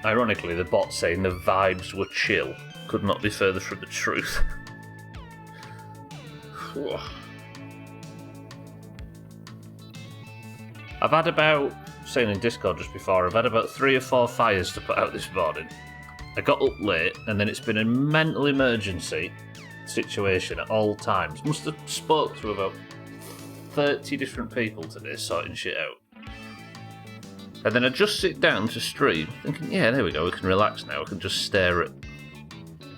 Ironically, the bot saying the vibes were chill could not be further from the truth. I've had about, saying in Discord just before, I've had about 3 or 4 fires to put out this morning. I got up late, and then it's been a mental emergency situation at all times. Must have spoke to about 30 different people today sorting shit out. And then I just sit down to stream, thinking, yeah, there we go, we can relax now. I can just stare at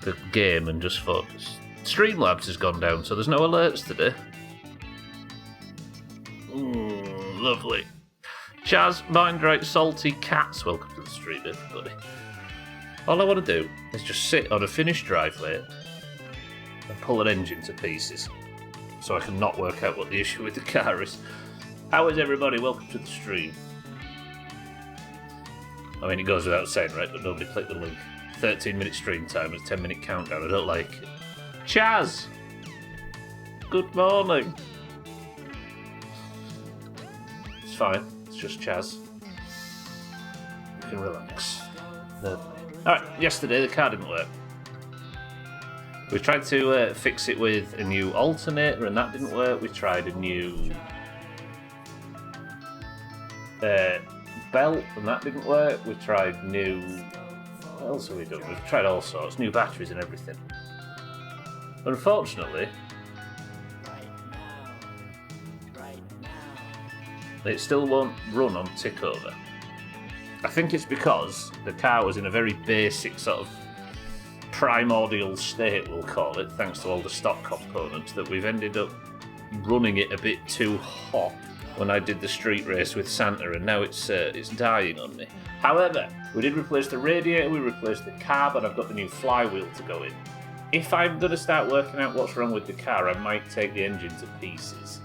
the game and just focus. Streamlabs has gone down, so there's no alerts today. Lovely. Chaz, Mindrate, Salty, Cats, welcome to the stream, everybody. All I want to do is just sit on a finished driveway and pull an engine to pieces, so I can not work out what the issue with the car is. How is everybody? Welcome to the stream. I mean, it goes without saying, right? But nobody click the link. 13-minute stream time and a 10-minute countdown. I don't like it. Chaz! Good morning. It's fine. It's just Chaz. You can relax. Alright, yesterday the car didn't work. We tried to fix it with a new alternator and that didn't work. We tried a new belt and that didn't work. We tried new... What else have we done? We've tried all sorts, new batteries and everything. Unfortunately, it still won't run on tick over. I think it's because the car was in a very basic sort of primordial state, we'll call it, thanks to all the stock components, that we've ended up running it a bit too hot when I did the street race with Santa, and now it's dying on me. However, we did replace the radiator, we replaced the carb, and I've got the new flywheel to go in. If I'm going to start working out what's wrong with the car, I might take the engine to pieces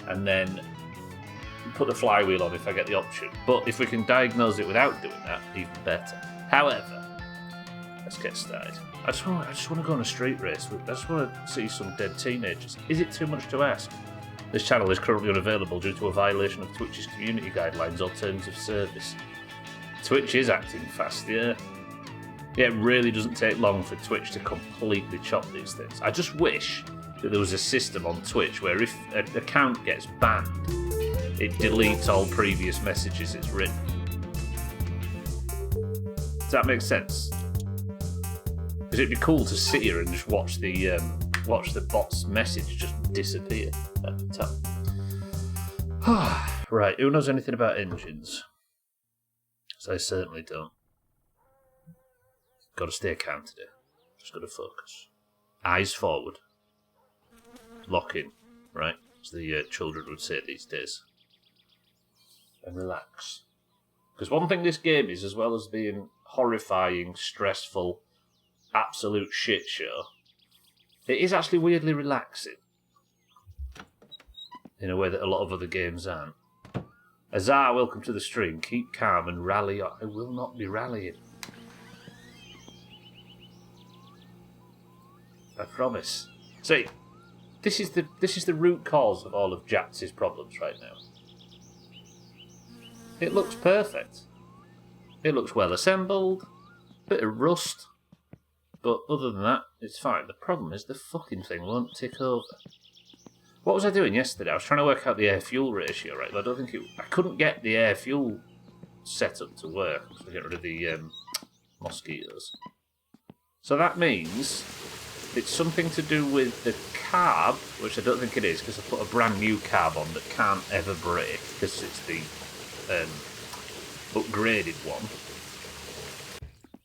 and then put the flywheel on if I get the option. But if we can diagnose it without doing that, even better. However, let's get started. I just want to go on a street race. I just want to see some dead teenagers. Is it too much to ask? This channel is currently unavailable due to a violation of Twitch's community guidelines or terms of service. Twitch is acting fast, yeah. Yeah, it really doesn't take long for Twitch to completely chop these things. I just wish that there was a system on Twitch where if an account gets banned, it deletes all previous messages it's written. Does that make sense? Because it'd be cool to sit here and just watch the bot's message just disappear at the time. Right, who knows anything about engines? So I certainly don't. Got to stay calm today. Just got to focus. Eyes forward. Lock in, right? As the children would say these days. And relax. Because one thing this game is, as well as being horrifying, stressful, absolute shit show, it is actually weirdly relaxing. In a way that a lot of other games aren't. Azar, welcome to the stream. Keep calm and rally on. I will not be rallying. I promise. See, this is the root cause of all of Jatz's problems right now. It looks perfect. It looks well assembled. Bit of rust. But other than that, it's fine. The problem is the fucking thing won't tick over. What was I doing yesterday? I was trying to work out the air-fuel ratio, right? But I don't think I couldn't get the air-fuel setup to work to get rid of the mosquitoes. So that means it's something to do with the carb, which I don't think it is, because I put a brand new carb on that can't ever break, because it's the upgraded one.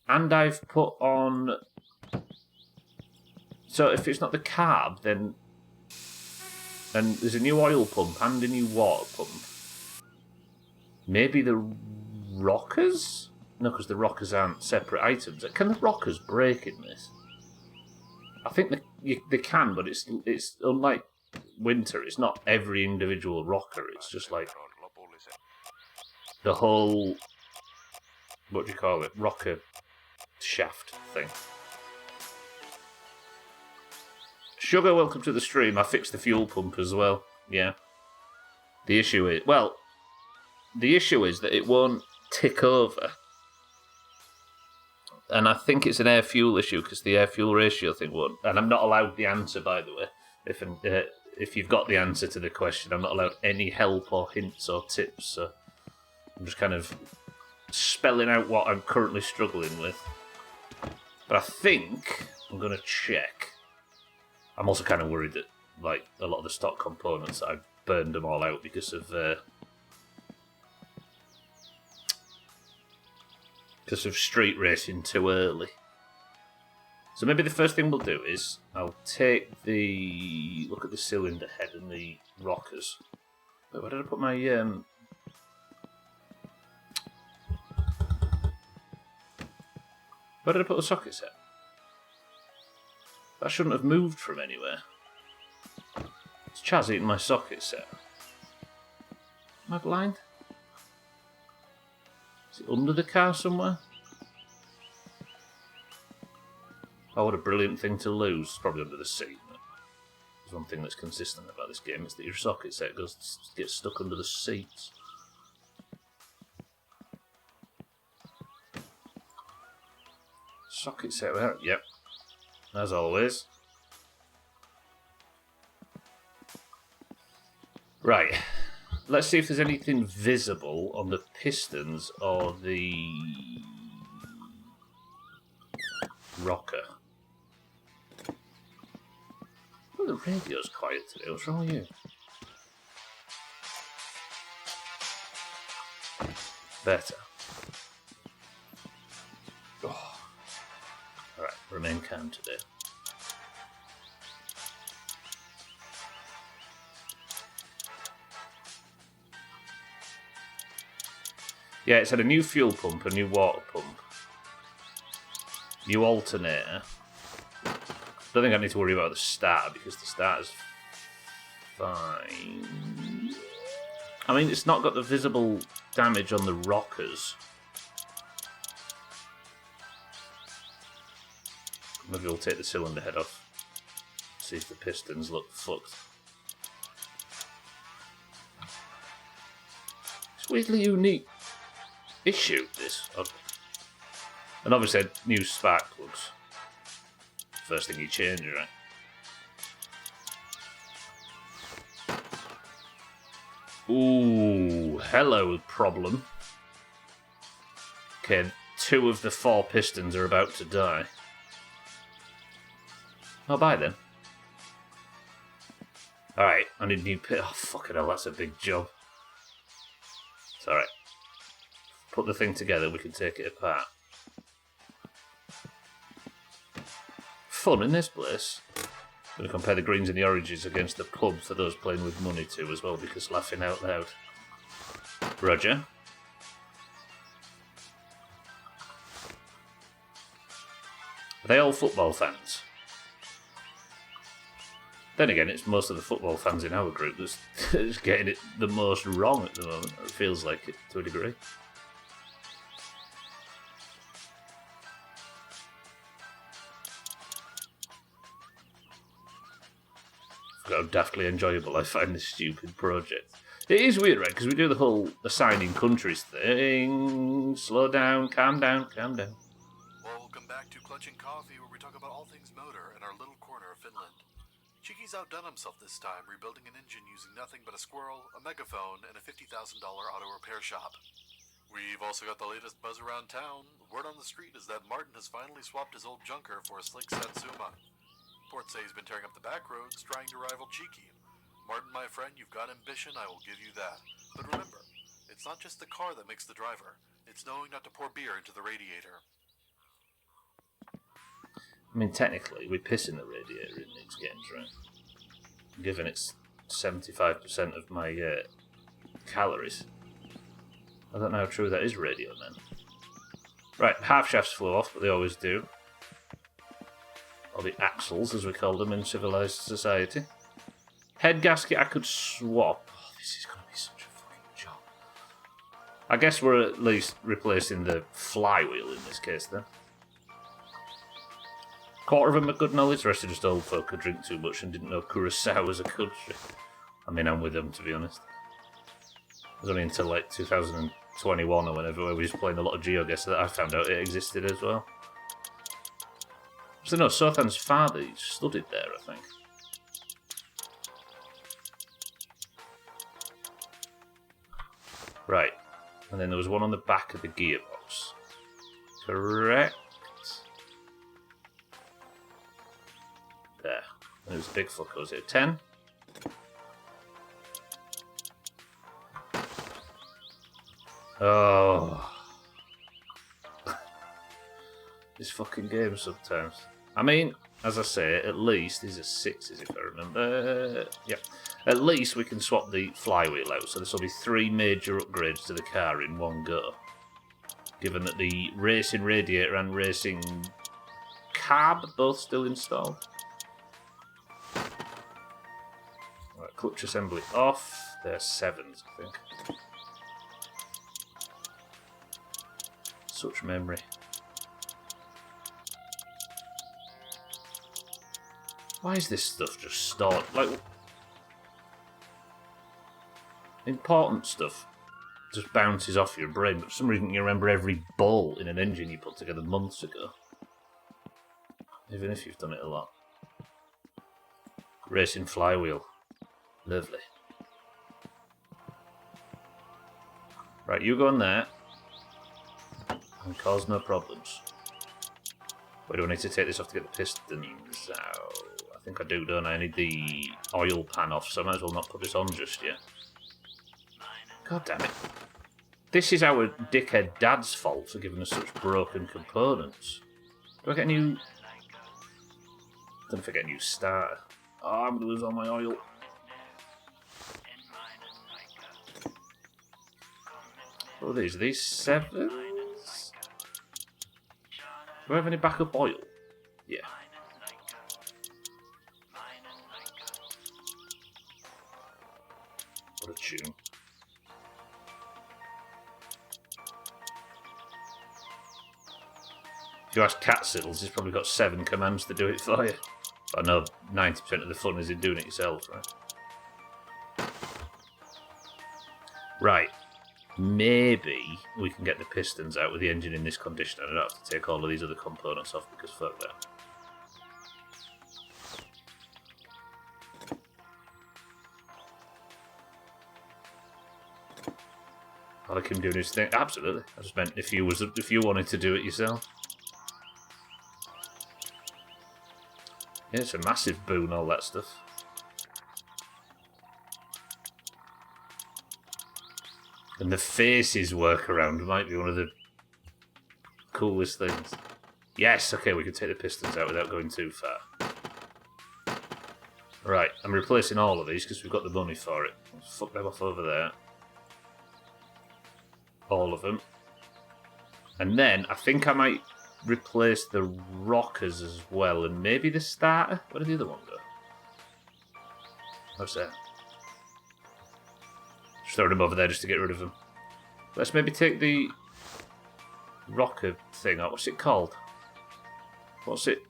And I've put on... So if it's not the carb, then... And there's a new oil pump and a new water pump. Maybe the rockers? No, because the rockers aren't separate items. Can the rockers break in this? I think they can, but it's unlike Winter. It's not every individual rocker. It's just like the whole, what do you call it, rocker shaft thing. Sugar, welcome to the stream. I fixed the fuel pump as well. Yeah. The issue is that it won't tick over And I think it's an air-fuel issue because the air-fuel ratio thing won't. And I'm not allowed the answer, by the way. If you've got the answer to the question, I'm not allowed any help or hints or tips. So I'm just kind of spelling out what I'm currently struggling with. But I think I'm going to check. I'm also kind of worried that, like, a lot of the stock components, I've burned them all out because of street racing too early. So maybe the first thing we'll do is I'll take look at the cylinder head and the rockers. Wait, where did I put my where did I put the socket set? That shouldn't have moved from anywhere. It's Chaz eating my socket set. Am I blind? Is it under the car somewhere? Oh, what a brilliant thing to lose. It's probably under the seat. There's one thing that's consistent about this game, it's that your socket set gets stuck under the seats. Socket set there, yep. As always. Right. Let's see if there's anything visible on the pistons or the rocker. Oh, the radio's quiet today. What's wrong with you? Better. Oh. Alright, remain calm today. Yeah, it's had a new fuel pump, a new water pump, new alternator. Don't think I need to worry about the starter because the starter's fine. I mean, it's not got the visible damage on the rockers. Maybe we'll take the cylinder head off. See if the pistons look fucked. It's weirdly unique issue, this. And obviously, new spark plugs. First thing you change, right? Ooh, hello, problem. Okay, 2 of the 4 pistons are about to die. Oh, bye then. Alright, I need new pit. Oh, fucking hell, that's a big job. It's alright. Put the thing together, we can take it apart. Fun in this place. I'm going to compare the greens and the oranges against the pub for those playing with money too as well, because laughing out loud. Roger. Are they all football fans? Then again, it's most of the football fans in our group that's getting it the most wrong at the moment. It feels like it to a degree. How daftly enjoyable I find this stupid project. It is weird, right? Because we do the whole assigning countries thing. Slow down, calm down, calm down. Welcome back to Clutching Coffee, where we talk about all things motor in our little corner of Finland. Cheeky's outdone himself this time, rebuilding an engine using nothing but a squirrel, a megaphone, and a $50,000 auto repair shop. We've also got the latest buzz around town. Word on the street is that Martin has finally swapped his old junker for a slick Satsuma. Reports say he's been tearing up the back roads, trying to rival Cheeky. Martin, my friend, you've got ambition, I will give you that. But remember, it's not just the car that makes the driver. It's knowing not to pour beer into the radiator. I mean, technically, we piss in the radiator in these games, right? Given it's 75% of my calories. I don't know how true that is radio, then. Right, half shafts flew off, but they always do. Or the axles, as we call them in civilized society. Head gasket I could swap. Oh, this is going to be such a fucking job. I guess we're at least replacing the flywheel in this case, then. Quarter of them are good knowledge, the rest are just old folk who drink too much and didn't know Curacao was a country. I mean, I'm with them, to be honest. It was only until like 2021 or whenever we was playing a lot of GeoGuessr that I found out it existed as well. So no, Sothan's father studied there, I think. Right. And then there was one on the back of the gearbox. Correct. There. And it was a big fucker. Was it a 10? Oh. This fucking game sometimes. I mean, as I say, at least these are 6s if I remember. Yeah. At least we can swap the flywheel out, so this will be 3 major upgrades to the car in one go. Given that the racing radiator and racing cab both still installed. Right, clutch assembly off. They're 7s, I think. Such memory. Why is this stuff just stored? Like, important stuff just bounces off your brain, but for some reason you remember every bolt in an engine you put together months ago. Even if you've done it a lot. Racing flywheel. Lovely. Right, you go in there and cause no problems. Where do I need to take this off to get the pistons out? I think I do, don't I? I need the oil pan off, so I might as well not put this on just yet. God damn it. This is our dickhead dad's fault for giving us such broken components. Do I get a new... Don't forget a new starter. Oh, I'm going to lose all my oil. What are these? Are these 7s? Do I have any backup oil? Yeah. What a tune. If you ask Catsiddles, he's probably got 7 commands to do it for you. But I know 90% of the fun is in doing it yourself, right? Right. Maybe we can get the pistons out with the engine in this condition and I don't have to take all of these other components off because fuck that. I like him doing his thing. Absolutely. I just meant if you wanted to do it yourself. Yeah, it's a massive boon, all that stuff. And the faces workaround might be one of the coolest things. Yes, okay, we can take the pistons out without going too far. Right, I'm replacing all of these because we've got the money for it. Let's fuck them off over there. All of them. And then I think I might replace the rockers as well, and maybe the starter. Where did the other one go? What's that? Just throw them over there just to get rid of them. Let's maybe take the rocker thing out. What's it called? What's it?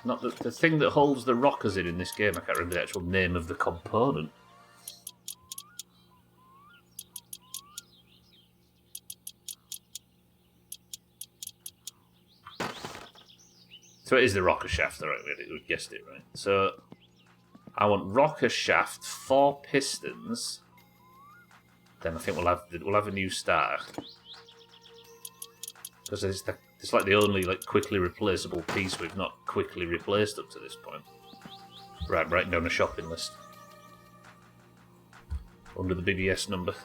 Not the thing that holds the rockers in this game. I can't remember the actual name of the component. So it is the rocker shaft, alright, we guessed it, right? So I want rocker shaft, 4 pistons. Then I think we'll have a new starter. Because it's like the only quickly replaceable piece we've not quickly replaced up to this point. Right, writing down a shopping list. Under the BBS number.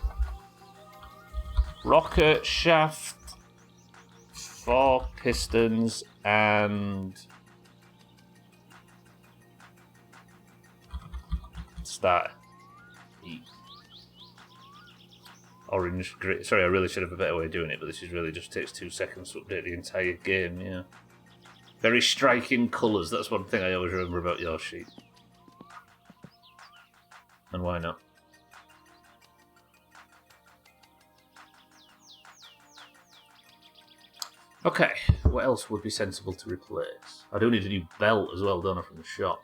Rocker shaft, 4 pistons, and starter. Orange, green. Sorry, I really should have a better way of doing it, but this is really just takes 2 seconds to update the entire game, yeah. Very striking colours, that's one thing I always remember about your sheet. And why not? Okay, what else would be sensible to replace? I do need a new belt as well, don't I, from the shop.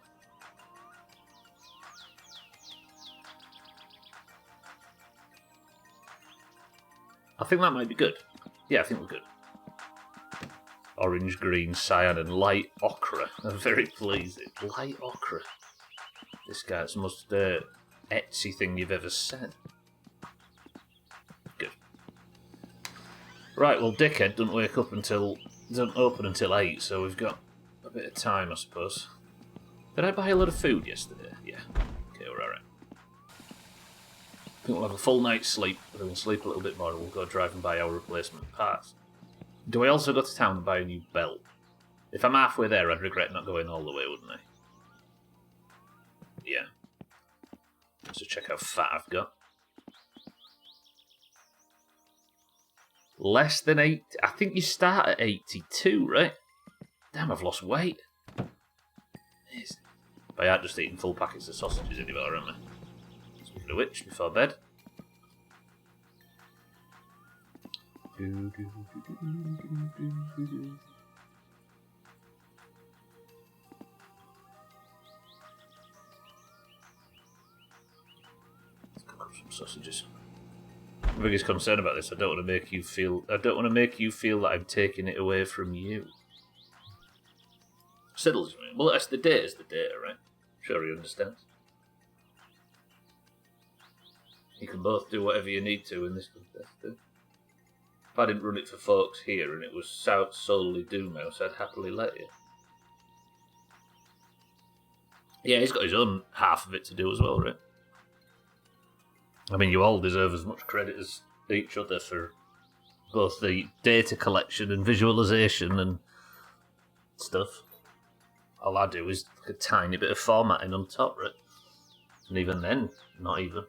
I think that might be good. Yeah, I think we're good. Orange, green, cyan, and light ochre. I'm very pleased. Light ochre. This guy's the most Etsy thing you've ever said. Good. Right, well, Dickhead doesn't open until 8, so we've got a bit of time, I suppose. Did I buy a lot of food yesterday? Yeah. Okay, we're alright. I think we'll have a full night's sleep, but then we'll sleep a little bit more and we'll go drive and buy our replacement parts. Do I also go to town and buy a new belt? If I'm halfway there, I'd regret not going all the way, wouldn't I? Yeah. So check how fat I've got. Less than 8. I think you start at 82, right? Damn, I've lost weight. But I ain't just eating full packets of sausages anymore, am I? Speaking of which, before bed. Let's cook up some sausages. My biggest concern about this, I don't want to make you feel that I'm taking it away from you. Siddles, well, that's the data's the data, right? I'm sure he understands. You can both do whatever you need to in this contest. If I didn't run it for folks here and it was solely Doomhaus, I'd happily let you. Yeah, he's got his own half of it to do as well, right? I mean, you all deserve as much credit as each other for both the data collection and visualization and stuff. All I do is like a tiny bit of formatting on top, right? And even then, not even.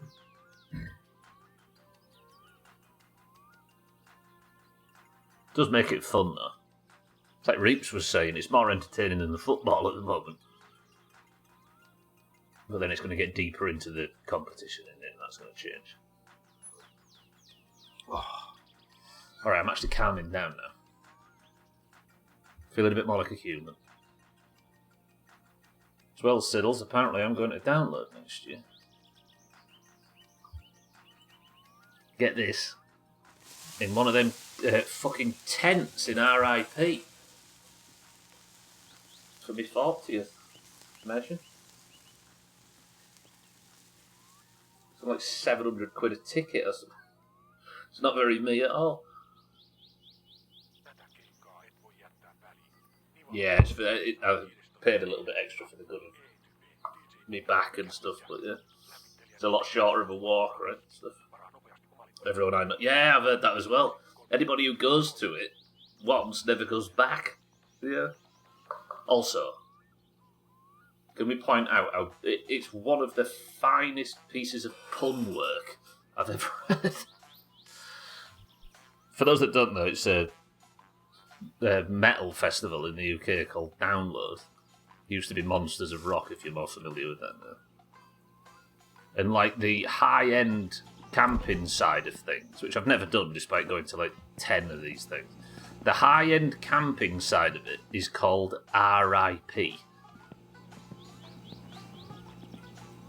Does make it fun though. It's like Reeps was saying, it's more entertaining than the football at the moment. But then it's going to get deeper into the competition and then that's going to change. Oh. Alright, I'm actually calming down now. Feeling a bit more like a human. As well, Siddles, apparently I'm going to download next year. Get this. In one of them fucking tents in RIP. For my 40th. Imagine. It's like 700 quid a ticket or something. It's not very me at all. Yeah, I paid a little bit extra for the good of me back and stuff, but yeah. It's a lot shorter of a walk, right? Stuff. Everyone I know. Yeah, I've heard that as well. Anybody who goes to it once never goes back. Yeah. Also, can we point out how it's one of the finest pieces of pun work I've ever heard. For those that don't know, it's a metal festival in the UK called Download. It used to be Monsters of Rock, if you're more familiar with that now. And like the high-end camping side of things, which I've never done despite going to like 10 of these things, the high-end camping side of it is called RIP.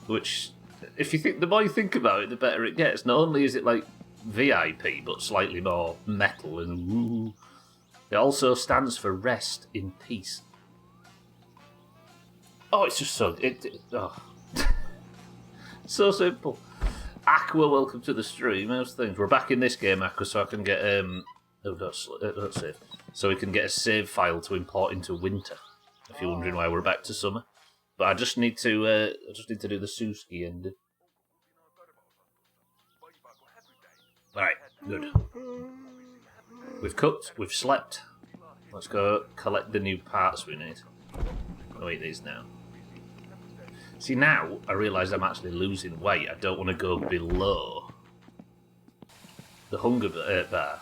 Which, if you think, the more you think about it, the better it gets. Not only is it like VIP, but slightly more metal and woo. It also stands for rest in peace. Oh, it's just so... so simple. Aqua, welcome to the stream. How's things? We're back in this game, Aqua, so I can get... don't save. So we can get a save file to import into winter. If you're wondering why we're back to summer. But I just need to do the Suski ending. Alright, good. We've cooked, we've slept. Let's go collect the new parts we need. I'll eat these now. See, now I realise I'm actually losing weight. I don't want to go below the hunger bar.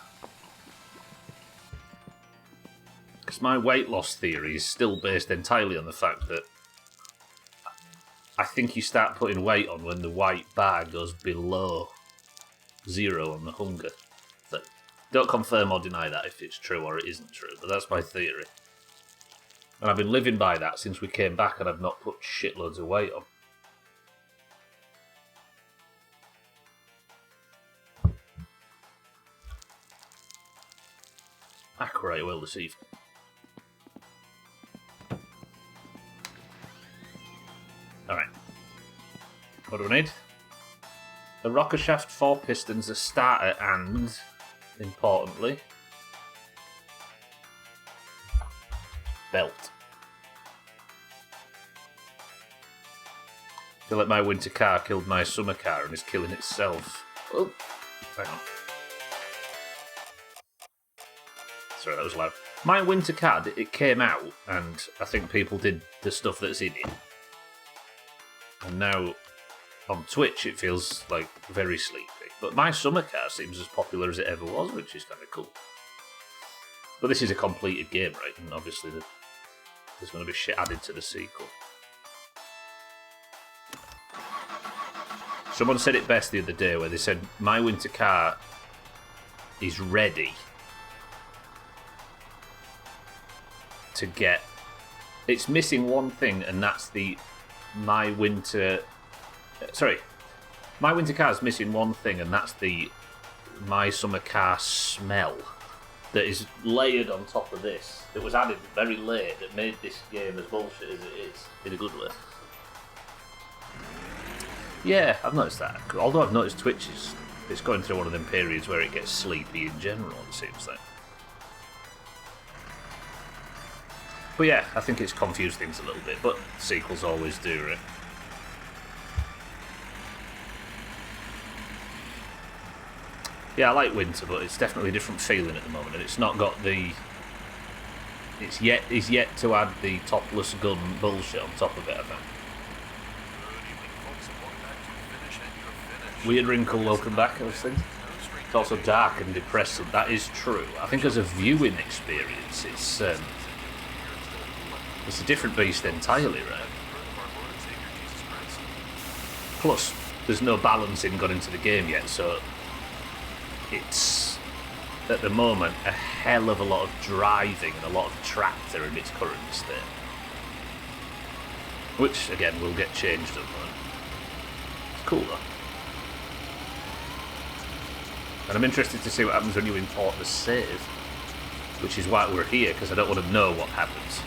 Because my weight loss theory is still based entirely on the fact that I think you start putting weight on when the white bar goes below 0 on the hunger. So don't confirm or deny that if it's true or it isn't true, but that's my theory. And I've been living by that since we came back and I've not put shitloads of weight on. Accurate well this evening. What do we need? A rocker shaft, 4 pistons, a starter, and, importantly, belt. I feel like my winter car killed my summer car and is killing itself. Oh, hang on. Sorry, that was loud. My winter car, it came out, and I think people did the stuff that's in it. And now, on Twitch, it feels like very sleepy. But my summer car seems as popular as it ever was, which is kind of cool. But this is a completed game, right? And obviously there's going to be shit added to the sequel. Someone said it best the other day, where they said, my winter car is ready to get... It's missing one thing, and that's the my winter car is missing one thing, and that's the my summer car smell that is layered on top of this. That was added very late, that made this game as bullshit as it is, in a good way. Yeah, I've noticed that. Although I've noticed Twitch it's going through one of them periods where it gets sleepy in general, it seems like. But yeah, I think it's confused things a little bit, but sequels always do, right? Yeah, I like winter, but it's definitely a different feeling at the moment, and it's not got the... It's yet to add the topless gun bullshit on top of it, I think. Weird Wrinkle, welcome back, I was thinking. It's also dark and depressing, that is true. I think as a viewing experience, it's a different beast entirely, right? Plus, there's no balancing gone into the game yet, so it's, at the moment, a hell of a lot of driving and a lot of tractor in its current state. Which, again, will get changed at the moment. It's cool, though. And I'm interested to see what happens when you import the save, which is why we're here, because I don't want to know what happens.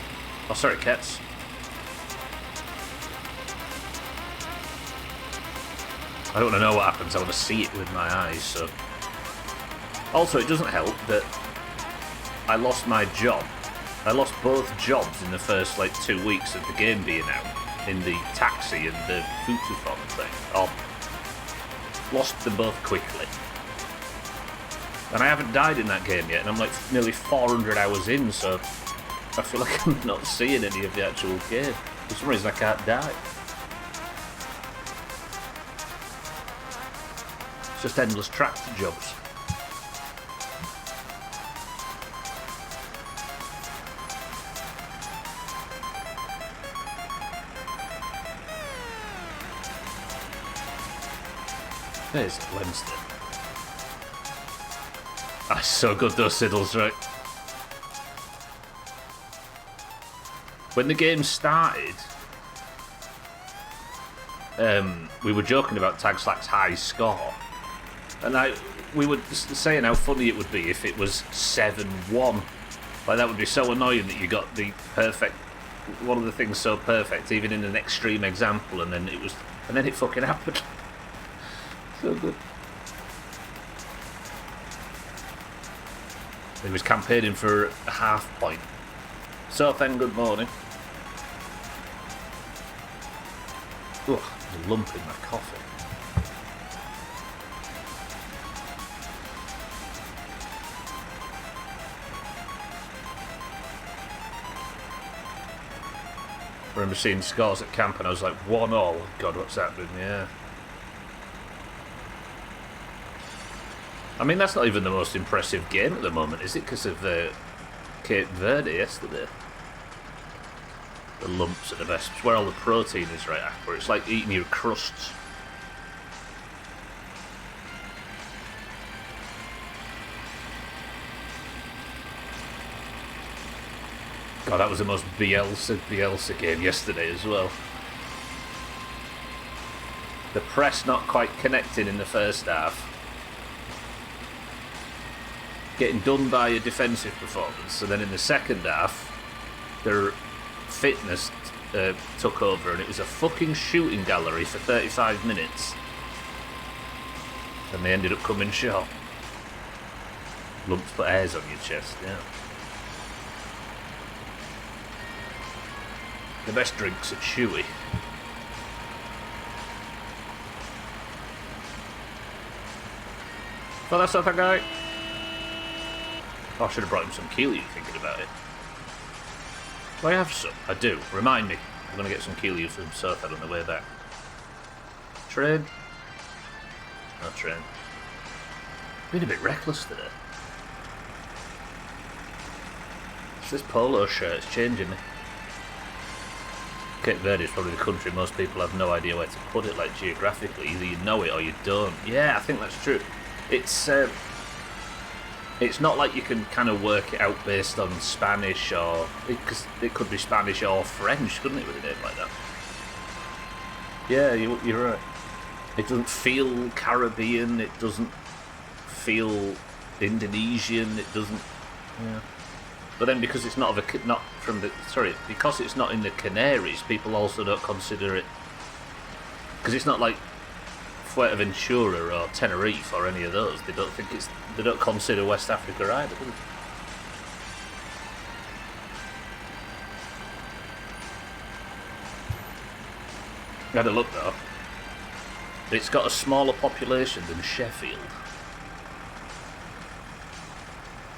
Oh, sorry, cats. I don't want to know what happens, I want to see it with my eyes, so... Also, it doesn't help that I lost my job. I lost both jobs in the first, 2 weeks of the game being out, in the taxi and the Futufon thing. Oh, lost them both quickly. And I haven't died in that game yet, and I'm nearly 400 hours in, so I feel like I'm not seeing any of the actual game. For some reason I can't die. It's just endless tractor jobs. There's Wednesday. That's so good, those Siddles, right? When the game started, we were joking about Tag Slack's high score, and we were saying how funny it would be if it was 7-1. Like, that would be so annoying that you got the perfect, one of the things so perfect, even in an extreme example, and then it fucking happened. So good. He was campaigning for a half point. So then, good morning. Ugh, there's a lump in my coffee. I remember seeing scores at camp and I was like, 1-1. God, what's happening? Yeah. I mean, that's not even the most impressive game at the moment, is it? Because of Cape Verde yesterday. The lumps are the best. It's where all the protein is right after. It's like eating your crusts. God, that was the most Bielsa game yesterday as well. The press not quite connecting in the first half. Getting done by a defensive performance, and then in the second half, their fitness took over, and it was a fucking shooting gallery for 35 minutes. And they ended up coming short. Lumps put hairs on your chest, yeah. The best drinks are chewy. Well, that's not that guy. Oh, I should have brought him some Keeley, thinking about it. Do I have some? I do. Remind me. I'm going to get some Keeley from Surfhead on the way back. Train? No train. Been a bit reckless today. It's this polo shirt. It's changing me. Cape Verde is probably the country most people have no idea where to put it, like geographically. Either you know it or you don't. Yeah, I think that's true. It's not like you can kind of work it out based on Spanish or... Because it could be Spanish or French, couldn't it, with a name like that? Yeah, you're right. It doesn't feel Caribbean, it doesn't feel Indonesian, it doesn't... Yeah. But then because it's not because it's not in the Canaries, people also don't consider it... Because it's not like Fuerteventura or Tenerife or any of those. They don't consider West Africa either, do they? I had a look though. It's got a smaller population than Sheffield.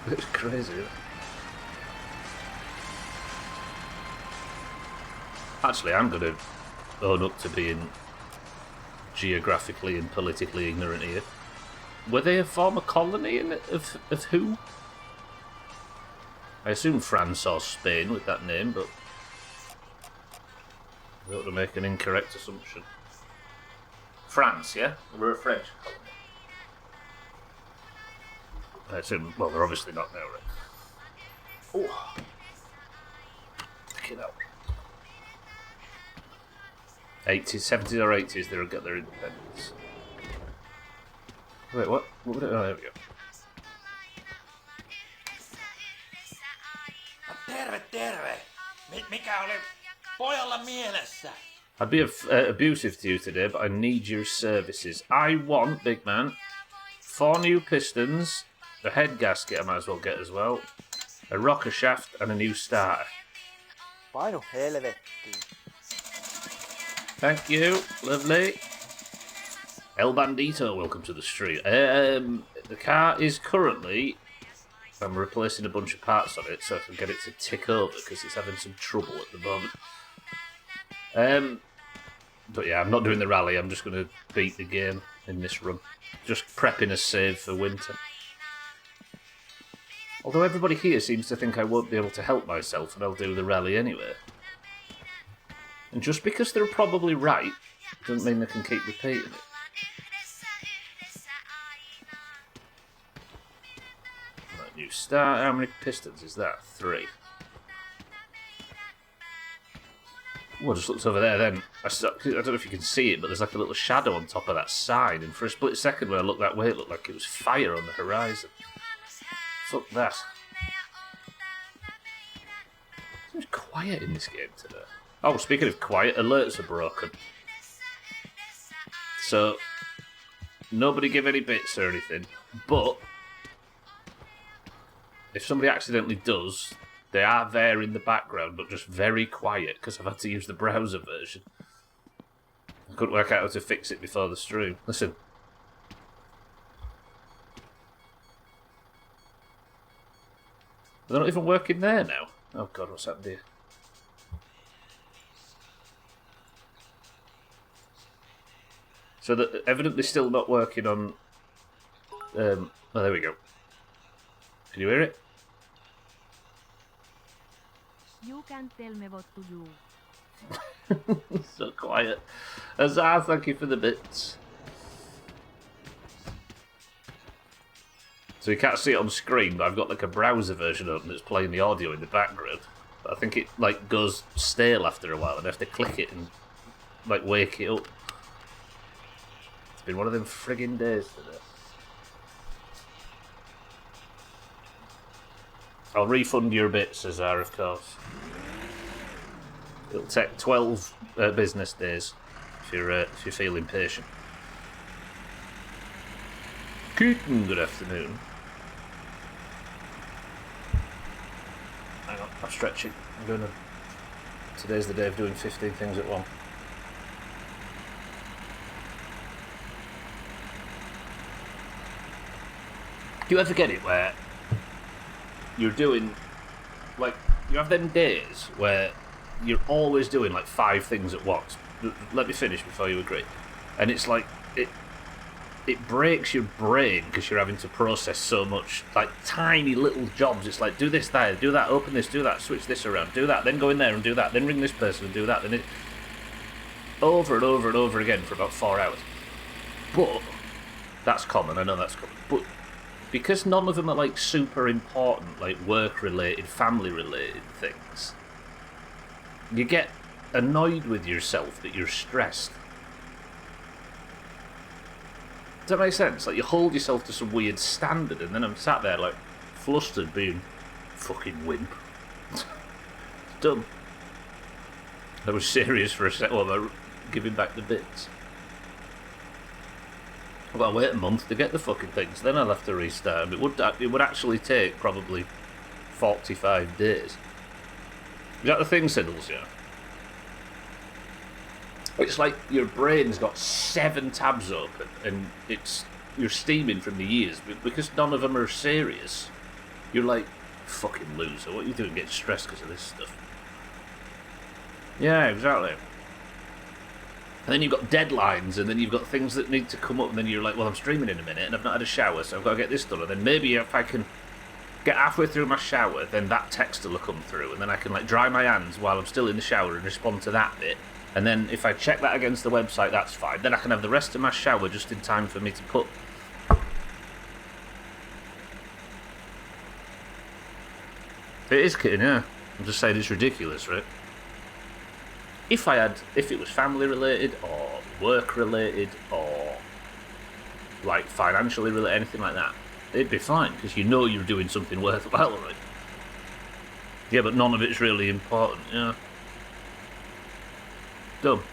It's crazy, isn't it? Actually, I'm going to own up to being geographically and politically ignorant here. Were they a former colony of who? I assume France or Spain with that name, but I don't want to make an incorrect assumption. France, yeah? We're a French colony. I assume, well, they're obviously not now, right? Oh. Pick it up. 80s, 70s or 80s, they got their independence. Wait, what? What would it? Oh, there we go. I'd be abusive to you today, but I need your services. I want, big man, 4 new pistons, a head gasket I might as well get as well, a rocker shaft, and a new starter. Painu helvettiin. Thank you, lovely. El Bandito, welcome to the street. The car is currently... I'm replacing a bunch of parts on it so I can get it to tick over because it's having some trouble at the moment. But yeah, I'm not doing the rally. I'm just going to beat the game in this run. Just prepping a save for winter. Although everybody here seems to think I won't be able to help myself and I'll do the rally anyway. And just because they're probably right, doesn't mean they can keep repeating it. Right, new start. How many pistons is that? 3. Well, just looked over there then. I don't know if you can see it, but there's like a little shadow on top of that sign. And for a split second when I looked that way, it looked like it was fire on the horizon. Fuck that. Seems quiet in this game today. Oh, speaking of quiet, alerts are broken. So, nobody give any bits or anything. But, if somebody accidentally does, they are there in the background, but just very quiet, because I've had to use the browser version. I couldn't work out how to fix it before the stream. Listen. They're not even working there now. Oh god, what's happened here? So they're evidently still not working on... oh, there we go. Can you hear it? You can tell me what to do. So quiet. Azar, thank you for the bits. So you can't see it on screen, but I've got like a browser version open that's playing the audio in the background. But I think it like goes stale after a while and I have to click it and like wake it up. It's been one of them friggin' days today. I'll refund your bits, Azar, of course. It'll take 12 business days if you're feeling patient. Good afternoon. Hang on, I'm stretching. Today's the day of doing 15 things at once. Do you ever get it where you're doing, like, you have them days where you're always doing like 5 things at once? Let me finish before you agree. And it's like, it breaks your brain because you're having to process so much, like, tiny little jobs. It's like, do this there, do that, open this, do that, switch this around, do that, then go in there and do that, then ring this person and do that, then it... over and over and over again for about 4 hours. But, that's common, I know that's common, but because none of them are, like, super important, like, work-related, family-related things, you get annoyed with yourself that you're stressed. Does that make sense? Like, you hold yourself to some weird standard, and then I'm sat there, like, flustered, being fucking wimp. It's dumb. I was serious for a sec while I was giving back the bits. I've got to wait a month to get the fucking things, then I'll have to restart. It would actually take probably 45 days. Is that the thing, Siddles, yeah? It's like your brain's got 7 tabs open and you're steaming from the years, but because none of them are serious, you're like, fucking loser, what are you doing getting stressed because of this stuff? Yeah, exactly. And then you've got deadlines, and then you've got things that need to come up, and then you're like, well, I'm streaming in a minute, and I've not had a shower, so I've got to get this done, and then maybe if I can get halfway through my shower, then that text will come through, and then I can, like, dry my hands while I'm still in the shower and respond to that bit. And then if I check that against the website, that's fine. Then I can have the rest of my shower just in time for me to put... It is kidding, yeah. I'm just saying it's ridiculous, right? If it was family related or work related or like financially related, anything like that, it'd be fine because you know you're doing something worthwhile, right? Yeah, but none of it's really important, yeah. Dumb.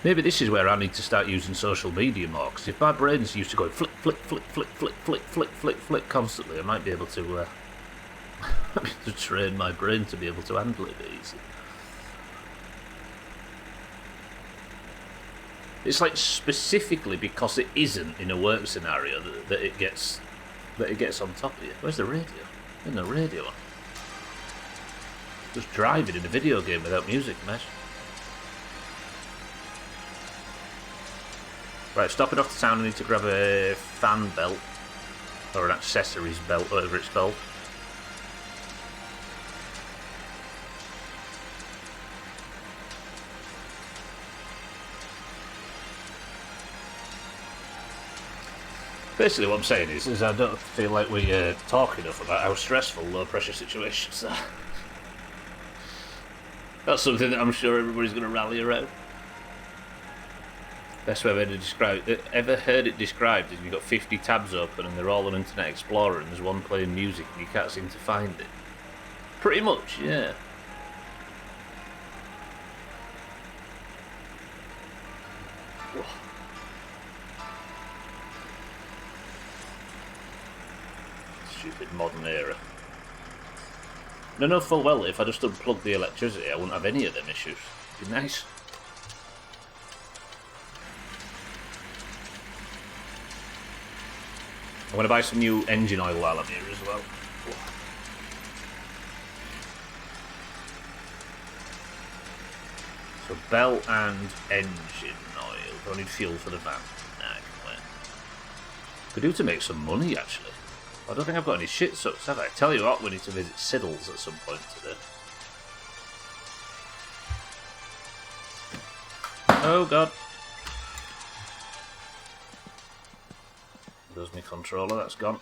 Maybe this is where I need to start using social media more, because if my brain's used to going flick, flick, flick, flick, flick, flick, flick, flick, flick constantly, I might be able to to train my brain to be able to handle it easily. It's like specifically because it isn't in a work scenario that it gets on top of you. Where's the radio? In the radio on. Just driving in a video game without music, mate. Right, stopping off the town, I need to grab a fan belt. Or an accessories belt, whatever it's called. Basically what I'm saying is I don't feel like we talk enough about how stressful low pressure situations are. That's something that I'm sure everybody's going to rally around. Best way I've ever heard it described is you've got 50 tabs open and they're all on Internet Explorer and there's one playing music and you can't seem to find it. Pretty much, yeah. Stupid modern era. I know full well if I just unplugged the electricity I wouldn't have any of them issues. It'd be nice. I'm going to buy some new engine oil while I'm here as well. So belt and engine oil. Do I need fuel for the van? Nah, I can wait. Could do to make some money actually. I don't think I've got any shit sucks, have I? Tell you what, we need to visit Siddles at some point today. Oh god. There's my controller, that's gone.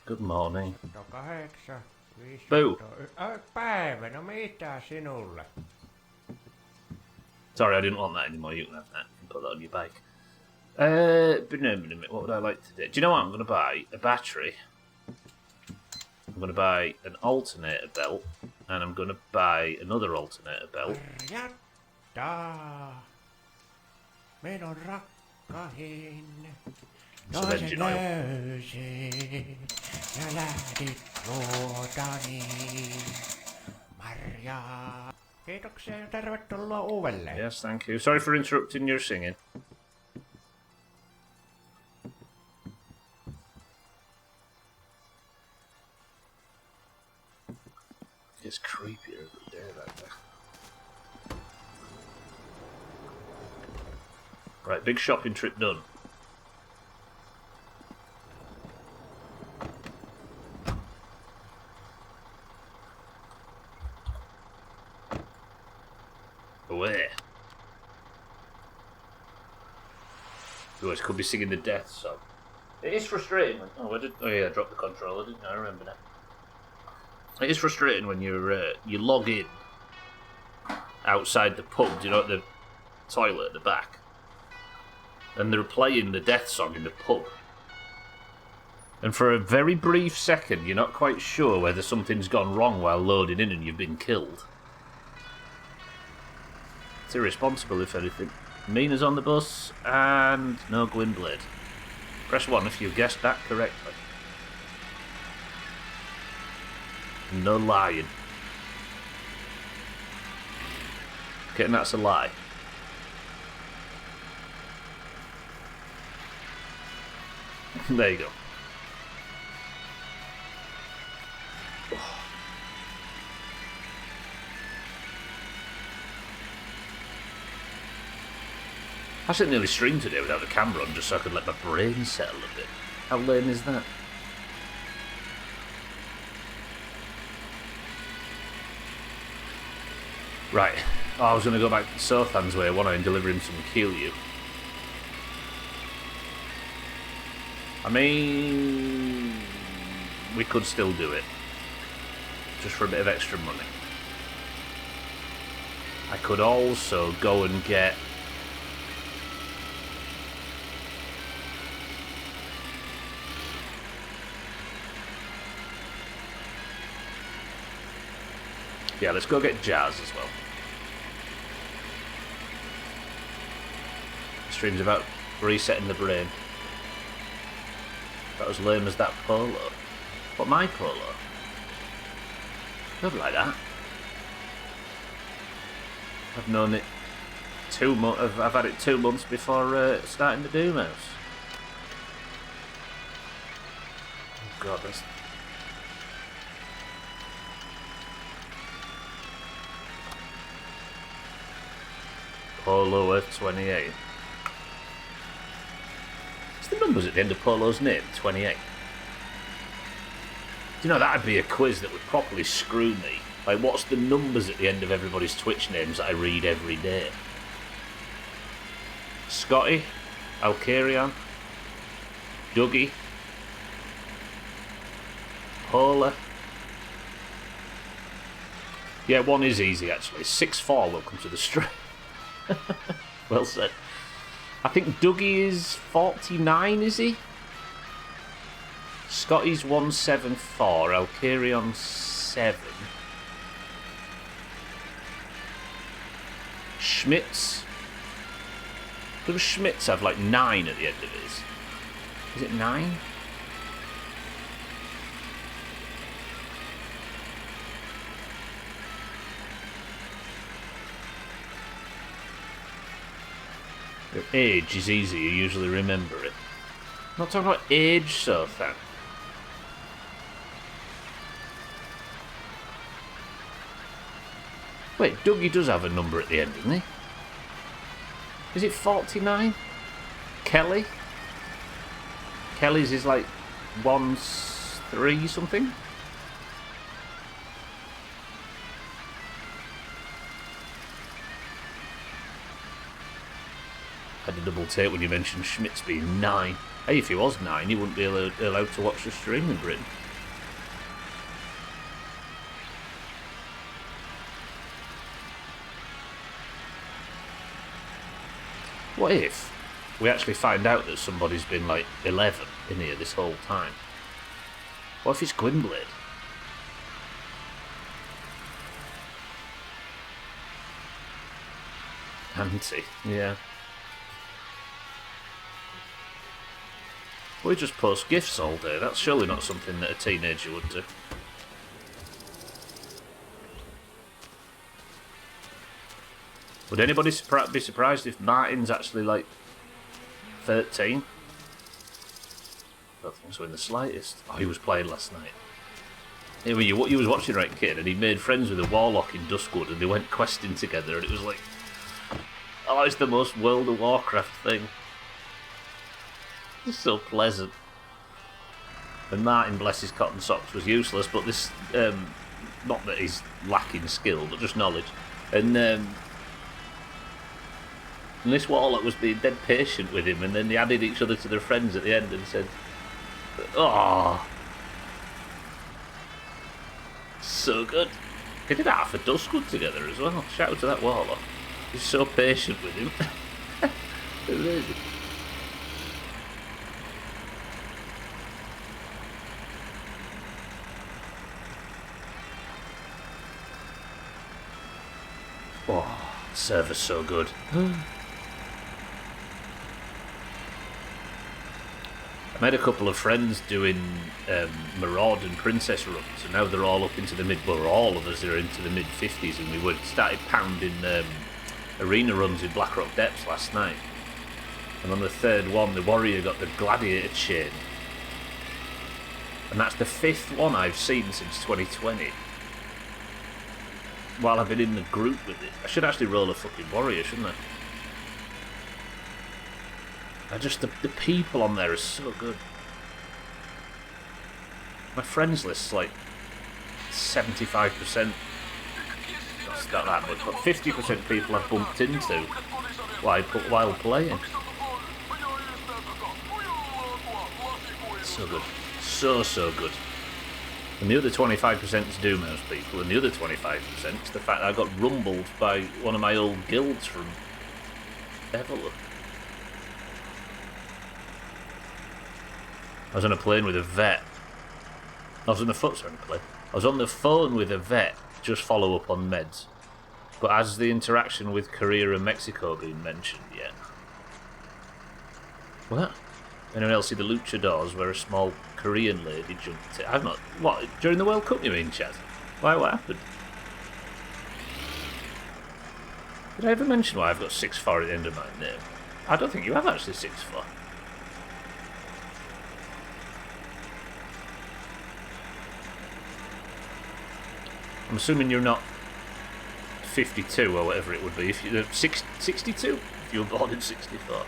Good morning. Boo! Päivä, no mitä sinulle? Sorry, I didn't want that anymore, you can have that. You can put that on your bike. But no, what would I like to do? Do you know what? I'm going to buy a battery I'm going to buy an alternator belt, and I'm going to buy another alternator belt. Harjatta. Menon rakkahin. Some engine oil. Löysin ja lähdit luotani. Marja. Kiitoksia ja tervetuloa uudelleen. Yes, thank you. Sorry for interrupting your singing. It's creepier every day like that. Right, big shopping trip done. Away. You always could be singing the death song. It is frustrating. Oh yeah, I dropped the controller, didn't I? I remember now. It is frustrating when you log in outside the pub, you know, at the toilet at the back, and they're playing the death song in the pub. And for a very brief second, you're not quite sure whether something's gone wrong while loading in and you've been killed. It's irresponsible, if anything. Mina's on the bus, and no Gwynblade. Press 1 if you guessed that correctly. No lying. Okay, and that's a lie. There you go. I should nearly stream today without the camera on just so I could let my brain settle a bit. How lame is that? Right. Oh, I was going to go back to Sothan's way, wasn't I, and deliver him some Keelyu. I mean, we could still do it. Just for a bit of extra money. I could also go and get... Yeah, let's go get Jazz as well. Stream's about resetting the brain. That was lame as that polo. What, my polo? Not like that. I've known it 2 months. I've had it 2 months before starting the Doomhaus. Oh God, that's... Polo at 28. What's the numbers at the end of Polo's name? 28. Do you know, that'd be a quiz that would properly screw me. Like, what's the numbers at the end of everybody's Twitch names that I read every day? Scotty, Alcarion, Dougie, Pola. Yeah, one is easy actually. 6-4, welcome to the stream. Well said. I think Dougie is 49, is he? Scotty's 174, Alcarion 7. Schmitz. Does Schmitz have like 9 at the end of his? Is it 9? Age is easy, you usually remember it. I'm not talking about age, so then. Wait, Dougie does have a number at the end, doesn't he? Is it 49? Kelly? Kelly's is like 1-3 something? I had a double take when you mentioned Schmitz being 9. Hey, if he was 9, he wouldn't be allowed to watch the stream in Britain. What if we actually find out that somebody's been like 11 in here this whole time? What if it's Gwynblade? Auntie, yeah. We just post gifs all day. That's surely not something that a teenager would do. Would anybody be surprised if Martin's actually like 13? I don't think so in the slightest. Oh, he was playing last night. Yeah, he was watching right kid, and he made friends with a warlock in Duskwood, and they went questing together, and it was like, oh, it's the most World of Warcraft thing. It's so pleasant. And Martin, bless his cotton socks, was useless, but this, not that he's lacking skill, but just knowledge. And this warlock was being dead patient with him, and then they added each other to their friends at the end and said, oh, so good. They did half a Duskwood together as well. Shout out to that warlock. He's so patient with him. Amazing. Oh, the server's so good. I made a couple of friends doing Maraud and Princess runs, and now they're all up into the all of us are into the mid-50s, and we started pounding arena runs in Blackrock Depths last night. And on the third one, the warrior got the gladiator chain. And that's the 5th one I've seen since 2020. While I've been in the group with it. I should actually roll a fucking warrior, shouldn't I? The people on there are so good. My friends list's like 75%. That's not that much, but 50% people I've bumped into while playing. So good. So good. And the other 25% is Doomhaus people, and the other 25% is the fact that I got rumbled by one of my old guilds from Everlook. I was on a plane with a vet. I was on the phone with a vet, just follow up on meds. But has the interaction with Korea and Mexico been mentioned yet? What? Anyone else see the luchadors where a small Korean lady jumped in? I've not. What? During the World Cup, you mean, Chad? Why? What happened? Did I ever mention why I've got 6'4" at the end of my name? I don't think you have actually 6'4". I'm assuming you're not 52 or whatever it would be. If you're 62, if you were born in 64.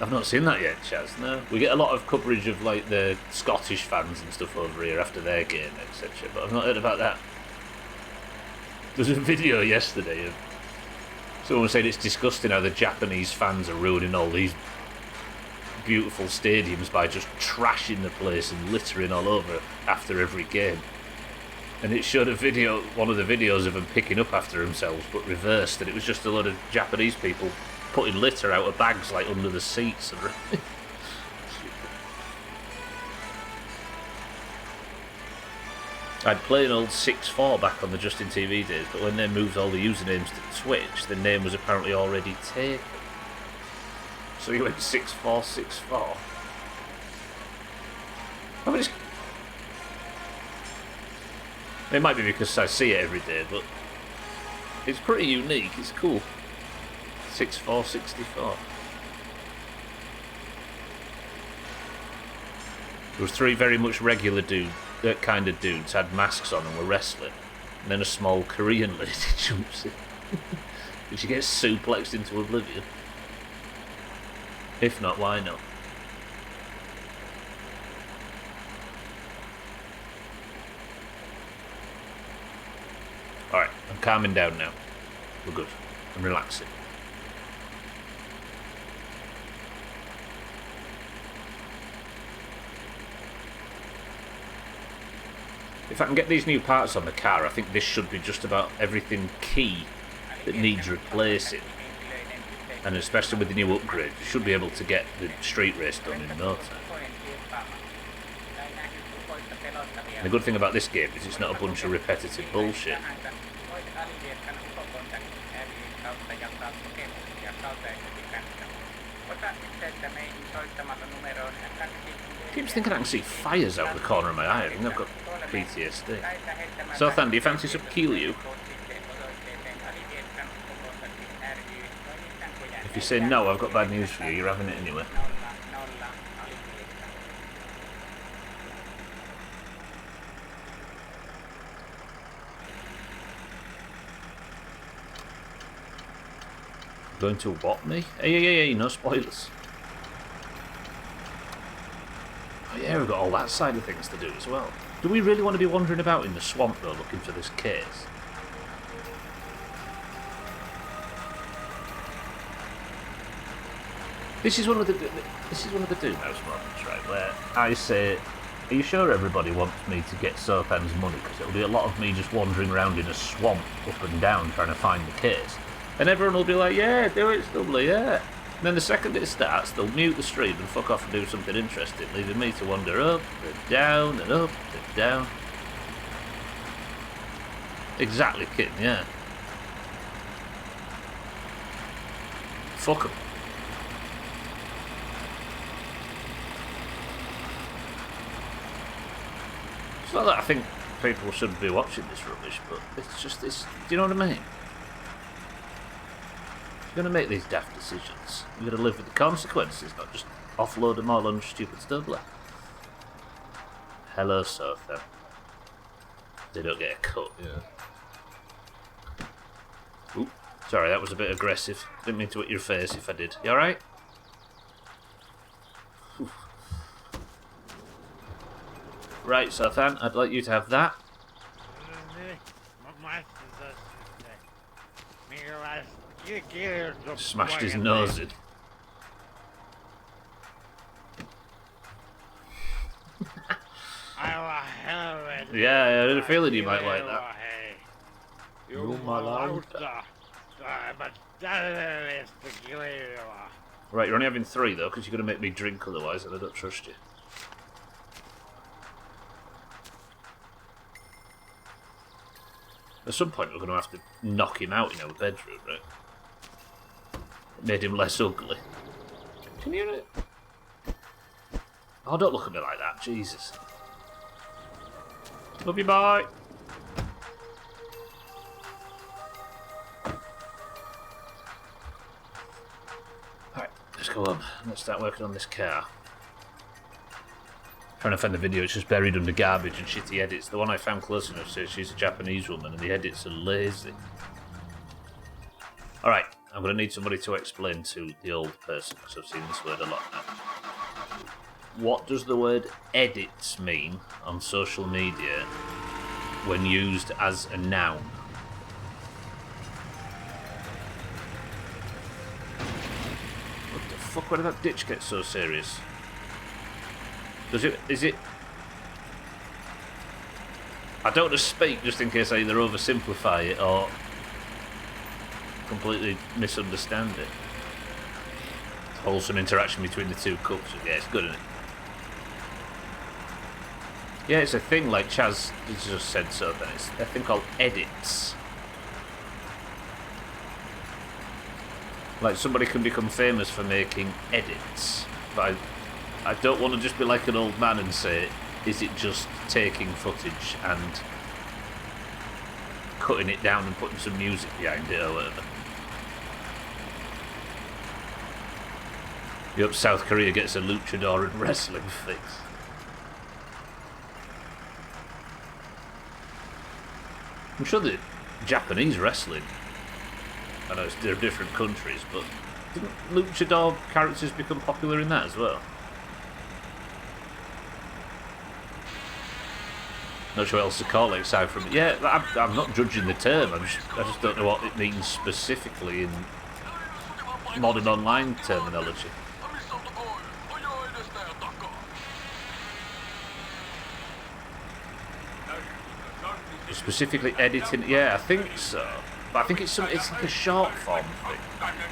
I've not seen that yet, Chaz. No, we get a lot of coverage of like the Scottish fans and stuff over here after their game, etc. But I've not heard about that. There's a video yesterday of someone saying it's disgusting how the Japanese fans are ruining all these beautiful stadiums by just trashing the place and littering all over after every game. And it showed a video, one of the videos of them picking up after themselves, but reversed, and it was just a lot of Japanese people putting litter out of bags like under the seats. And I'd play an old 6'4" back on the Justin TV days, but when they moved all the usernames to Twitch, the name was apparently already taken. So he went 6'4", 6'4". I mean, it might be because I see it every day, but it's pretty unique. It's cool. 6'4", 64. There was 3 very much regular kind of dudes had masks on and were wrestling, and then a small Korean lady jumps in, and she gets suplexed into oblivion. If not, why not? Alright, I'm calming down now. We're good. I'm relaxing. If I can get these new parts on the car, I think this should be just about everything key that needs replacing. And especially with the new upgrade, you should be able to get the street race done in no time. And the good thing about this game is it's not a bunch of repetitive bullshit. Keeps thinking I can see fires out of the corner of my eye. I think I've got PTSD. So, Than, do you fancy some Keelyu? If you say no, I've got bad news for you. You're having it anyway. Going to what, me? Hey, no spoilers. Oh yeah, we've got all that side of things to do as well. Do we really want to be wandering about in the swamp though, looking for this case? This is one of the Doomhaus moments, right, where I say, are you sure everybody wants me to get Sothan's money? Because it'll be a lot of me just wandering around in a swamp, up and down, trying to find the case. And everyone will be like, yeah, do it, Stubbly, yeah. And then the second it starts, they'll mute the stream and fuck off and do something interesting, leaving me to wander up and down and up and down. Exactly, kitten, yeah. Fuck 'em. It's not that I think people shouldn't be watching this rubbish, but it's just this. Do you know what I mean? You're going to make these daft decisions. You're going to live with the consequences, not just offload them all on stupid Stubbly. Hello, Sothan. They don't get a cut. Yeah. Ooh, sorry, that was a bit aggressive. Didn't mean to hit your face if I did. You alright? Right, Sothan, I'd like you to have that. Smashed his nose in. Yeah, I had a feeling you might like that. Right, you're only having 3 though, because you're going to make me drink otherwise, and I don't trust you. At some point we're going to have to knock him out in our bedroom, right? Made him less ugly. Can you hear it? Oh, don't look at me like that, Jesus. Love you, bye. Alright, let's go on. Let's start working on this car. Trying to find the video, it's just buried under garbage and shitty edits. The one I found close enough says she's a Japanese woman and the edits are lazy. Alright, I'm going to need somebody to explain to the old person, because I've seen this word a lot now. What does the word edits mean on social media when used as a noun? What the fuck, why did that ditch get so serious? Is it... I don't want to speak just in case I either oversimplify it or completely misunderstand it. Wholesome interaction between the two cups. Yeah, it's good, isn't it? Yeah, it's a thing like Chaz just said so then. It's a thing called edits. Like somebody can become famous for making edits. But I don't want to just be like an old man and say, is it just taking footage and cutting it down and putting some music behind it or whatever? You hope South Korea gets a luchador and wrestling fix. I'm sure that Japanese wrestling, I know they're different countries, but didn't luchador characters become popular in that as well? Not sure what else to call it aside from it. Yeah, I'm not judging the term. I just don't know what it means specifically in modern online terminology. Specifically editing, yeah, I think so. But I think it's like a short form thing.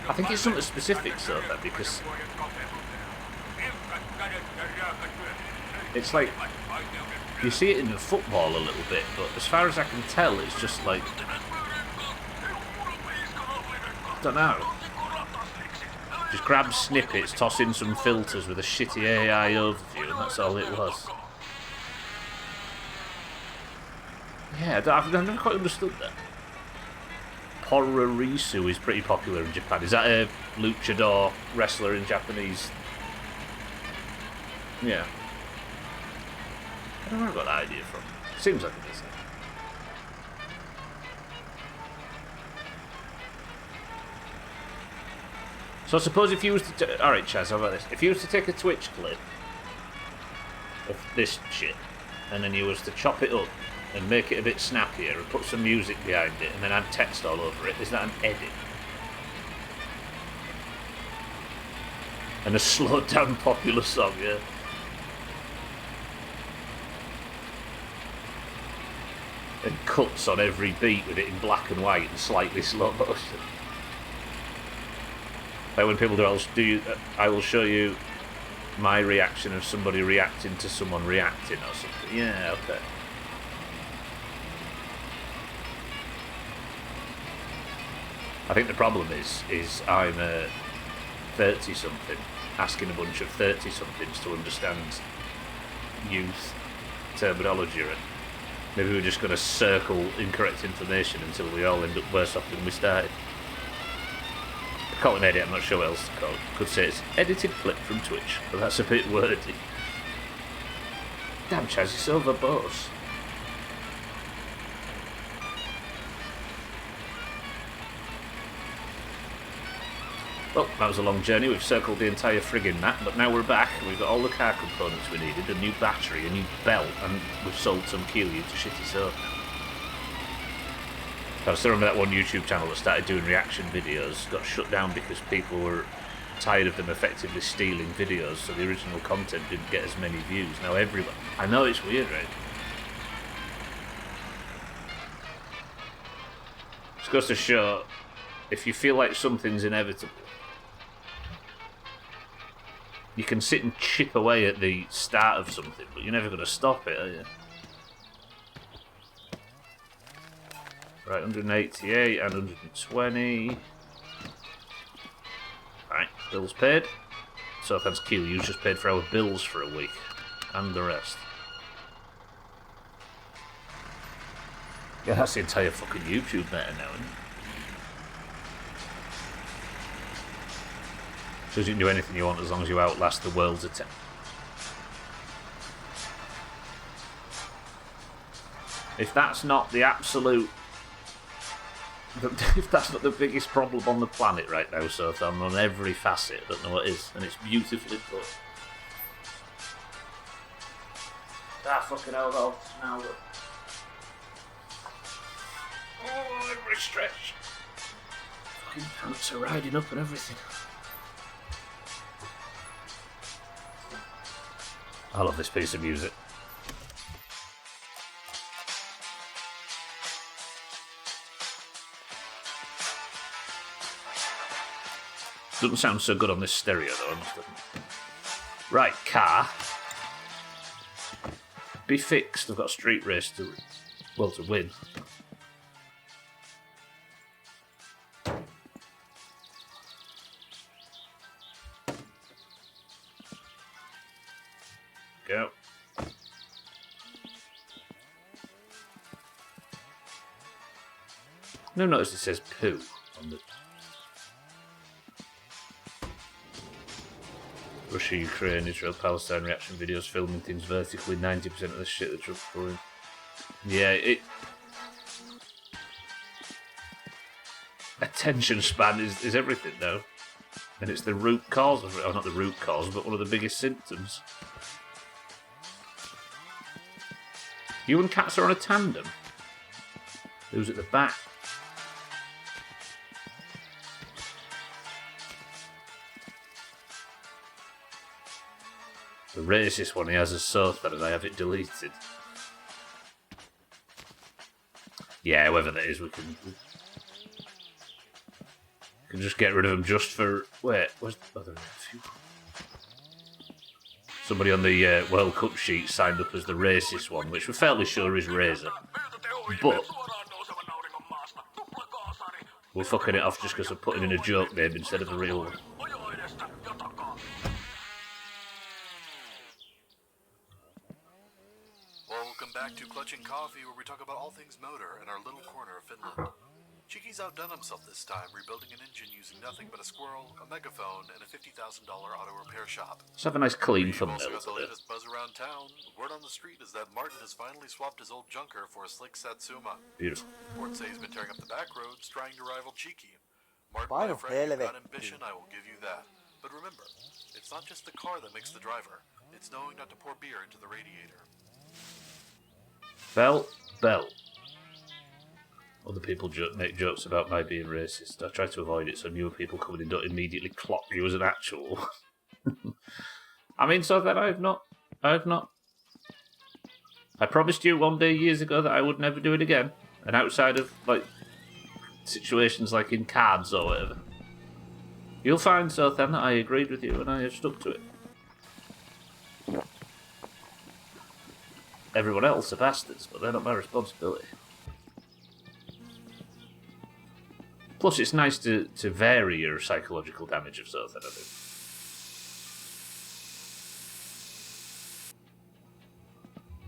I think it's something specific, so that because it's like You see it in the football a little bit, but as far as I can tell, it's just like... I don't know. Just grab snippets, toss in some filters with a shitty AI overview, and that's all it was. Yeah, I've never quite understood that. Pororisu is pretty popular in Japan. Is that a luchador wrestler in Japanese? Yeah. I don't know where I got that idea from. Seems like it is. So I suppose if you was to... Alright, Chaz, how about this? If you was to take a Twitch clip of this shit, and then you was to chop it up and make it a bit snappier and put some music behind it and then add text all over it, is that an edit? And a slowed down popular song, yeah? And cuts on every beat with it in black and white and slightly slow motion. Like when people I will show you my reaction of somebody reacting to someone reacting or something. Yeah, okay. I think the problem is I'm a 30-something asking a bunch of 30-somethings to understand youth terminology, and maybe we're just going to circle incorrect information until we all end up worse off than we started. I call it an edit, I'm not sure what else to call it. Could say it's edited clip from Twitch, but that's a bit wordy. Damn, Chaz, you're so verbose. Well, that was a long journey. We've circled the entire friggin' map, but now we're back. We've got all the car components we needed, a new battery, a new belt, and we've sold some Kiryu to shitty soap. I still remember that one YouTube channel that started doing reaction videos, got shut down because people were tired of them effectively stealing videos, so the original content didn't get as many views. Now everybody... I know it's weird, right? Just goes to show, if you feel like something's inevitable, you can sit and chip away at the start of something, but you're never going to stop it, are you? Right, 188 and 120. Right, bills paid. So thanks Q, you just paid for our bills for a week. And the rest. Yeah, that's the entire fucking YouTube meta now, isn't it? So you can do anything you want as long as you outlast the world's attempt. If that's not the absolute... If that's not the biggest problem on the planet right now, so I'm on every facet, I don't know what is, and it's beautifully put. Ah, fucking hell, though. Now look. Oh, every stretch. Fucking pants are riding up and everything. I love this piece of music. Doesn't sound so good on this stereo though, I must admit. Right, car. Be fixed. I've got a street race to win. Go. No, notice it says poo on the Russia, Ukraine, Israel, Palestine reaction videos filming things vertically. 90% of the shit that's reporting. Yeah, it. Attention span is everything though, and it's the root cause of it. Or not the root cause, but one of the biggest symptoms. You and cats are on a tandem. Who's at the back? The racist one he has a sofa and I have it deleted. Yeah, whoever that is, we can just get rid of them just for... Wait, where's the other few? Somebody on the World Cup sheet signed up as the racist one, which we're fairly sure is Razor. But we're fucking it off just because we're putting in a joke name instead of a real one. Welcome back to Clutching Coffee, where we talk about all things motor in our little corner of Finland. Cheeky's outdone himself this time, rebuilding an engine using nothing but a squirrel, a megaphone, and a $50,000 auto repair shop. Let's have a nice clean We've also thumbnail got the today. latest buzz around town. Word on the street is that Martin has finally swapped his old junker for a slick Satsuma. Beautiful. Reports say he's been tearing up the back roads, trying to rival Cheeky. Martin, Vaino my friend, you've got helvetti. ambition, I will give you that. But remember, it's not just the car that makes the driver. It's knowing not to pour beer into the radiator. Bell. Other people make jokes about my being racist. I try to avoid it so newer people coming in don't immediately clock you as an actual. I mean, so that I have not. I promised you one day years ago that I would never do it again. And outside of, like, situations like in cards or whatever. You'll find, so then, that I agreed with you and I have stuck to it. Everyone else are bastards, but they're not my responsibility. Plus, it's nice to vary your psychological damage of Zothan, I think.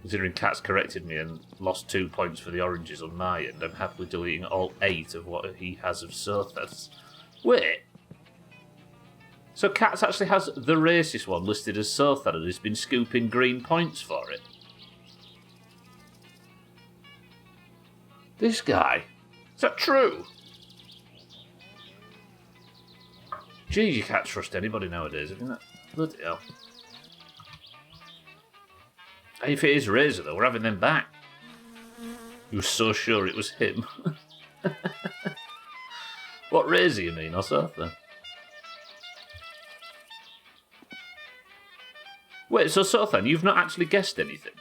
Considering Cat's corrected me and lost 2 points for the oranges on my end, I'm happily deleting all 8 of what he has of Zothan's. Wait! So Cat's actually has the racist one listed as Zothan and has been scooping green points for it. This guy? Is that true? Gee, you can't trust anybody nowadays, isn't it? Bloody hell. Hey, if it is Razor, though, we're having them back. You were so sure it was him. What Razor you mean, or Sothan? Wait, so Sothan, you've not actually guessed anything?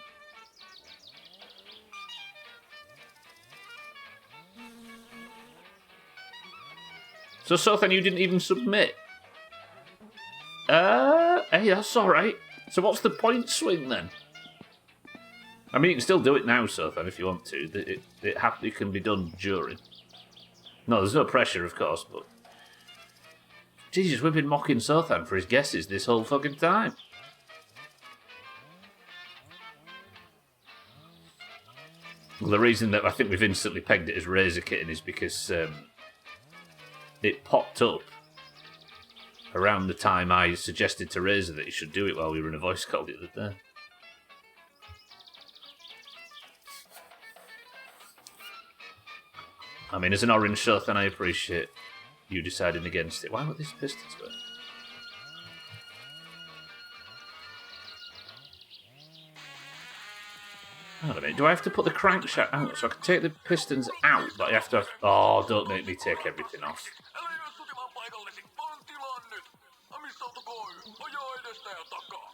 So Sothan, you didn't even submit? Hey, that's alright. So what's the point swing then? I mean, you can still do it now, Sothan, if you want to. It can be done during. No, there's no pressure, of course, but... Jesus, we've been mocking Sothan for his guesses this whole fucking time. Well, the reason that I think we've instantly pegged it as Razor Kitten is because it popped up around the time I suggested to Razor that he should do it while we were in a voice call the other day. I mean, as an orange Sothan, I appreciate you deciding against it. Why would these pistons go? Hang on a minute, do I have to put the crankshaft out so I can take the pistons out, but I have to... Oh, don't make me take everything off.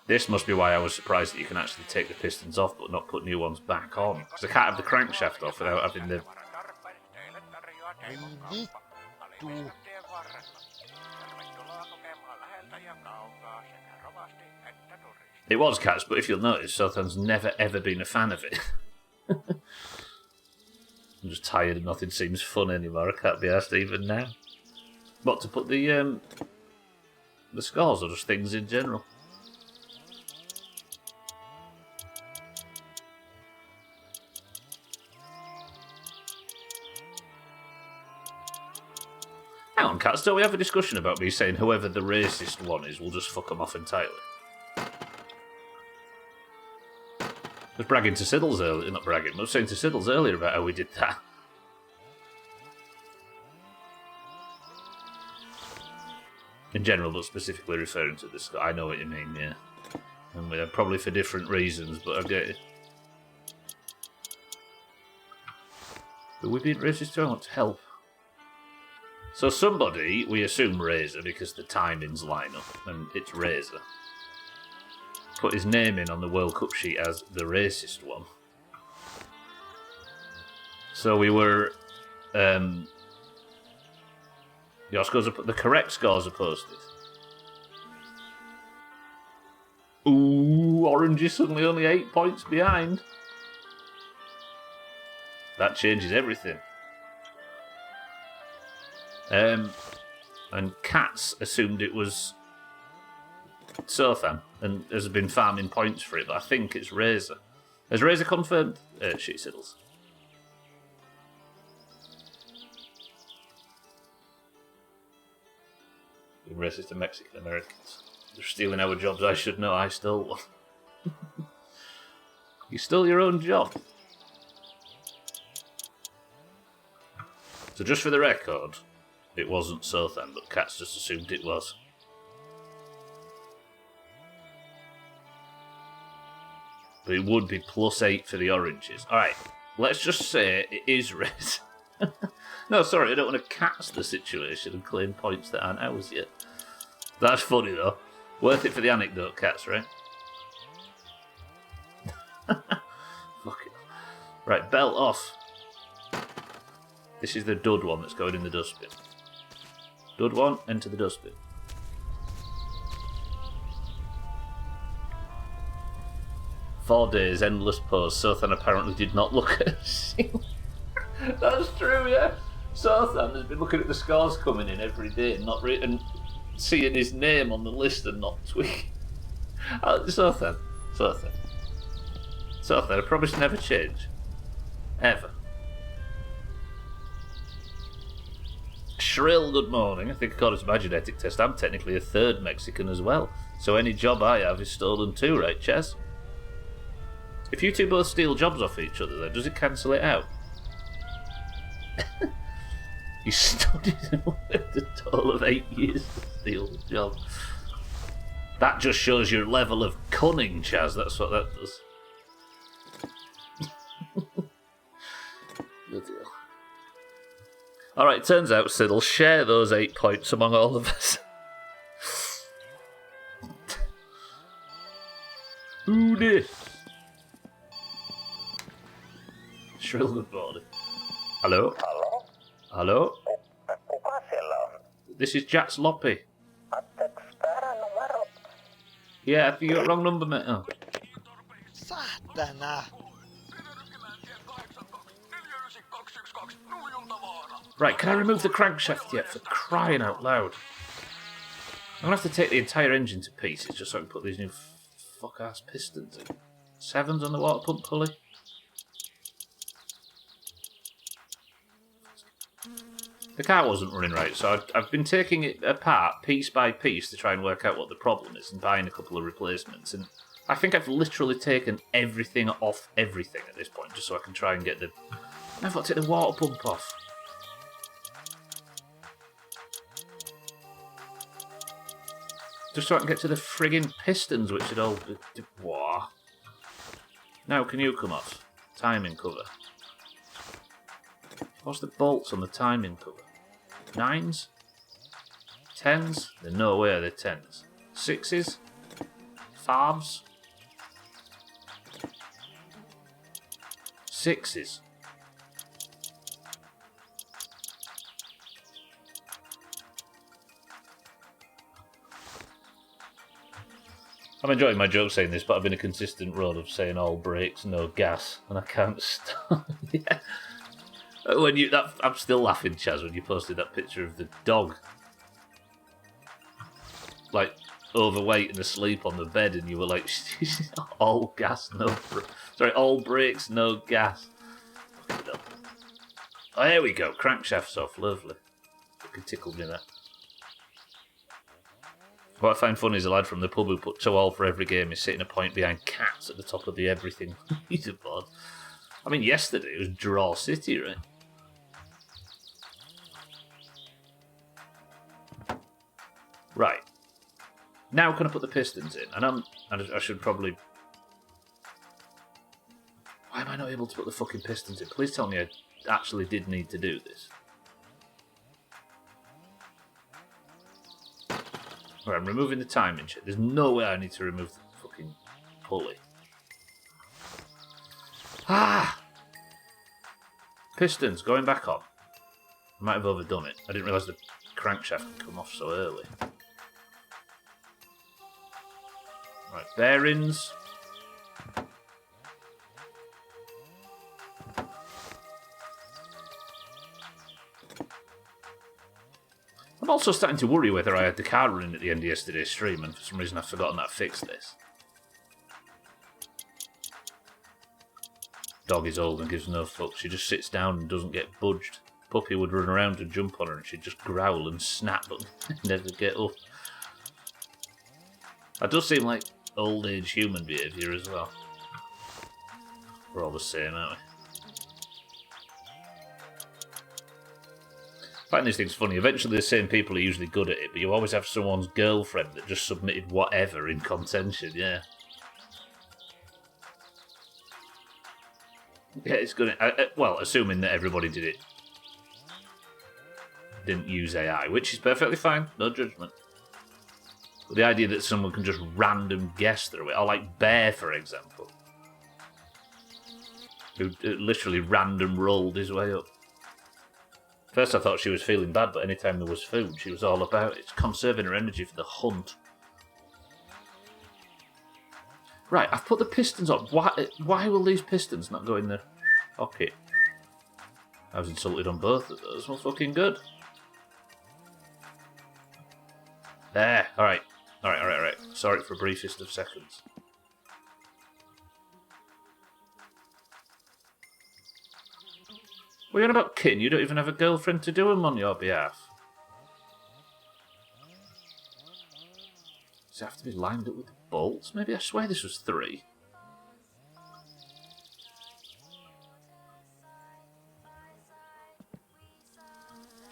This must be why I was surprised that you can actually take the pistons off but not put new ones back on. Because I can't have the crankshaft off without having the... It was Cats, but if you'll notice, Sothan's never ever been a fan of it. I'm just tired and nothing seems fun anymore. I can't be asked even now. What, to put the scores or just things in general? Hang on, Cats, don't we have a discussion about me saying whoever the racist one is will just fuck them off entirely? I was bragging to Siddles earlier, not bragging, but I was saying to Siddles earlier about how we did that. In general, but specifically referring to this. I know what you mean, yeah. And probably for different reasons, but I get it. But we've been racist too, I want to help. So somebody, we assume Razor, because the timings line up, and it's Razor, put his name in on the World Cup sheet as the racist one. So we were... your scores are, the correct scores are posted. Ooh, Orange is suddenly only 8 points behind. That changes everything. And Cats assumed it was Sothan and has been farming points for it, but I think it's Razor. Has Razor confirmed Shitty Siddles? Being racist to Mexican Americans. They're stealing our jobs. I should know I stole one. You stole your own job. So just for the record, it wasn't Sothan, but Cats just assumed it was. But it would be +8 for the oranges. Alright, let's just say it is red. No, sorry, I don't want to cast the situation and claim points that aren't ours yet. That's funny though. Worth it for the anecdote, Cats, right? Fuck it. Right, belt off. This is the dud one that's going in the dustbin. Dud one, enter the dustbin. "4 days, endless pause. Sothan apparently did not look at us." That's true, yeah. Sothan has been looking at the scores coming in every day and and seeing his name on the list and not tweaking. Sothan, I promise never change. Ever. Shrill, good morning. I think according to my genetic test, I'm technically a third Mexican as well. So any job I have is stolen too, right, Chaz? If you two both steal jobs off each other, then does it cancel it out? You studied and worked a total of 8 years to steal the job. That just shows your level of cunning, Chaz. That's what that does. Alright, turns out Sid'll share those 8 points among all of us. Who this? Shrill good morning. Hello? Hello? Hello? Kuka siellä on? This is Jack's Loppy. Anteeksi, väärä numero. Yeah, I think you got wrong number, mate. Oh. Saatana! Right, can I remove the crankshaft yet, for crying out loud? I'm gonna have to take the entire engine to pieces just so I can put these new fuck-ass pistons in. 7s on the water pump pulley. The car wasn't running right, so I've been taking it apart piece by piece to try and work out what the problem is and buying a couple of replacements. And I think I've literally taken everything off everything at this point, just so I can try and get the... I've got to take the water pump off. Just so I can get to the friggin' pistons, which had all... What? Now can you come off? Timing cover. What's the bolts on the timing cover? 9s? 10s? There's no way they're 10s. 6s? 5s? 6s? I'm enjoying my joke saying this, but I've been a consistent run of saying all brakes, no gas, and I can't stop. Yeah. I'm still laughing, Chaz, when you posted that picture of the dog, like overweight and asleep on the bed, and you were like, all gas, all brakes, no gas. Oh, here we go. Crankshaft's off. Lovely. Fucking tickled me that. What I find funny is a lad from the pub who put 2-all for every game is sitting a point behind Cats at the top of the everything leaderboard. I mean, yesterday it was Draw City, right? Right. Now can I put the pistons in? And I should probably... Why am I not able to put the fucking pistons in? Please tell me I actually did need to do this. Right, I'm removing the timing shit. There's no way I need to remove the fucking pulley. Ah! Pistons, going back on. I might have overdone it. I didn't realise the crankshaft could come off so early. Right, bearings. I'm also starting to worry whether I had the car running at the end of yesterday's stream, and for some reason I've forgotten that I fixed this. Dog is old and gives no fuck. She just sits down and doesn't get budged. Puppy would run around and jump on her and she'd just growl and snap but never get up. That does seem like old age human behaviour as well. We're all the same, aren't we? I find these things funny. Eventually the same people are usually good at it, but you always have someone's girlfriend that just submitted whatever in contention, yeah. Yeah, it's good. Well, assuming that everybody didn't use AI, which is perfectly fine, no judgment. But the idea that someone can just random guess through it, or like Bear, for example, who literally random rolled his way up. First I thought she was feeling bad, but anytime there was food, she was all about it, conserving her energy for the hunt. Right, I've put the pistons on. Why will these pistons not go in the pocket? I was insulted on both of those. Well, fucking good. There. Alright. Alright. Sorry for briefest of seconds. What are you on about, kitten? You don't even have a girlfriend to do them on your behalf. Does it have to be lined up with the bolts? Maybe I swear this was 3.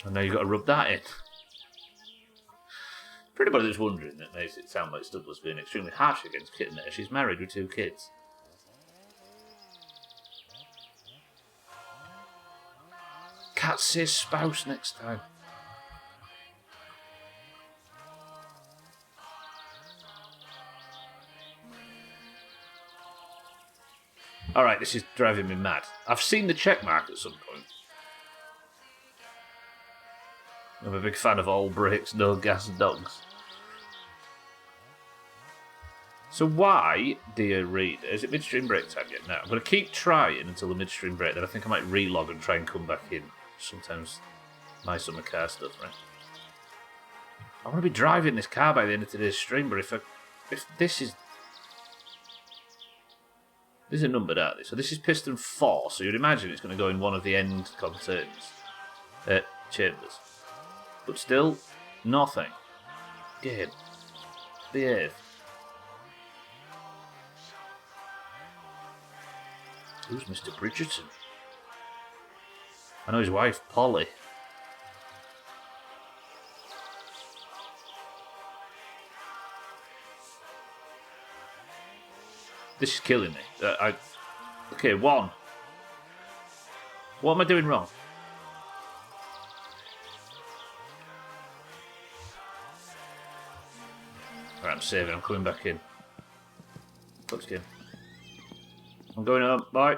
And now you've got to rub that in. For anybody that's wondering, that makes it sound like Stubble's being extremely harsh against Kitten there. She's married with 2 kids. Cat says spouse next time. Alright, this is driving me mad. I've seen the check mark at some point. I'm a big fan of all brakes, no gas dogs. So why, dear reader, is it midstream break time yet? No, I'm going to keep trying until the midstream break, then I think I might relog and try and come back in. Sometimes my summer car stuff, right? I want to be driving this car by the end of today's stream, but if this is... These are numbered, aren't they? So this is piston 4, so you'd imagine it's going to go in one of the end containers. Chambers. But still, nothing. Game. Behave. Who's Mr. Bridgerton? I know his wife, Polly. This is killing me. Okay, 1. What am I doing wrong? Alright, I'm saving. I'm coming back in. What's game? I'm going home. Bye.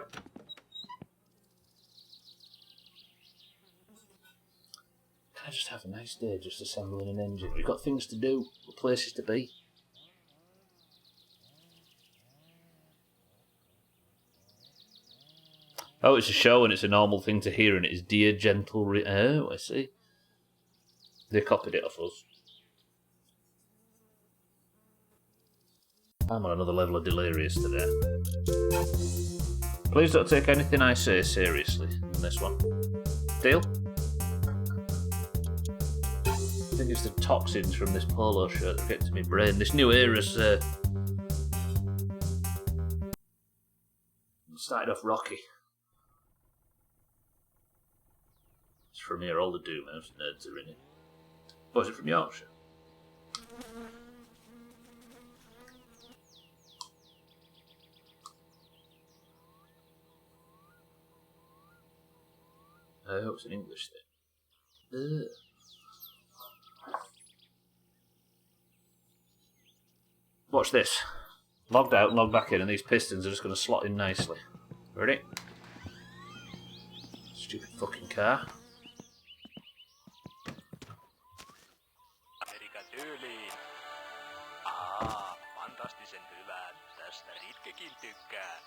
Can I just have a nice day just assembling an engine? We've got things to do, places to be. Oh, it's a show and it's a normal thing to hear, and it is Dear Gentle Oh, I see. They copied it off us. I'm on another level of delirious today. Please don't take anything I say seriously in this one. Deal? I think it's the toxins from this polo shirt that get to my brain. This new era's started off rocky. It's from here, all the Doomhaus nerds are in it. Oh, is it from Yorkshire? I hope it's an English thing. Ugh. Watch this. Logged out, logged back in, and these pistons are just going to slot in nicely. Ready? Stupid fucking car. Amerikan tyyliin. Fantastisen Tästä Ritkekin tykkää.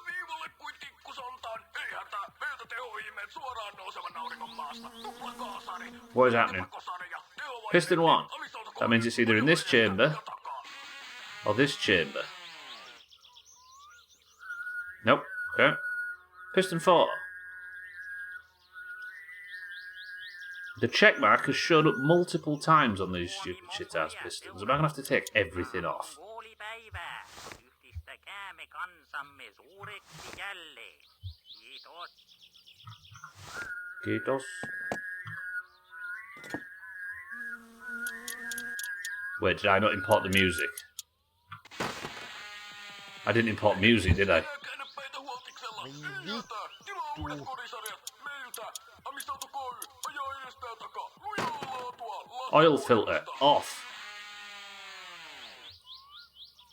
Viivalle kuin tikkusontaan. Ei hätää. Meiltä tehoihmeet suoraan nousevan auringon maasta. Tuplakaasari. What is happening? Piston 1. That means it's either in this chamber or this chamber. Nope. Okay. Piston 4. The check mark has shown up multiple times on these stupid shit-ass pistons. Am I going to have to take everything off? Puolipäivää. Yhdistäkäämme kansamme suureksi jälleen. Kiitos. Kiitos. Wait, did I not import the music? I didn't import music, did I? Oil filter off.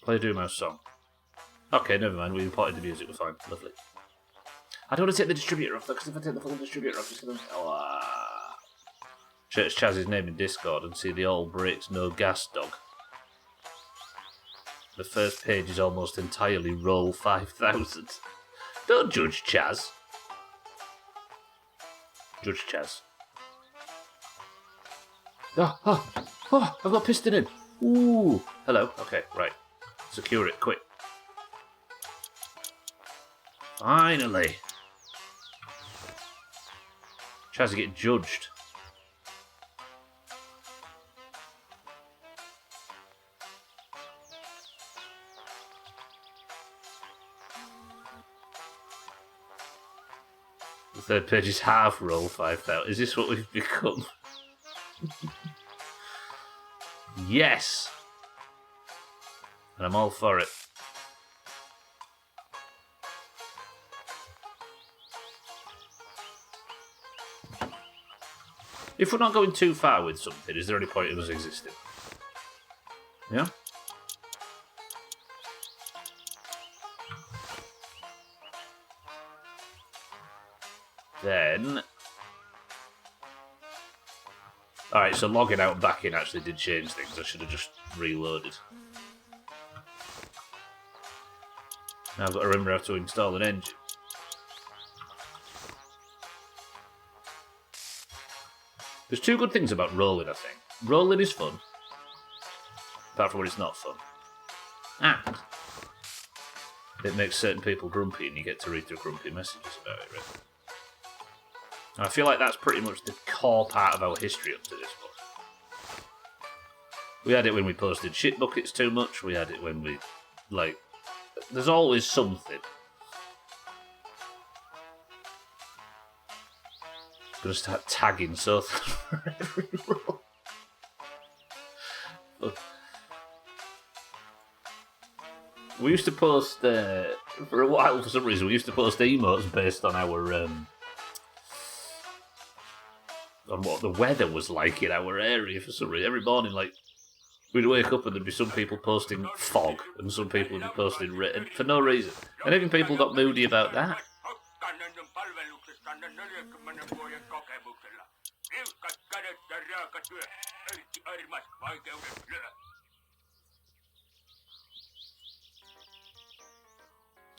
Play a Doomhaus song. Okay, never mind. We imported the music. We're fine. Lovely. I don't want to take the distributor off though, because if I take the fucking distributor off, it's going to search Chaz's name in Discord and see the all brakes no gas dog. The first page is almost entirely roll 5000. Don't judge Chaz. Judge Chaz. Oh, I've got piston in. Ooh. Hello. Okay, right. Secure it, quick. Finally. Chaz get judged. The third page is half roll 5000. Is this what we've become? Yes! And I'm all for it. If we're not going too far with something, is there any point in us existing? Yeah? Then... Alright, so logging out and back in actually did change things. I should have just reloaded. Now I've got to remember how to install an engine. There's two good things about rolling, I think. Rolling is fun. Apart from when it's not fun. And it makes certain people grumpy and you get to read their grumpy messages about it, right? And I feel like that's pretty much the core part of our history up to this point. We had it when we posted shit buckets too much. We had it when we, like... There's always something. I'm gonna start tagging Soth for every roll. We used to post, for a while for some reason, we used to post emotes based on our, on what the weather was like in our area for some reason. Every morning, like, we'd wake up and there'd be some people posting fog and some people would be posting rain for no reason. And even people got moody about that.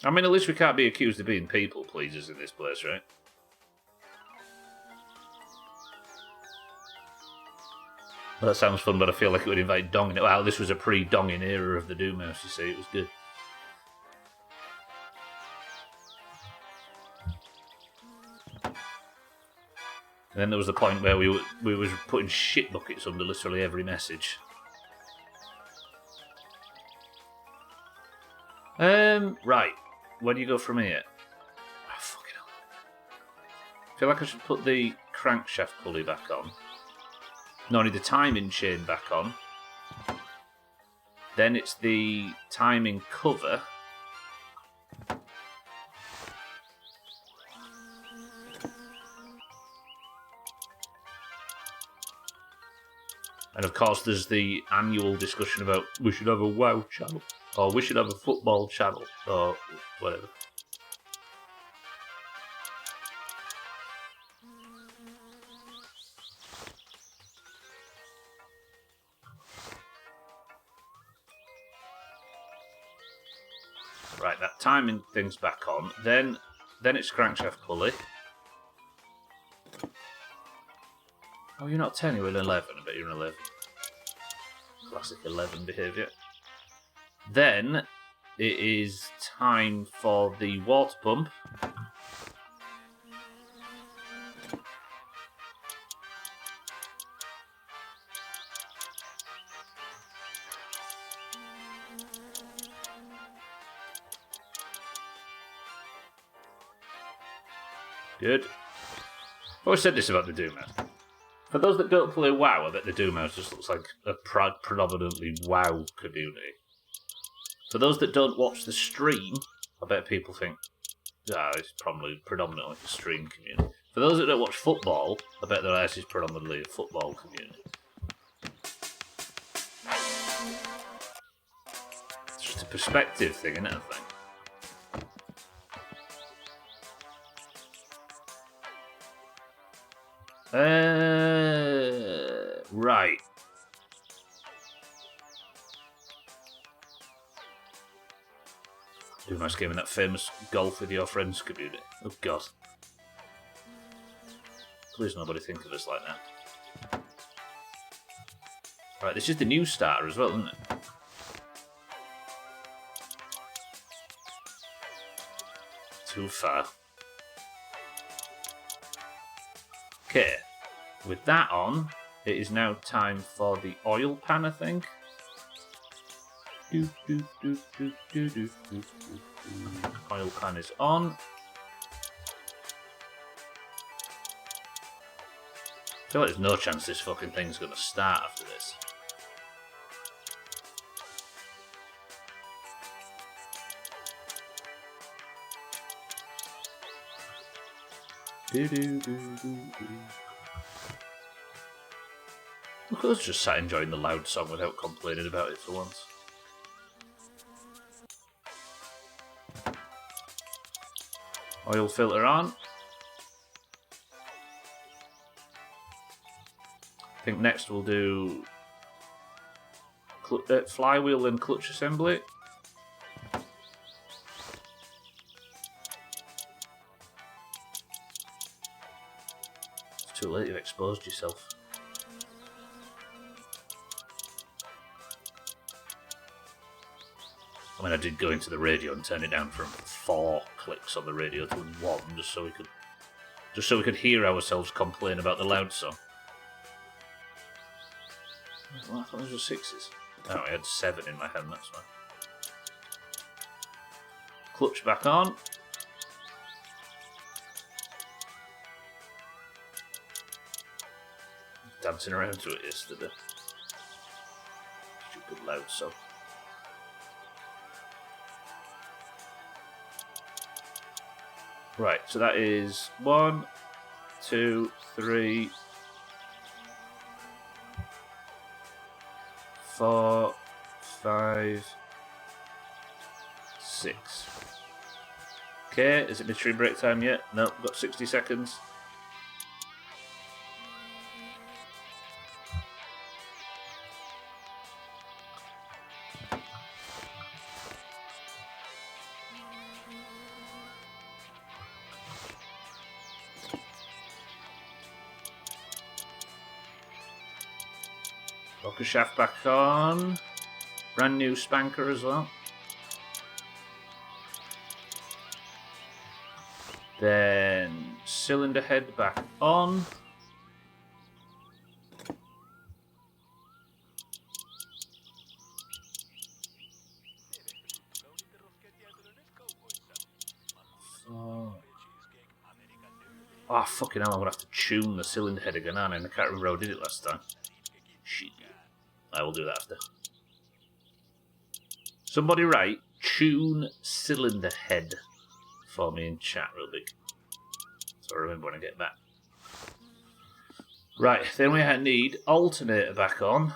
I mean, at least we can't be accused of being people pleasers in this place, right? Well, that sounds fun, but I feel like it would invite donging. Wow, this was a pre-donging era of the Doomhaus, you see. It was good. And then there was the point where we were putting shit buckets under literally every message. Right. Where do you go from here? Oh, fucking hell. I feel like I should put the crankshaft pulley back on. No, I need the timing chain back on. Then it's the timing cover. And of course there's the annual discussion about we should have a WoW channel. Or we should have a football channel. Or whatever. Right, that timing thing's back on. Then it's crankshaft pulley. Oh, you're not 10, you're an 11. I bet you're an 11. Classic 11 behaviour. Then it is time for the water pump. Good. I've always said this about the Doomhaus. For those that don't play WoW, I bet the Doomhaus just looks like a predominantly WoW community. For those that don't watch the stream, I bet people think, it's probably predominantly a stream community. For those that don't watch football, I bet their ass is predominantly a football community. It's just a perspective thing, isn't it, I think? Right. Doomhaus game in that famous golf with your friends community. Oh god. Please nobody think of us like that. Right, this is the new starter as well, isn't it? Too far. Okay, with that on, it is now time for the oil pan, I think. Oil pan is on. I feel like there's no chance this fucking thing's going to start after this. Look at us just sat enjoying the loud song without complaining about it for once. Oil filter on. I think next we'll do flywheel and clutch assembly. It's too late, you've exposed yourself. I mean, I did go into the radio and turn it down from 4 clicks on the radio to 1, just so we could hear ourselves complain about the loud song. Well, I thought those were 6s. Oh, I had 7 in my hand, that's fine. Clutch back on. Dancing around to it yesterday. Stupid loud song. Right, so that is 1, 2, 3, 4, 5, 6. Okay, is it midstream break time yet? Nope, got 60 seconds. Rocker shaft back on. Brand new spanker as well. Then cylinder head back on. Oh, fucking hell, I'm going to have to tune the cylinder head again, aren't I? And I can't remember how I did it last time. Shit. I will do that after. Somebody write tune cylinder head for me in chat real big. So I remember when I get back. Right, then we need alternator back on.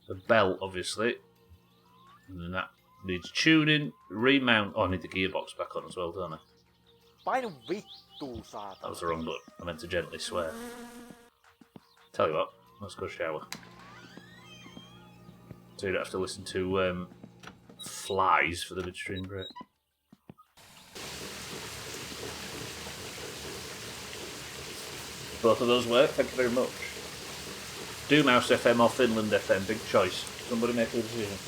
The belt, obviously. And then that needs tuning, remount. Oh, I need the gearbox back on as well, don't I? Painu vittuun, saatana. That was the wrong button. I meant to gently swear. Tell you what, let's go shower. So you don't have to listen to flies for the midstream break. Both of those work, thank you very much. Doomhaus FM or Finland FM, big choice. Somebody make a decision.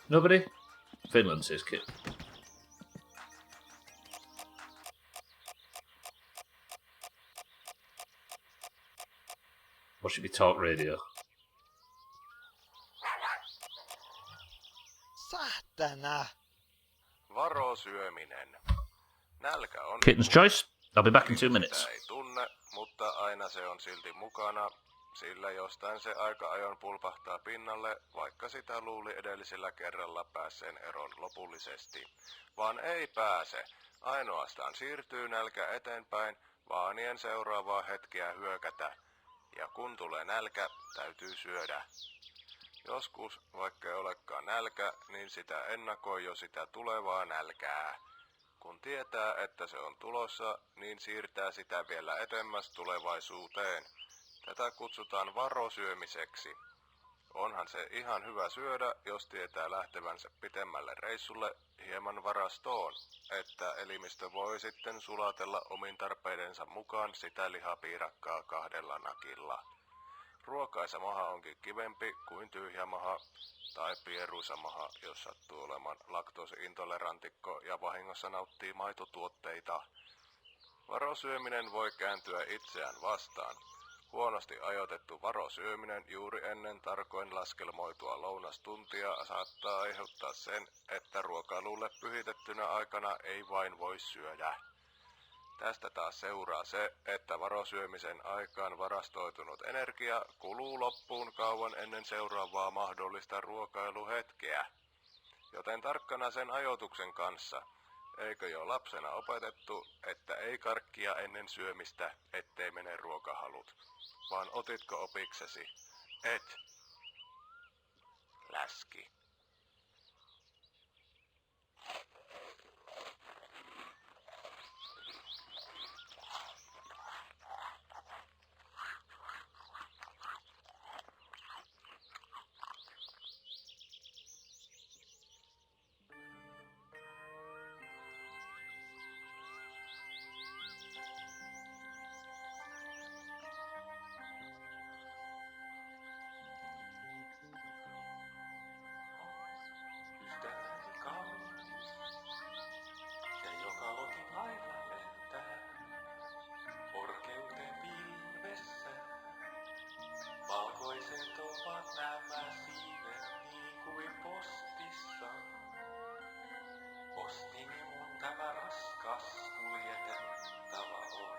Nobody? Finland, says Kit. Or should be talk radio? Saatana! Varo syöminen. Nälkä on... Kitten's choice. I'll be back in 2 minutes. Sitä ei tunne, mutta aina se on silti mukana, sillä jostain se aika ajoin pulpahtaa pinnalle, vaikka sitä luuli edellisellä kerralla päässeen eroon lopullisesti. Vaan ei pääse. Ainoastaan siirtyy nälkä eteenpäin, vaanien seuraavaa hetkeä hyökätä. Ja kun tulee nälkä, täytyy syödä. Joskus, vaikka ei olekaan nälkä, niin sitä ennakoi jo sitä tulevaa nälkää. Kun tietää, että se on tulossa, niin siirtää sitä vielä etemmäs tulevaisuuteen. Tätä kutsutaan varosyömiseksi. Onhan se ihan hyvä syödä, jos tietää lähtevänsä pitemmälle reissulle hieman varastoon, että elimistö voi sitten sulatella omin tarpeidensa mukaan sitä lihapiirakkaa 2 nakilla. Ruokaisa maha onkin kivempi kuin tyhjä maha tai pieruisa maha, jos sattuu olemaan laktoosiintolerantikko ja vahingossa nauttii maitotuotteita. Varosyöminen voi kääntyä itseään vastaan. Huonosti ajoitettu varosyöminen juuri ennen tarkoin laskelmoitua lounastuntia saattaa aiheuttaa sen, että ruokailulle pyhitettynä aikana ei vain voi syödä. Tästä taas seuraa se, että varosyömisen aikaan varastoitunut energia kuluu loppuun kauan ennen seuraavaa mahdollista ruokailuhetkeä. Joten tarkkana sen ajoituksen kanssa. Eikö jo lapsena opetettu, että ei karkkia ennen syömistä, ettei mene ruokahalut? Vaan otitko opiksesi? Et. Läski. Ystäväni kaunis, se joka lokin lailla lentää, korkeuteen pilvessä. Valkoiset ovat nämä siivet niin kuin postissa. Postini mun tämä raskas kuljetettava on.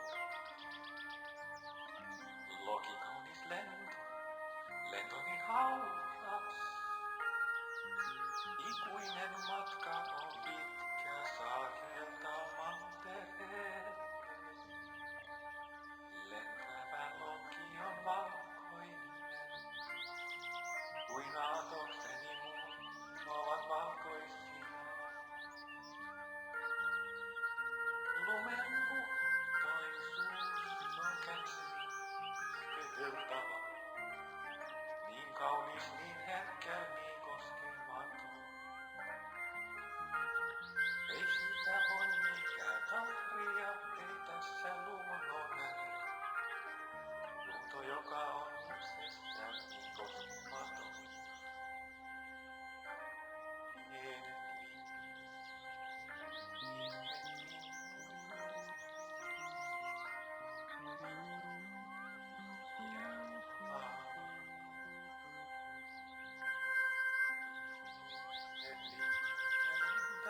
Lokin kaunis lento niin hauras. Ikuinen matka on pitkä saarelta mantereelle. Lentävä loki on valkoinen, kuin aatokseni muut ovat valkoisia. Lumen puhtoisuus on käsiteltävä, niin kaunis, niin herkkä, niin koskematon. Ei siitä voi mikään tahria, ei tässä luonnon näin. Luonto, joka on itsestään niin koskematon. Pienet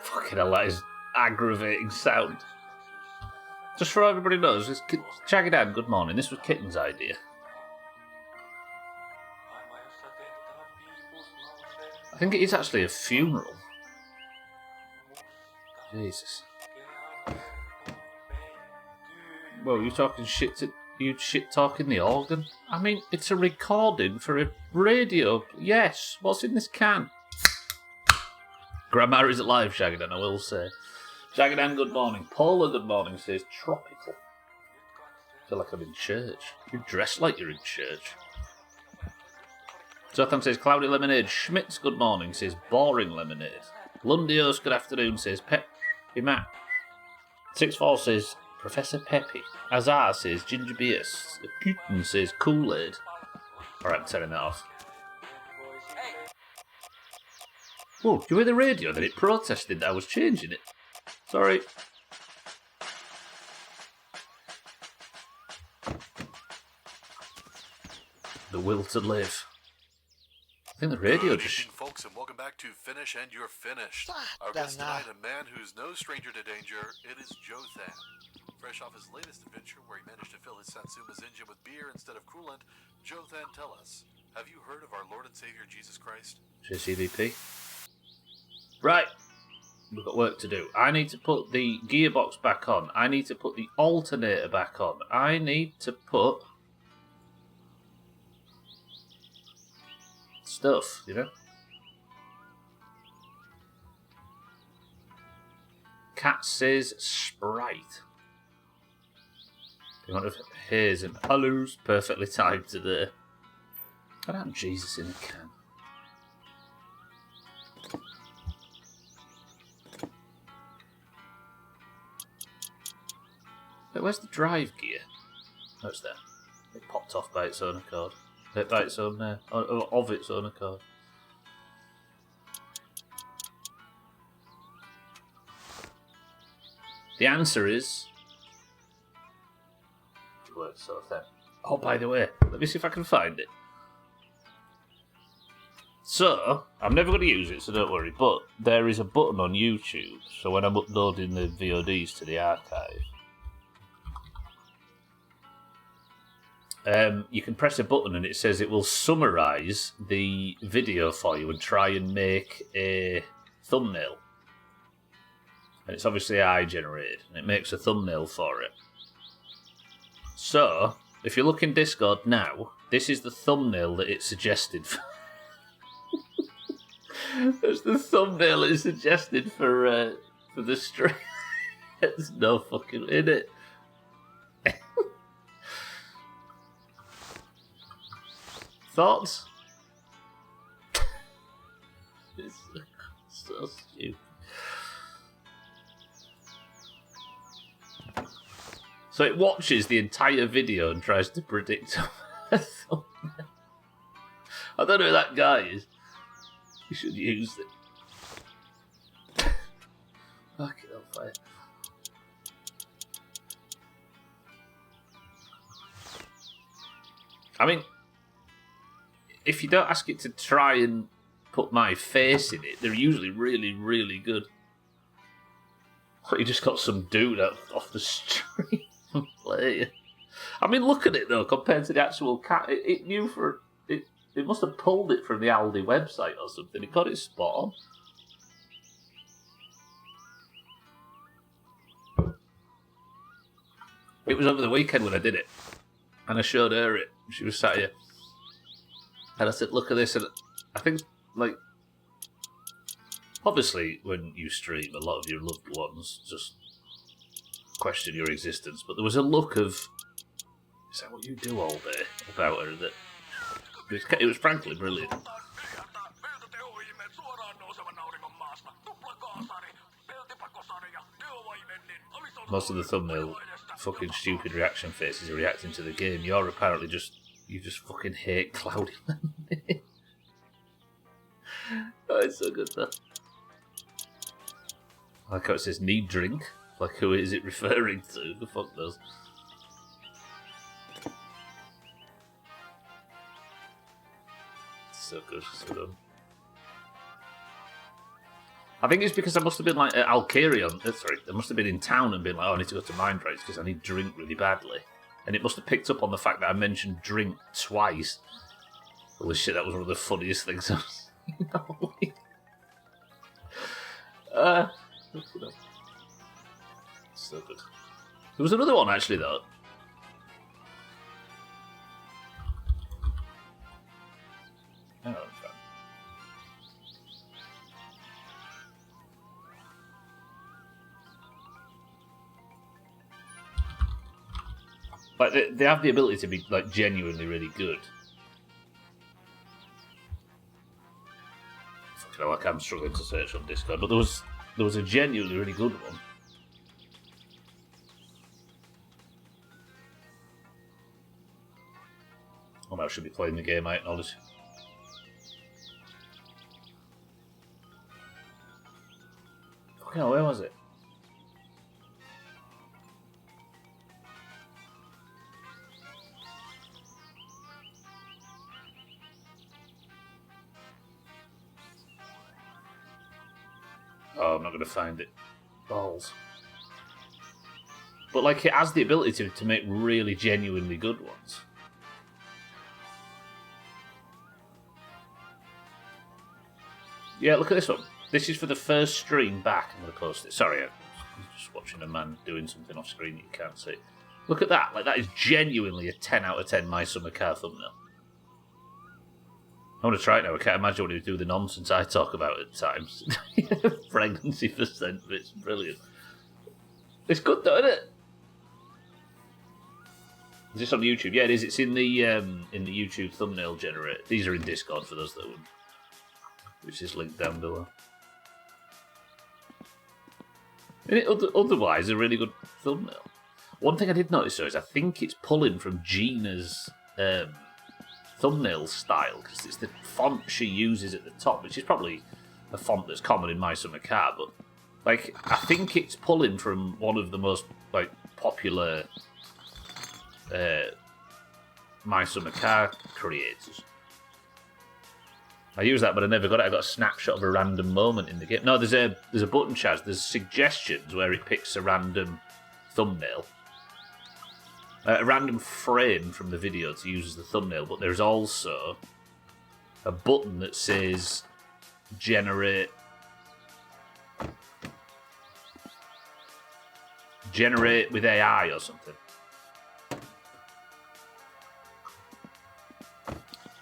Fucking hell, that is aggravating sound. Just so everybody knows, it's Shaggy Dad, good morning. This was Kitten's idea. I think it is actually a funeral. Jesus. Well, you talking shit to you shit talking the organ? I mean, it's a recording for a radio. Yes, what's in this can? Grandma is alive, Shagadan, I will say. Shagadan, good morning. Paula, good morning, says tropical. I feel like I'm in church. You dress like you're in church. Zotham says cloudy lemonade. Schmitz, good morning, says boring lemonade. Lundios, good afternoon, says Peppy Matt. 6-4 says Professor Peppy. Azar says ginger beer. Putin says Kool-Aid. Alright, I'm turning that off. Whoa, did you hear the radio that it protested that I was changing it? Sorry. The will to live. I think the radio Good just... evening, folks, and welcome back to Finish and You're Finished. Our guest tonight, a man who's no stranger to danger. It is Jothan. Fresh off his latest adventure where he managed to fill his Satsuma's engine with beer instead of coolant, Jothan, tell us, have you heard of our Lord and Savior Jesus Christ? JCVP. Right. We've got work to do. I need to put the gearbox back on. I need to put the alternator back on. I need to put... stuff, you know? Cat says Sprite. You want to haze and halloos perfectly timed today. I don't have Jesus in a can. Wait, where's the drive gear? Oh, it's there. It popped off by its own accord. By its own, of its own accord. The answer is... Oh, by the way, let me see if I can find it. So, I'm never going to use it, so don't worry, but there is a button on YouTube, so when I'm uploading the VODs to the archive, you can press a button and it says it will summarise the video for you and try and make a thumbnail. And it's obviously AI generated, and it makes a thumbnail for it. So, if you look in Discord now, this is the thumbnail that it suggested. That's the thumbnail it suggested for the stream. There's no fucking in it. Thoughts? It's so stupid. So it watches the entire video and tries to predict a thumbnail. I don't know who that guy is. You should use it. Fucking hellfire. I mean, if you don't ask it to try and put my face in it, they're usually really, really good. But you just got some dude off the street and play it. I mean, look at it though, compared to the actual cat. It knew for it. It must have pulled it from the Aldi website or something. It got it spot on. It was over the weekend when I did it, and I showed her it. She was sat here. And I said, look at this, and I think, like, obviously when you stream, a lot of your loved ones just question your existence, but there was a look of, is that what you do all day, about her, that it was frankly brilliant. Most of the thumbnail fucking stupid reaction faces are reacting to the game. You're apparently you just fucking hate Cloudy Lemonade. Oh, it's so good though. I like how it says need drink. Like, who is it referring to? The fuck knows. So good, so good. I think it's because I must have been like at Alcarion. Sorry, I must have been in town and been like, oh, I need to go to Mind Rights because I need drink really badly. And it must have picked up on the fact that I mentioned drink twice. Holy shit, that was one of the funniest things I've seen all week. So good. There was another one actually though. Like they have the ability to be like genuinely really good. Fucking hell, like I'm struggling to search on Discord, but there was a genuinely really good one. I should be playing the game, I acknowledge. Fucking hell, where was it? Oh, I'm not going to find it. Balls. But, like, it has the ability to make really genuinely good ones. Yeah, look at this one. This is for the first stream back. I'm going to post it. Sorry, I'm just watching a man doing something off screen that you can't see. Look at that. Like, that is genuinely a 10 out of 10 My Summer Car thumbnail. I want to try it now. I can't imagine what he would do with the nonsense I talk about at times. Pregnancy percent, it's brilliant. It's good though, isn't it? Is this on YouTube? Yeah, it is. It's in the YouTube thumbnail generator. These are in Discord for those that would, which is linked down below. And otherwise, a really good thumbnail. One thing I did notice though is I think it's pulling from Gina's thumbnail style, because it's the font she uses at the top, which is probably a font that's common in My Summer Car, but like I think it's pulling from one of the most like popular My Summer Car creators. I use that, but I never got it. I got a snapshot of a random moment in the game. No, there's a button, Chaz. There's suggestions where it picks a random thumbnail. A random frame from the video to use as the thumbnail, but there's also a button that says generate with AI or something.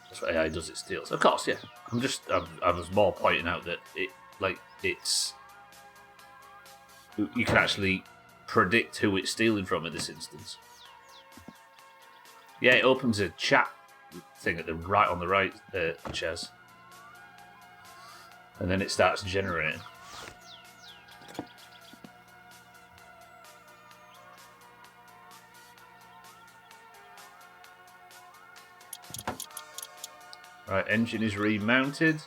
That's what AI does, it steals. Of course, yeah. I was more pointing out that it's you can actually predict who it's stealing from in this instance. Yeah, it opens a chat thing on the right, Chaz. And then it starts generating. Right, engine is remounted.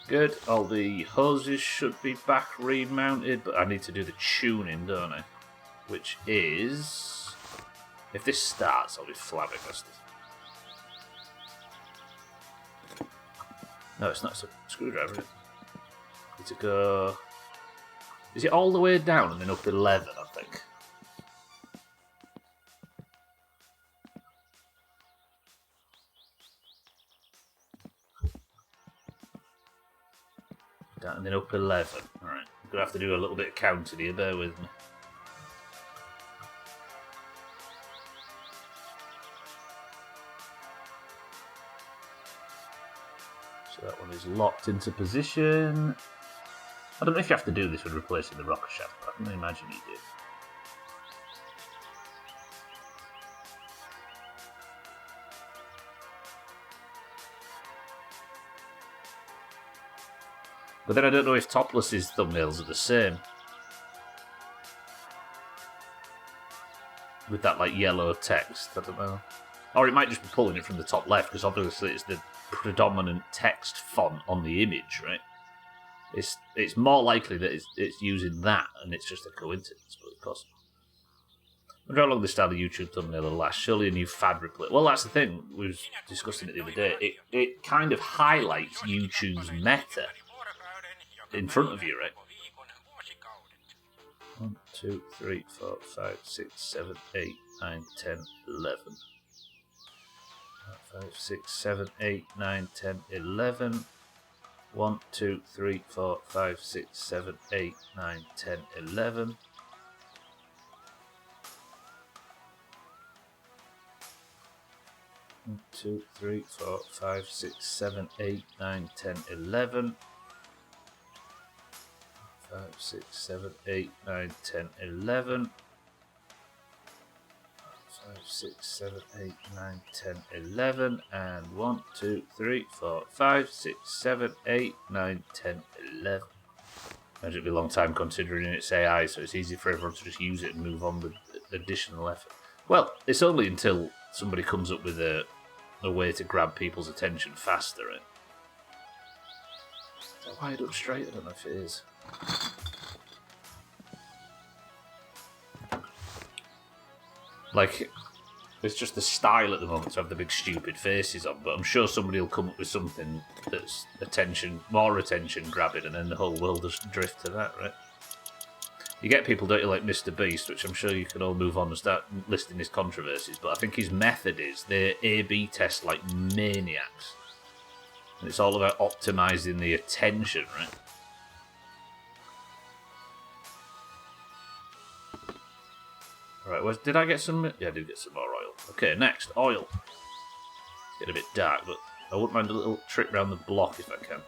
Good. All the hoses should be back remounted, but I need to do the tuning, don't I? Which is... if this starts, I'll be flabbergasted. No, it's not. It's a screwdriver, is it? Need to go... is it all the way down and then up 11, I think? Down and then up 11. Alright, I'm going to have to do a little bit of counting here, bear with me. So that one is locked into position. I don't know if you have to do this when replacing the rocker shaft, but I can imagine you do. But then I don't know if Topless's thumbnails are the same. With that like yellow text, I don't know. Or it might just be pulling it from the top left, because obviously it's the predominant text font on the image, right? It's more likely that it's using that, and it's just a coincidence, but of course. I wonder how long this style of YouTube thumbnail will last. Surely a new fad replay. Well, that's the thing. We were discussing it the other day. It kind of highlights YouTube's meta in front of you, right? 1, 2, 3, 4, 5, 6, 7, 8, 9, 10, 11. 5, 6, 7, 8, 9, 10, 11. 1, 2, 3, 4, 5, 6, 7, 8, 9, 10, 11. 1, 2, 3, 4, 5, 6, 7, 8, 9, 10, 11. 5, 6, 7, 8, 9, 10, 11. 5, 6, 7, 8, 9, 10, 11. And 1, 2, 3, 4, 5, 6, 7, 8, 9, 10, 11. Imagine it'd be a long time considering it's AI, so it's easy for everyone to just use it and move on with additional effort. Well, it's only until somebody comes up with a way to grab people's attention faster. Is that wired up straight? I don't know if it is. Like, it's just the style at the moment to have the big stupid faces on, but I'm sure somebody will come up with something that's more attention grabbing, and then the whole world will just drift to that, right? You get people, don't you, like Mr. Beast, which I'm sure you can all move on and start listing his controversies, but I think his method is they A-B test like maniacs. And it's all about optimising the attention, right? Alright, did I get some... Yeah, I did get some more oil. Okay, next, oil. It's getting a bit dark, but I wouldn't mind a little trip around the block if I can.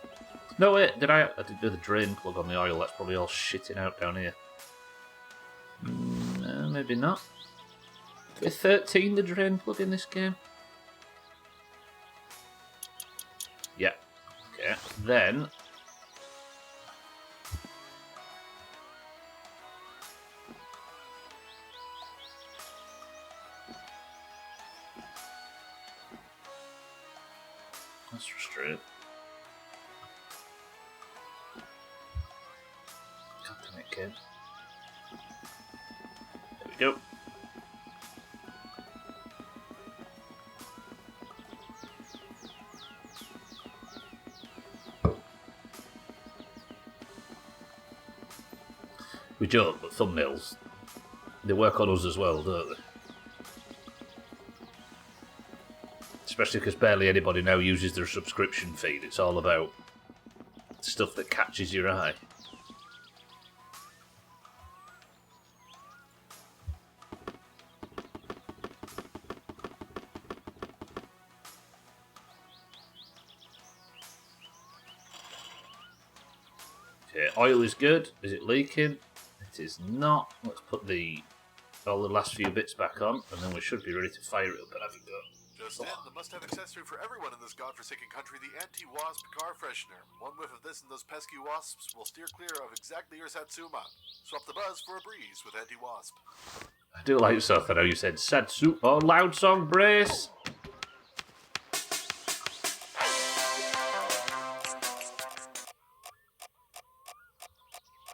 No, wait, I did do the drain plug on the oil. That's probably all shitting out down here. No, maybe not. With 13 the drain plug in this game? Yeah. Okay, then... That's frustrating. God damn it, kid. There we go. We joke, but thumbnails, they work on us as well, don't they? Especially because barely anybody now uses their subscription feed. It's all about stuff that catches your eye. Okay, oil is good. Is it leaking? It is not. Let's put all the last few bits back on, and then we should be ready to fire it up and have a go. Just in, the must-have accessory for everyone in this godforsaken country, the anti-wasp car freshener. One whiff of this and those pesky wasps will steer clear of exactly your Satsuma. Swap the buzz for a breeze with anti-wasp. I do like stuff. I know you said Satsu. Oh, loud song brace.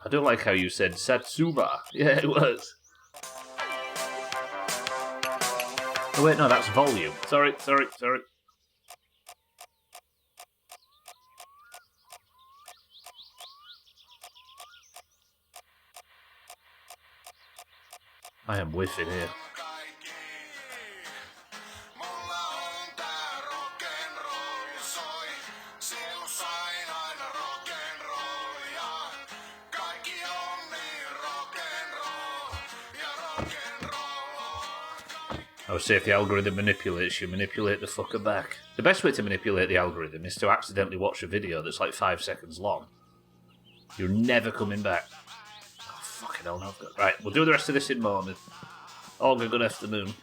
I do like how you said Satsuma. Yeah, it was. Oh wait, no, that's volume. Sorry. I am whiffing here. I would say if the algorithm manipulates you, manipulate the fucker back. The best way to manipulate the algorithm is to accidentally watch a video that's like 5 seconds long. You're never coming back. Oh, fucking hell, no. Right, we'll do the rest of this in morning. Olga, good afternoon.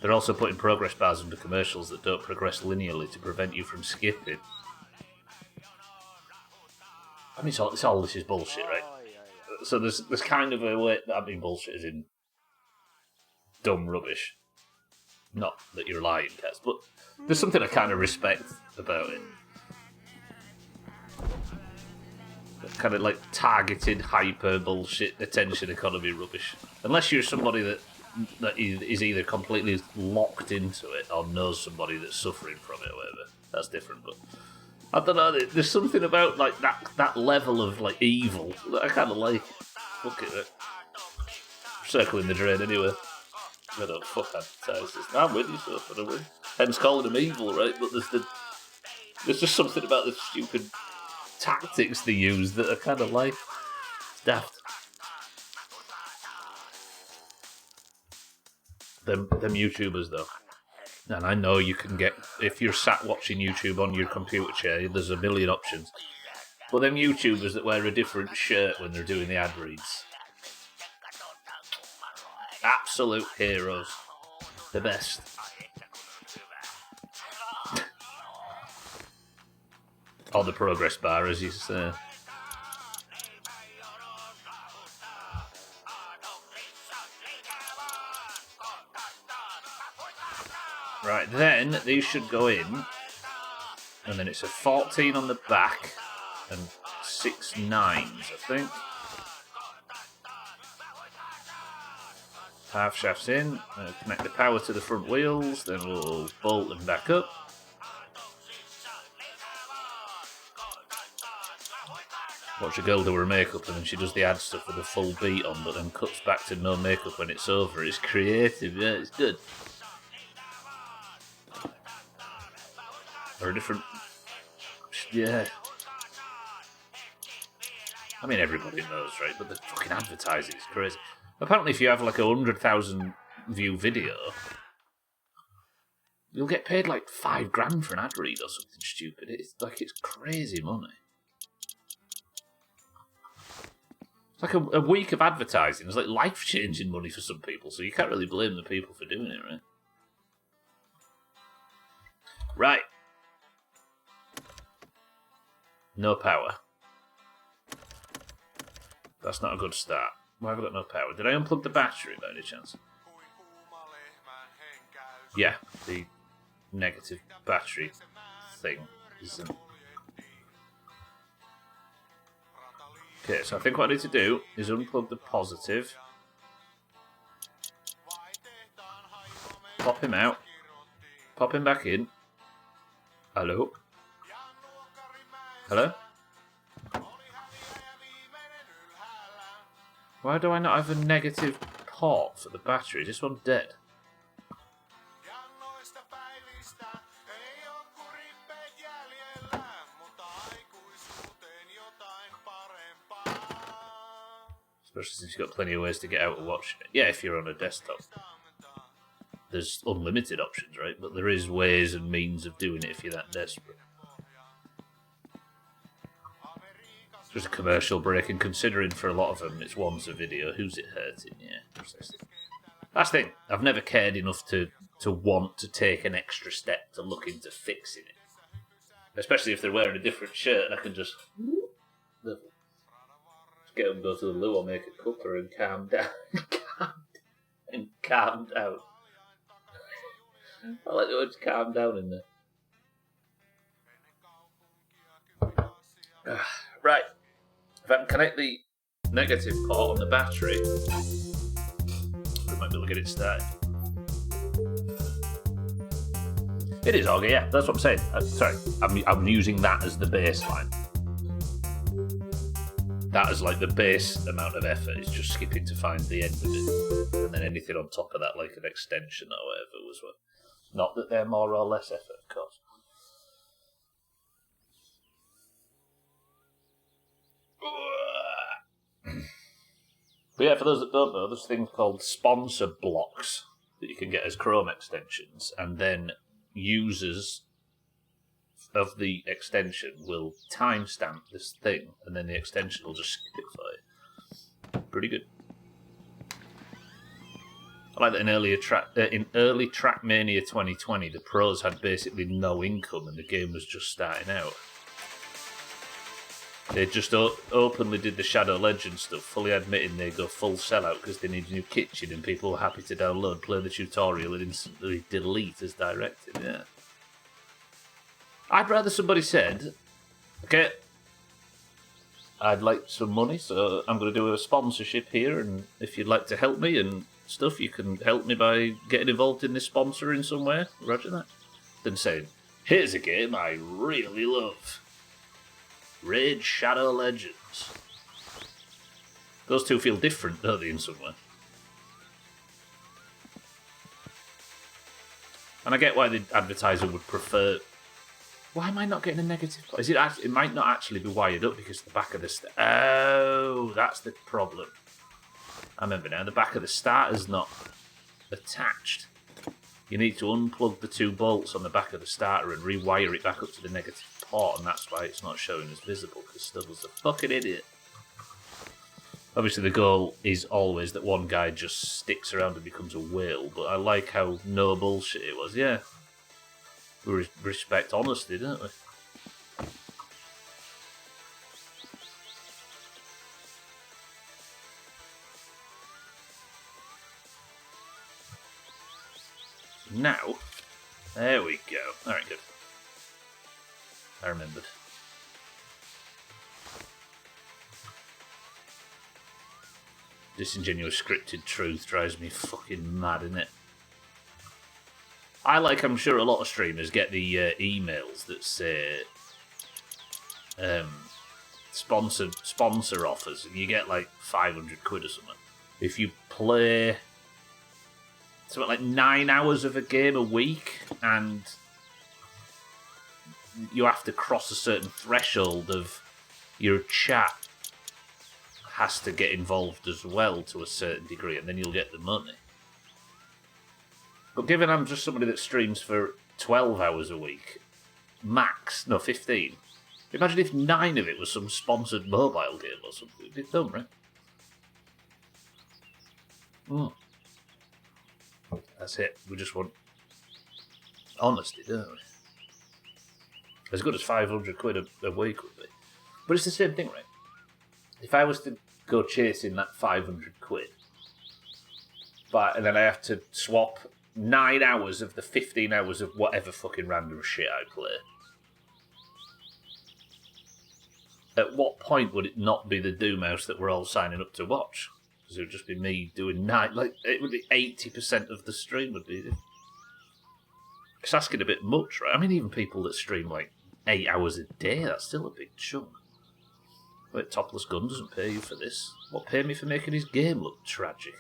They're also putting progress bars under commercials that don't progress linearly to prevent you from skipping. I mean, it's all this is bullshit, right? So there's kind of a way... I mean, bullshit is in... dumb rubbish. Not that you're lying, Kaz, but there's something I kind of respect about it. Kind of like targeted, hyper bullshit, attention economy rubbish. Unless you're somebody that is either completely locked into it or knows somebody that's suffering from it or whatever. That's different, but I don't know. There's something about like that level of like evil that I kind of like. Look at it. Circling the drain anyway. I don't fuck advertise this. I'm with you, so I don't win. Hence calling them evil, right? But there's just something about the stupid tactics they use that I kind of like. It's daft. Them YouTubers, though. And I know you can get... If you're sat watching YouTube on your computer chair, there's a million options. But them YouTubers that wear a different shirt when they're doing the ad reads. Absolute heroes. The best. Or the progress bar, as you say. Right, then these should go in, and then it's a 14 on the back and 6 9s, I think. Half shafts in, connect the power to the front wheels, then we'll bolt them back up. Watch a girl do her makeup and then she does the ad stuff with a full beat on, but then cuts back to no makeup when it's over. It's creative, yeah, it's good. Or a different... Yeah. I mean, everybody knows, right? But the fucking advertising is crazy. Apparently, if you have like a 100,000 view video, you'll get paid like $5,000 for an ad read or something stupid. It's like, it's crazy money. It's like a week of advertising. It's like life-changing money for some people, so you can't really blame the people for doing it, right? Right. No power. That's not a good start. Why have I got no power? Did I unplug the battery by any chance? Yeah, the negative battery thing isn't. Okay, so I think what I need to do is unplug the positive. Pop him out. Pop him back in. Hello? Hello? Why do I not have a negative port for the battery? Is this one dead? Especially since you've got plenty of ways to get out and watch it. Yeah, if you're on a desktop. There's unlimited options, right? But there is ways and means of doing it if you're that desperate. Just a commercial break, and considering for a lot of them it's once a video, who's it hurting? Yeah, precisely. That's the thing. I've never cared enough to want to take an extra step to look into fixing it. Especially if they're wearing a different shirt, and I can just get them to go to the loo or make a cuppa and calm down. and calm down. I like the words calm down in there. Right. If I can connect the negative port on the battery, we might be able to get it started. It is Auger, yeah, that's what I'm saying. Sorry, I'm using that as the baseline. That is like the base amount of effort, is just skipping to find the end of it. And then anything on top of that, like an extension or whatever, was what. Not that they're more or less effort, of course. But yeah, for those that don't know, there's things called sponsor blocks that you can get as Chrome extensions, and then users of the extension will timestamp this thing, and then the extension will just skip it for you. Pretty good. I like that in early Trackmania 2020, the pros had basically no income, and the game was just starting out. They just openly did the Shadow Legends stuff, fully admitting they go full sellout because they need a new kitchen and people were happy to download, play the tutorial and instantly delete as directed, yeah. I'd rather somebody said, okay, I'd like some money, so I'm going to do a sponsorship here, and if you'd like to help me and stuff, you can help me by getting involved in this sponsor in some way, roger that. Than saying, here's a game I really love. Raid Shadow Legends. Those two feel different, don't they, in some way? And I get why the advertiser would prefer... Why am I not getting a negative... Is it might not actually be wired up because the back of the... Oh, that's the problem. I remember now, the back of the starter's not attached. You need to unplug the 2 bolts on the back of the starter and rewire it back up to the negative port, and that's why it's not showing as visible, because Stubble's a fucking idiot. Obviously the goal is always that one guy just sticks around and becomes a whale, but I like how no bullshit it was, yeah. We respect honesty, don't we? Now, there we go. Alright, good. I remembered. Disingenuous scripted truth drives me fucking mad, innit? I'm sure a lot of streamers get the emails that say sponsor offers, and you get like 500 quid or something. If you play something like 9 hours of a game a week, and you have to cross a certain threshold of your chat has to get involved as well to a certain degree, and then you'll get the money. But given I'm just somebody that streams for 12 hours a week, max, no, 15, imagine if 9 of it was some sponsored mobile game or something. It'd be dumb, right? That's it. We just want honesty, don't we? As good as 500 quid a week would be. But it's the same thing, right? If I was to go chasing that 500 quid, and then I have to swap 9 hours of the 15 hours of whatever fucking random shit I play, at what point would it not be the Doomhaus that we're all signing up to watch? Because it would just be me doing it would be 80% of the stream would be. It's asking a bit much, right? I mean, even people that stream like 8 hours a day, that's still a big chunk. Wait, Topless Gun doesn't pay you for this. What, pay me for making his game look tragic?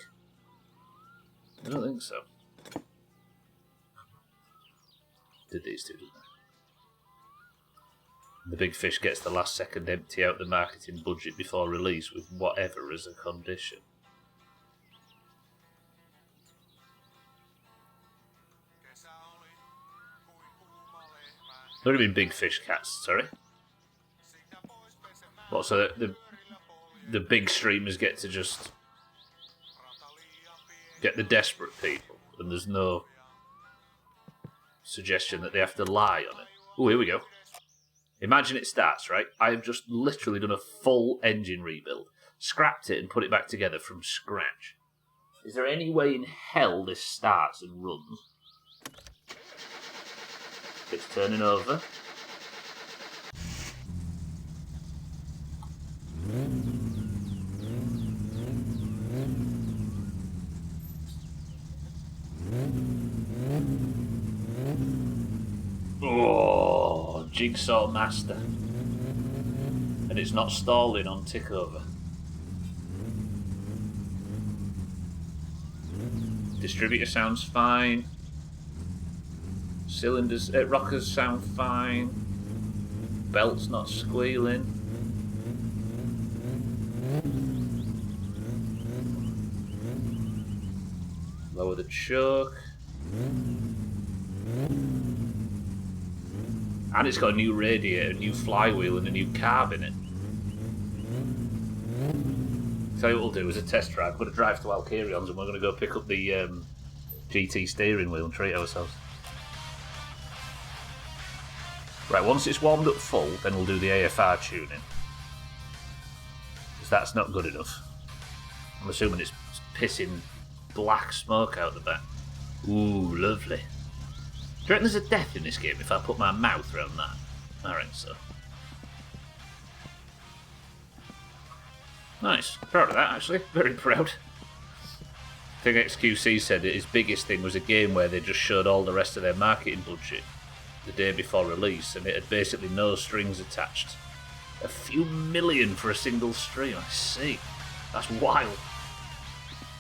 I don't think so. Did these two, didn't they? The big fish gets the last second empty out the marketing budget before release with whatever as a condition. What do you mean big fish cats, sorry? What, so the big streamers get to just get the desperate people, and there's no suggestion that they have to lie on it. Oh, here we go. Imagine it starts, right? I've just literally done a full engine rebuild, scrapped it and put it back together from scratch. Is there any way in hell this starts and runs? It's turning over. Oh, Jigsaw Master. And it's not stalling on tick over. Distributor sounds fine. Cylinders, rockers sound fine. Belt's not squealing. Lower the choke. And it's got a new radiator, a new flywheel and a new carb in it. So what we'll do is a test drive. We're going to drive to Alcarion's and we're going to go pick up the GT steering wheel and treat ourselves. Right, once it's warmed up full, then we'll do the AFR tuning. Because that's not good enough. I'm assuming it's pissing black smoke out the back. Ooh, lovely. Do you reckon there's a death in this game if I put my mouth around that? I reckon so. Nice. Proud of that, actually. Very proud. I think XQC said that his biggest thing was a game where they just showed all the rest of their marketing budget the day before release, and it had basically no strings attached. A few million for a single stream, I see. That's wild.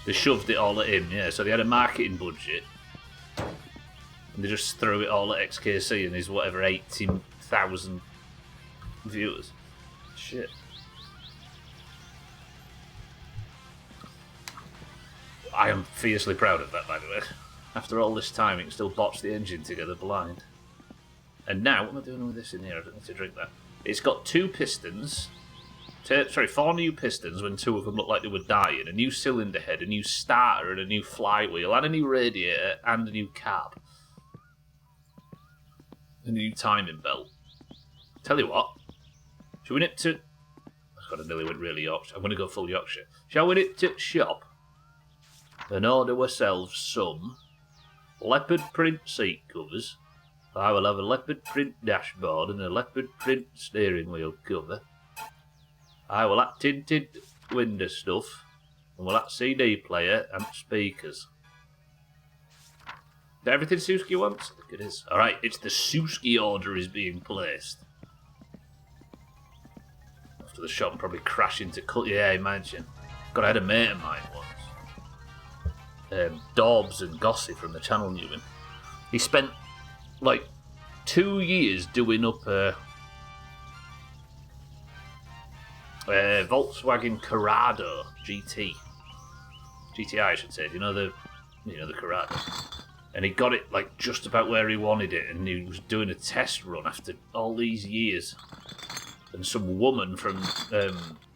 They shoved it all at him, yeah, so they had a marketing budget, and they just threw it all at XKC and his whatever 18,000 viewers. Shit. I am fiercely proud of that, by the way. After all this time, it can still botch the engine together blind. And now, what am I doing with this in here? I don't need to drink that. It's got 2 pistons. 4 new pistons when 2 of them look like they were dying. A new cylinder head, a new starter, and a new flywheel, and a new radiator, and a new cab. And a new timing belt. Tell you what, shall we nip to... I nearly went really Yorkshire. I'm going to go full Yorkshire. Shall we nip to shop and order ourselves some leopard print seat covers? I will have a leopard print dashboard and a leopard print steering wheel cover. I will have tinted window stuff, and we'll have CD player and speakers. Is that everything Suski wants? I think it is. Alright, it's the Suski order is being placed. After the shop and probably crash into... Yeah, imagine. God, I had a mate of mine once. Dobbs and Gossie from the channel knew him. He spent, like, 2 years doing up a... Volkswagen Corrado GTI, I should say. You know the Corrado, and he got it like just about where he wanted it, and he was doing a test run after all these years. And some woman from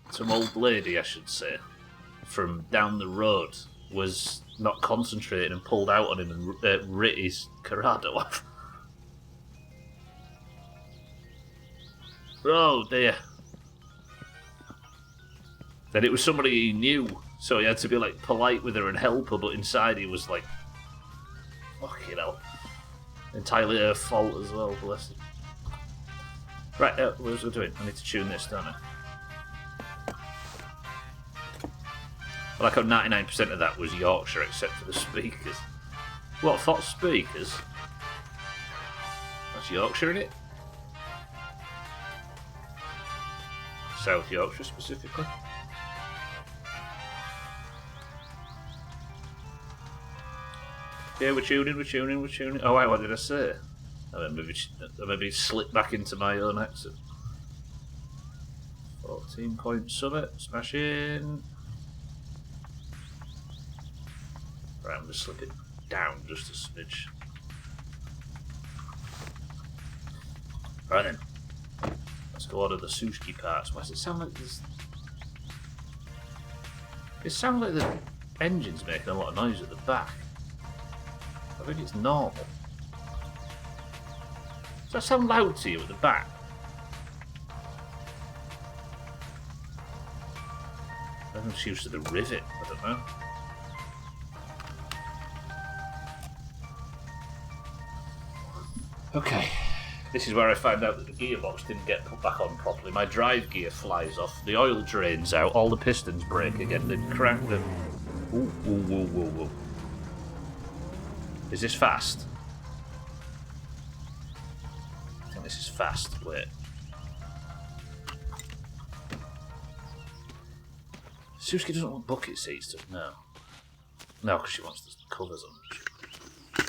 some old lady, I should say, from down the road was not concentrating and pulled out on him and writ his Corrado off. Oh dear. Then it was somebody he knew, so he had to be like polite with her and help her, but inside he was like, fucking hell. Entirely her fault as well, bless him. Right, what was I doing? I need to tune this, don't I? I like how 99% of that was Yorkshire except for the speakers. What, Fox speakers? That's Yorkshire in it? South Yorkshire specifically. Yeah, we're tuning. Oh, wait, what did I say? I maybe slipped back into my own accent. 14-point summit, smash in. Right, I'm going to slip it down just a smidge. Right then. Let's go order the sushi parts. Why does it sound like this? It sounds like the engine's making a lot of noise at the back. I think it's normal. Does that sound loud to you at the back? I'm just used to the rivet, I don't know. Okay, this is where I find out that the gearbox didn't get put back on properly. My drive gear flies off, the oil drains out, all the pistons break again, they crank them. Ooh, ooh, ooh, ooh, ooh. Is this fast? I think this is fast. Wait. Suski doesn't want bucket seats, does no. No, because she wants the covers on.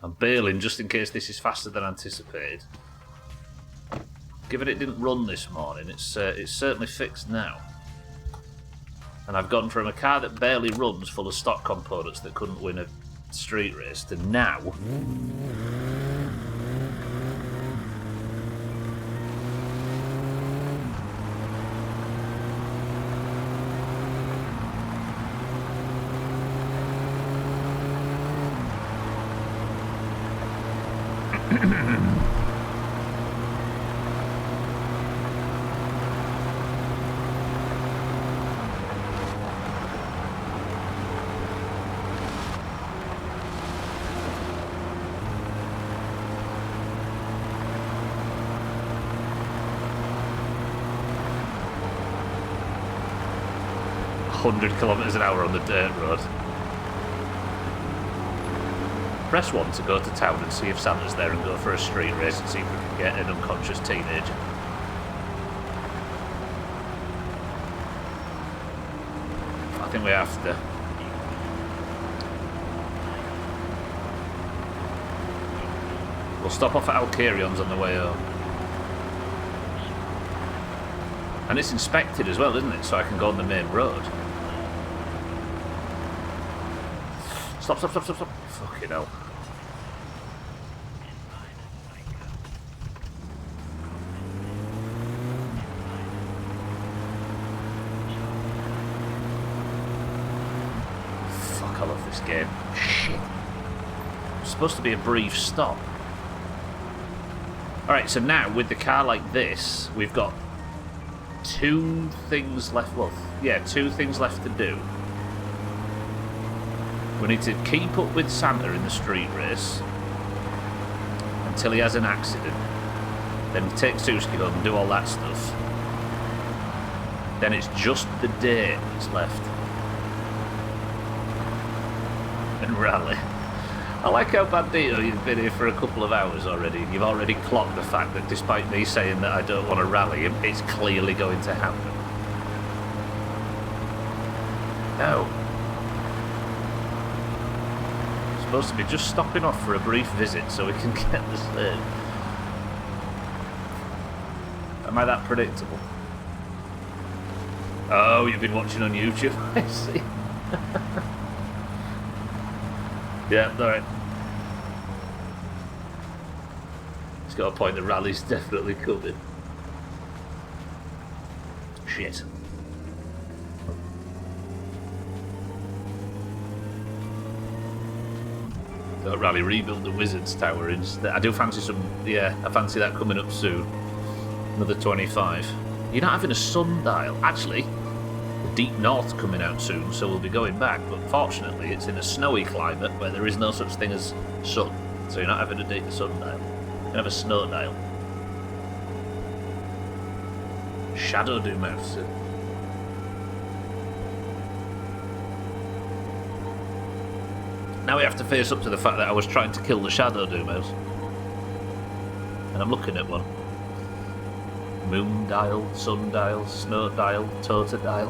I'm bailing just in case this is faster than anticipated. Given it didn't run this morning, it's certainly fixed now. And I've gone from a car that barely runs full of stock components that couldn't win a street race to now. km/h on the dirt road. Press 1 to go to town and see if Santa's there and go for a street race and see if we can get an unconscious teenager. I think we have to. We'll stop off at Alcarion's on the way home. And it's inspected as well, isn't it? So I can go on the main road. Stop. Fucking hell. Fuck, I love this game. Shit. It's supposed to be a brief stop. Alright, so now with the car like this, we've got 2 things left. Well, yeah, 2 things left to do. We need to keep up with Santa in the street race until he has an accident. Then take Suski home and do all that stuff. Then it's just the day that's left. And rally. I like how Bandito, you've been here for a couple of hours already. You've already clocked the fact that despite me saying that I don't want to rally him, it's clearly going to happen. No. It's supposed to be just stopping off for a brief visit so we can get the same. Am I that predictable? Oh, you've been watching on YouTube? I see. Yeah, alright. He's got a point, the rally's definitely coming. Shit. Don't rally, rebuild the Wizard's Tower instead. I do fancy some, yeah, I fancy that coming up soon. Another 25. You're not having a sundial. Actually, the Deep North coming out soon, so we'll be going back. But fortunately, it's in a snowy climate where there is no such thing as sun. So you're not having a sundial. You can have a snow dial. Shadow Doomhaus. Now we have to face up to the fact that I was trying to kill the Shadow Doomhaus. And I'm looking at one. Moon dial, sun dial, snow dial, tota dial.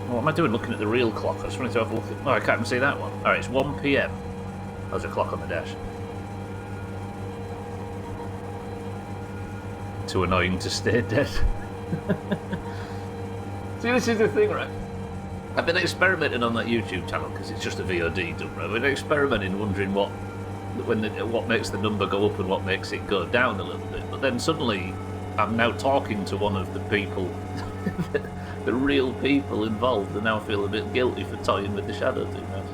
What am I doing looking at the real clock? I just wanted to have a look at... Oh, I can't even see that one. Alright, it's 1 PM. There's a clock on the dash. Too annoying to stay dead. See, this is the thing, right? I've been experimenting on that YouTube channel because it's just a VOD done, right? I've been experimenting, wondering what makes the number go up and what makes it go down a little bit. But then suddenly, I'm now talking to one of the people, the real people involved, and now I feel a bit guilty for toying with the Shadow Doomhaus.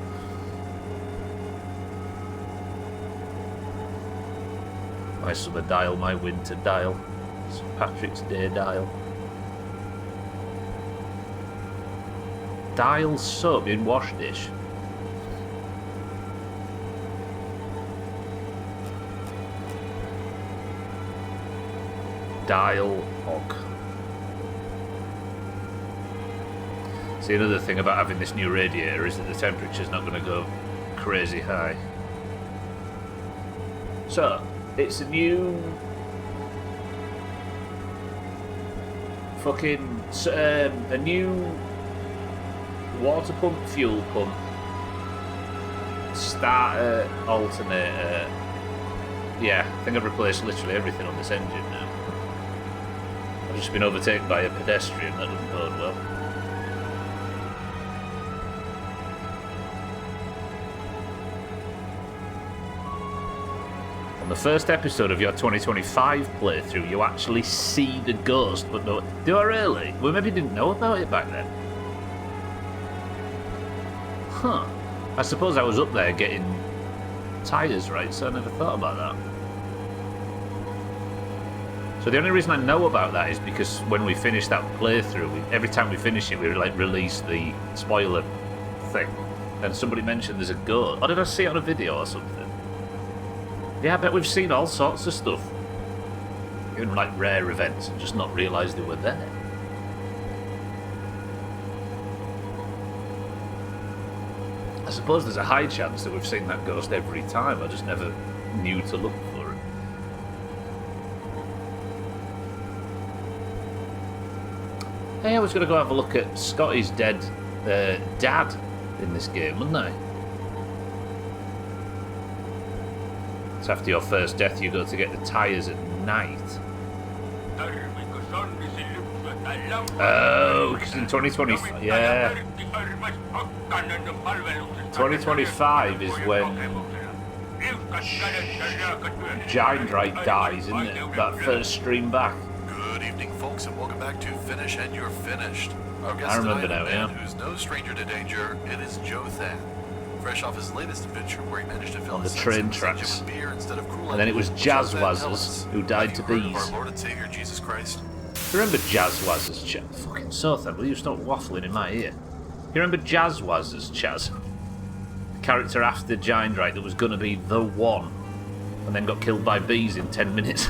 My summer dial, my winter dial, St. Patrick's Day dial. Dial soap in wash dish. Dial hog. See, another thing about having this new radiator is that the temperature's not going to go crazy high. So, it's a new fucking a new water pump, fuel pump, starter, alternator. Yeah, I think I've replaced literally everything on this engine now. I've just been overtaken by a pedestrian, that doesn't bode well. On the first episode of your 2025 playthrough, you actually see the ghost, but no... Do I really? We maybe didn't know about it back then. Huh. I suppose I was up there getting tyres right, so I never thought about that. So the only reason I know about that is because when we finished that playthrough, every time we finish it, we like release the spoiler thing. And somebody mentioned there's a ghost. Or did I see it on a video or something? Yeah, I bet we've seen all sorts of stuff. Even like rare events and just not realised they were there. I suppose there's a high chance that we've seen that ghost every time. I just never knew to look for it. Hey, I was going to go have a look at Scotty's dead dad in this game, wasn't I? It's after your first death you go to get the tyres at night. Tarviko Sonnisi lypsyä tälle Oh, because in 2020, yeah. 2025 is when Giant Right dies, isn't it? That first stream back. Good evening, folks, and welcome back to Finish and You're Finished. Our guest I remember tonight, now, a man yeah. who's no stranger to danger, it is Jothan. Fresh off his latest adventure where he managed to fill On the his train senses tracks. with beer instead of Kool-Aid. And then it was Jazz Jothan, tell Wazzers us, who died to have you heard of bees. our Lord and Savior Jesus Christ? You remember Jazz Wazzers, Chaz? Fucking Sothan, will you stop waffling in my ear? You remember Jazz Wazzers, Chaz? The character after Giant Right that was going to be the one, and then got killed by bees in 10 minutes.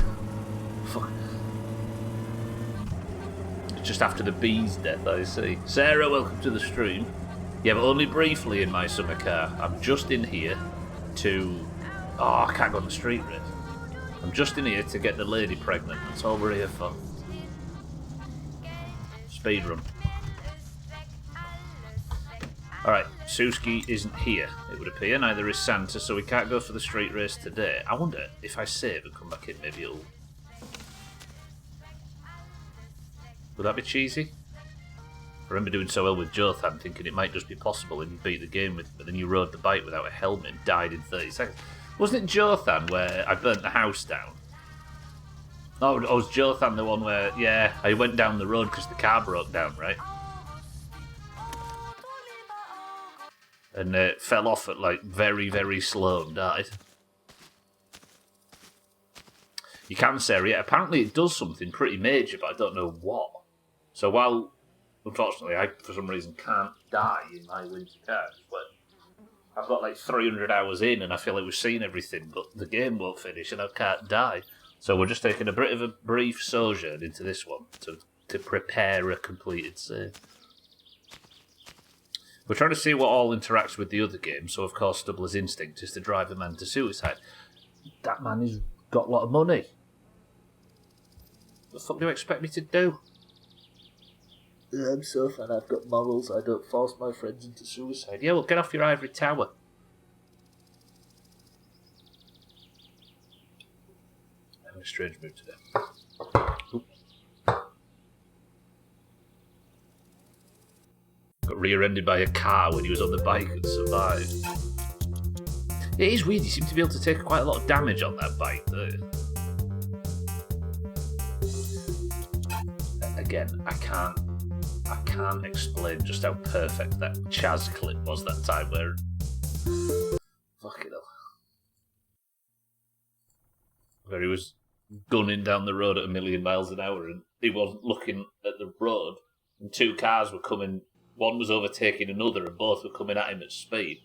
Fuck. Just after the bee's death, I see. Sarah, welcome to the stream. Yeah, but only briefly in my summer car. I'm just in here to... Oh, I can't go on the street race. I'm just in here to get the lady pregnant. That's all we're here for. Speedrun. Alright, Suski isn't here, it would appear. Neither is Santa, so we can't go for the street race today. I wonder if I save and come back in, maybe it'll... Would that be cheesy? I remember doing so well with Jothan, thinking it might just be possible and you beat the game with, but then you rode the bike without a helmet and died in 30 seconds. Wasn't it Jothan where I burnt the house down? Oh, was Jothan the one where, yeah, I went down the road because the car broke down, right? And fell off at like very, very slow and died. You can, Sarah, yeah, apparently it does something pretty major, but I don't know what. So while, unfortunately, I, for some reason, can't die in my winter car, but I've got like 300 hours in and I feel like we've seen everything, but the game won't finish and I can't die. So we're just taking a bit of a brief sojourn into this one to prepare a completed save. We're trying to see what all interacts with the other game, so of course Stubbler's instinct is to drive a man to suicide. That man has got a lot of money. What the fuck do you expect me to do? I'm so fun, I've got morals, I don't force my friends into suicide. Yeah, well, get off your ivory tower. I'm in a strange mood today. Oop. Got rear-ended by a car when he was on the bike and survived. It is weird, you seem to be able to take quite a lot of damage on that bike, though. Again, I can't explain just how perfect that Chaz clip was that time where... Fucking hell. Where he was gunning down the road at 1,000,000 miles an hour and he wasn't looking at the road and two cars were coming, one was overtaking another and both were coming at him at speed.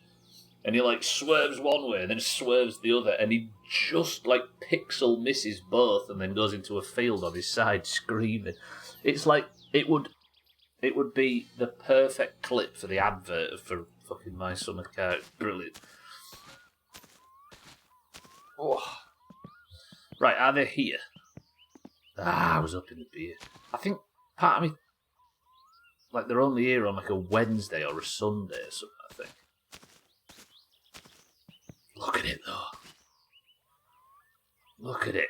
And he like swerves one way and then swerves the other and he just like pixel misses both and then goes into a field on his side screaming. It's like, it would be the perfect clip for the advert for fucking My Summer Car. It's brilliant. Oh. Right, are they here? I was up in the beer. I think part of me, like they're only here on like a Wednesday or a Sunday or something, I think. Look at it though. Look at it.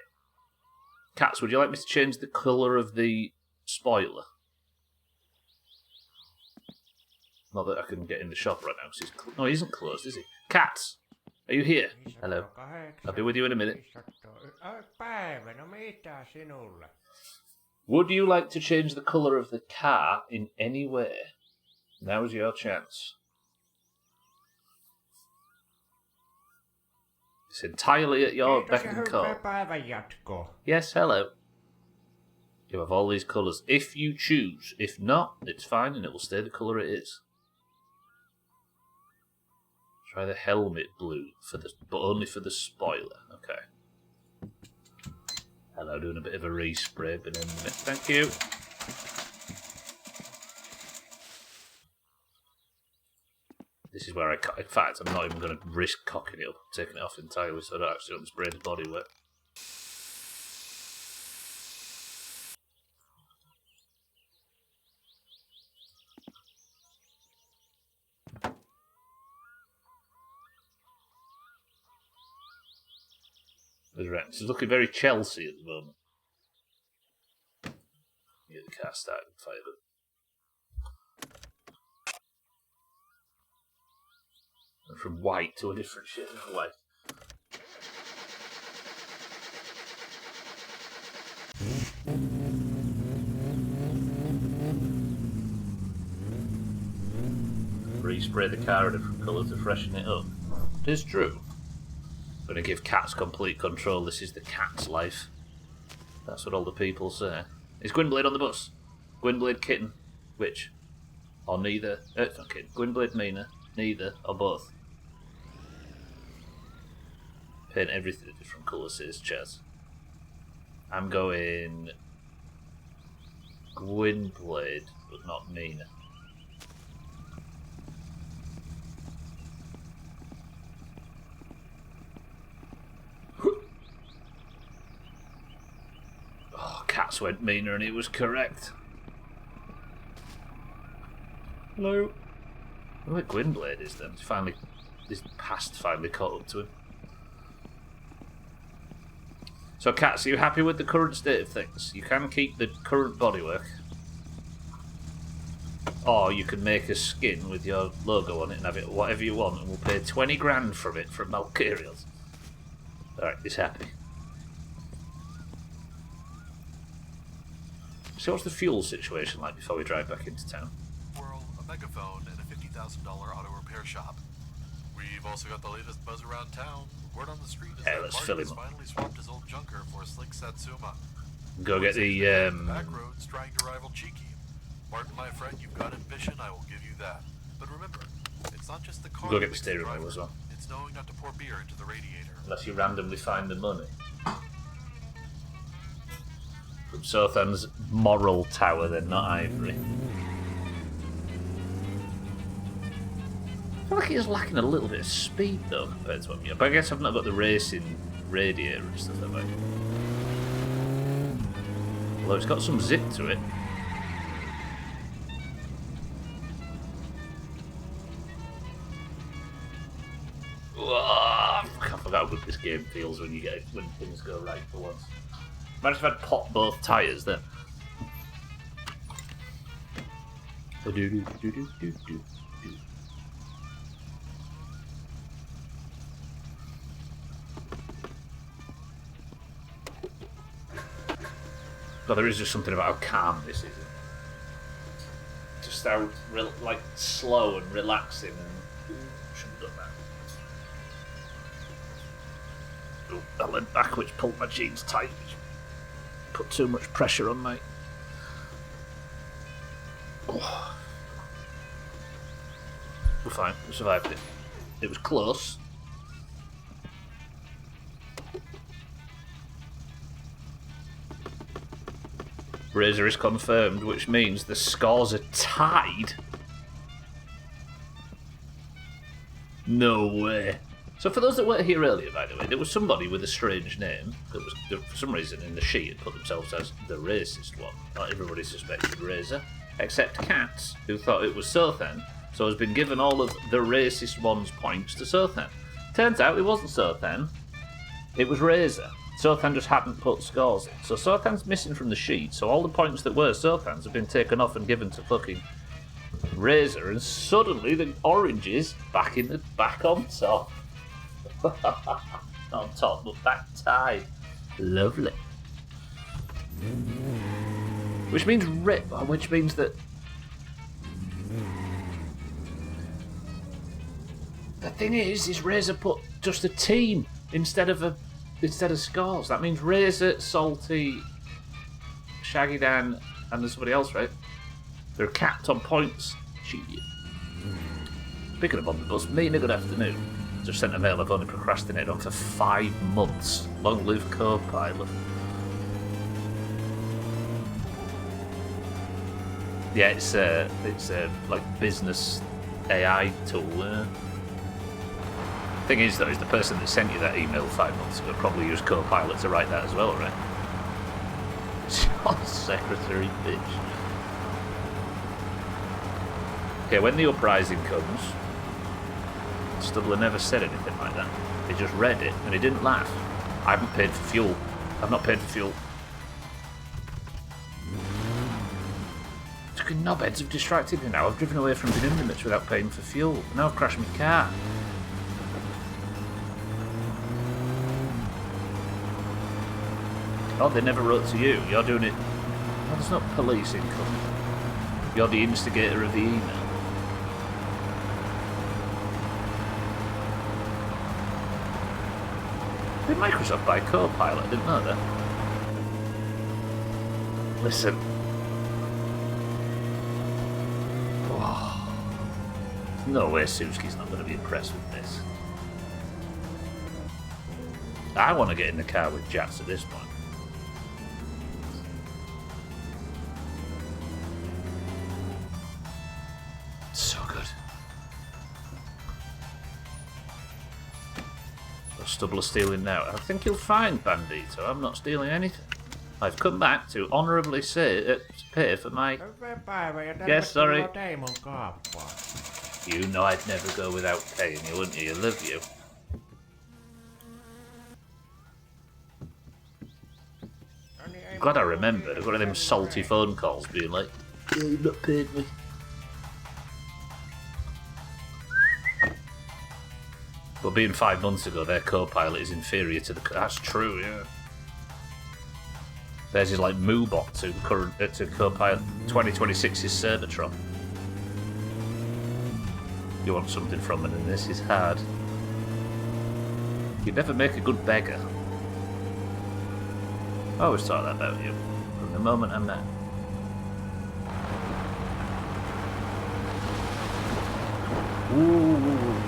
Cats, would you like me to change the colour of the spoiler? Not that I can get in the shop right now. No, he isn't closed, is he? Cats, are you here? Hello. I'll be with you in a minute. Päivä, no mitä sinulle? Would you like to change the colour of the car in any way? Now's your chance. It's entirely at your beck and call. Päivän jatkoa. Yes, hello. You have all these colours if you choose. If not, it's fine and it will stay the colour it is. Try the helmet blue, but only for the spoiler. Okay. Hello, doing a bit of a respray, but in a minute. Thank you. This is where in fact, I'm not even going to risk cocking it up. I'm taking it off entirely so I don't actually want to spray his body wet. This is looking very Chelsea at the moment. Get the car started and fired up. And from white to a different shade of white. Respray the car a different colour to freshen it up. It is true. I'm going to give cats complete control. This is the cat's life. That's what all the people say. Is Gwynblade on the bus? Gwynblade kitten? Which? Or neither? It's not kitten. Gwynblade Mina? Neither? Or both? Paint everything a different colour, says Chaz. I'm going Gwynblade, but not Mina. Oh, cats went Mina and it was correct. Hello. I wonder where Gwynblade is then. His past finally caught up to him. So, Cats, are you happy with the current state of things? You can keep the current bodywork. Or you can make a skin with your logo on it and have it whatever you want, and we'll pay 20 grand for it from Malkarios. Alright, he's happy. So what's the fuel situation like before we drive back into town? Squirrel, a megaphone, and a $50,000 auto repair shop. We've also got the latest buzz around town. Word on the street is that let's fill Martin him has up. finally swapped his old junker for a slick Satsuma. Go get the Back roads trying to rival Cheeky. Martin, my friend, you've got ambition, I will give you that. But remember, it's not just the car. Go that get the makes steering wheel driver. as well. It's knowing not to pour beer into the radiator. Unless you randomly find the money. From Sothan's moral tower then, not Ivory. I feel like he's lacking a little bit of speed though compared to what I'm using. But I guess I've not got the racing radiator and stuff like that. Although it's got some zip to it. I forgot how good this game feels when things go right for once. Imagine if I'd popped both tyres then. But there is just something about how calm this is. Just how slow and relaxing, and shouldn't have done that. I leant back, which pulled my jeans tight, which put too much pressure on my... Oh. We're fine, we survived it. It was close. Razor is confirmed, which means the scores are tied. No way. So for those that weren't here earlier, by the way, there was somebody with a strange name that was, for some reason, in the sheet had put themselves as the racist one. Not everybody suspected Razor, except Cats, who thought it was Sothan, so has been given all of the racist one's points to Sothan. Turns out it wasn't Sothan, it was Razor. Sothan just hadn't put scores in. So Sothan's missing from the sheet, so all the points that were Sothan's have been taken off and given to fucking Razor, and suddenly the orange is back on top. Not on top, but back tied. Lovely. Which means that the thing is Razor put just a team instead of scores. That means Razor, Salty, Shaggy Dan, and there's somebody else, right? They're capped on points. Shit. Speaking of on the bus, Mina, good afternoon. Just sent a mail I've only procrastinated on for 5 months. Long live Copilot. Yeah, it's a like business AI tool. Thing is, though, is the person that sent you that email 5 months ago probably used Copilot to write that as well, right? Your secretary, bitch. Okay, when the uprising comes, Studler never said anything like that. He just read it, and he didn't laugh. I haven't paid for fuel. I've not paid for fuel. Fucking knobheads have distracted me now. I've driven away from bin limits without paying for fuel. Now I've crashed my car. Oh, they never wrote to you. You're doing it. Oh, there's not police incoming. You're the instigator of the email. Did Microsoft buy Copilot? I didn't know that. Listen. Oh. No way Suzuki's not going to be impressed with this. I want to get in the car with Jats at this point. So good. Stubble of stealing now. I think you'll find, Bandito, I'm not stealing anything. I've come back to honourably pay for my... Hyvää päivää ja Yes, sorry. tervetuloa Teemun kauppaan. You know I'd never go without paying you, wouldn't you? I love you. Glad I remembered. I've got one of them salty phone calls being like, yeah, you've not paid me. But being 5 months ago, their Copilot is inferior to the... That's true, yeah. Theirs is like Moobot to current to Copilot 2026's Cervatron. You want something from it, and this is hard. You'd never make a good beggar. I always thought that about you, from the moment I met. Ooh.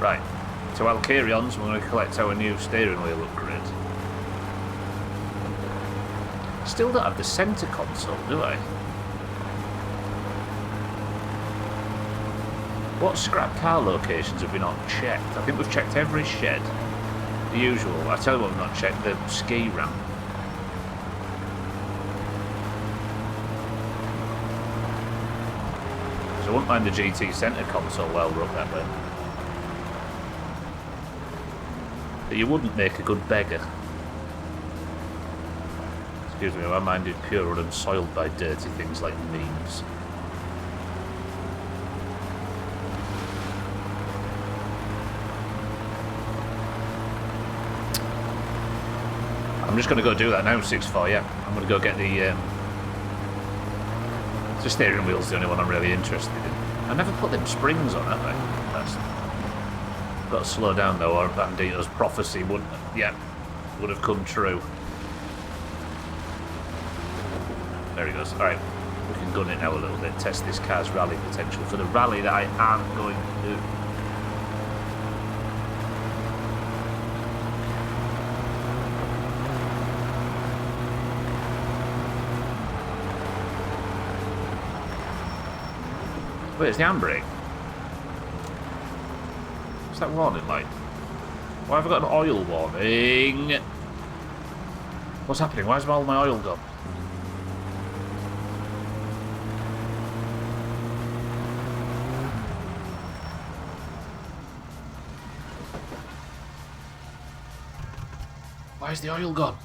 Right, to Alcarion's, we're going to collect our new steering wheel upgrade. Still don't have the centre console, do I? What scrap car locations have we not checked? I think we've checked every shed. The usual. I tell you what, we've not checked the ski ramp. So I wouldn't mind the GT centre console while we're up that way. But you wouldn't make a good beggar. Excuse me, my mind is pure and soiled by dirty things like memes. I'm just going to go do that now, 6-4, yeah. I'm going to go get the steering wheel's the only one I'm really interested in. I never put them springs on, have I? Got to slow down though, or Bandito's prophecy would have come true. There he goes. Alright, we can gun it now a little bit, test this car's rally potential for the rally that I am going to do. Where's the handbrake? What's that warning light? Why have I got an oil warning? What's happening? Why's all my oil gone? Why's the oil gone?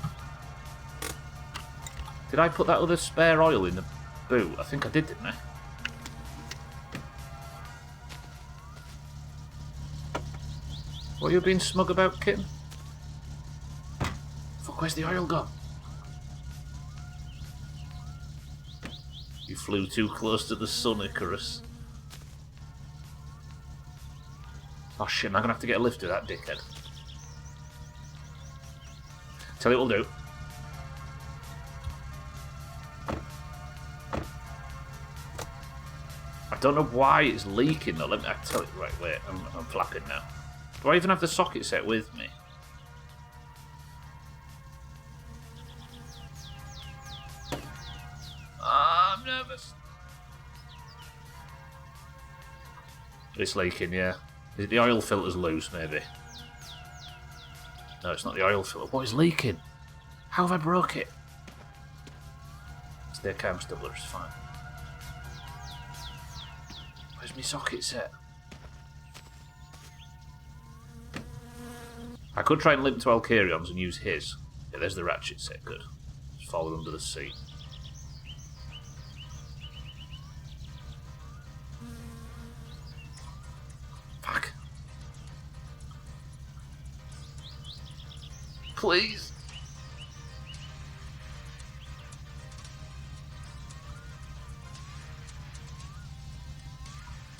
Did I put that other spare oil in the boot? I think I did, didn't I? What are you being smug about, kitten? Fuck, where's the oil gone? You flew too close to the sun, Icarus. Oh shit, am I gonna have to get a lift to that dickhead? Tell you what we'll do. I don't know why it's leaking though. Let me tell you. Right, wait, I'm flapping now. Do I even have the socket set with me? I'm nervous. It's leaking, yeah. The oil filter's loose, maybe. No, it's not the oil filter. What is leaking? How have I broke it? It's the cam stubbler, it's fine. Where's my socket set? I could try and limp to Alcarion's and use his. Yeah, there's the ratchet set, good. It's fallen under the seat. Please.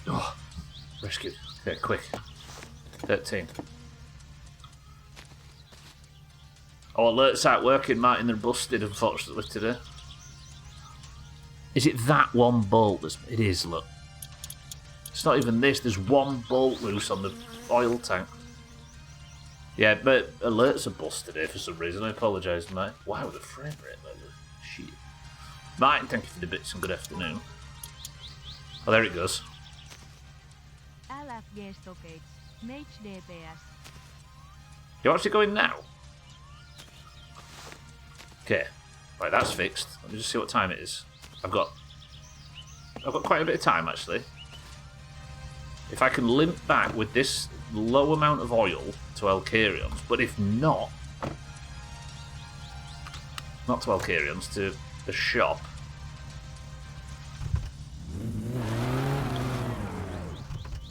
Oh, rescued. Okay, quick. 13. Oh, alerts aren't working, Martin. They're busted, unfortunately, today. Is it that one bolt? It is, look. It's not even this. There's one bolt loose on the oil tank. Yeah, but alerts are busted here for some reason. I apologise, mate. Wow, the frame rate level. Shit. Martin, thank you for the bits and good afternoon. Oh, there it goes. LFG Stockade. Mage DPS. You're actually going now? Okay. Right, that's fixed. Let me just see what time it is. I've got quite a bit of time, actually. If I can limp back with this low amount of oil to Elkarion's, but if not to Elkarion's, to the shop.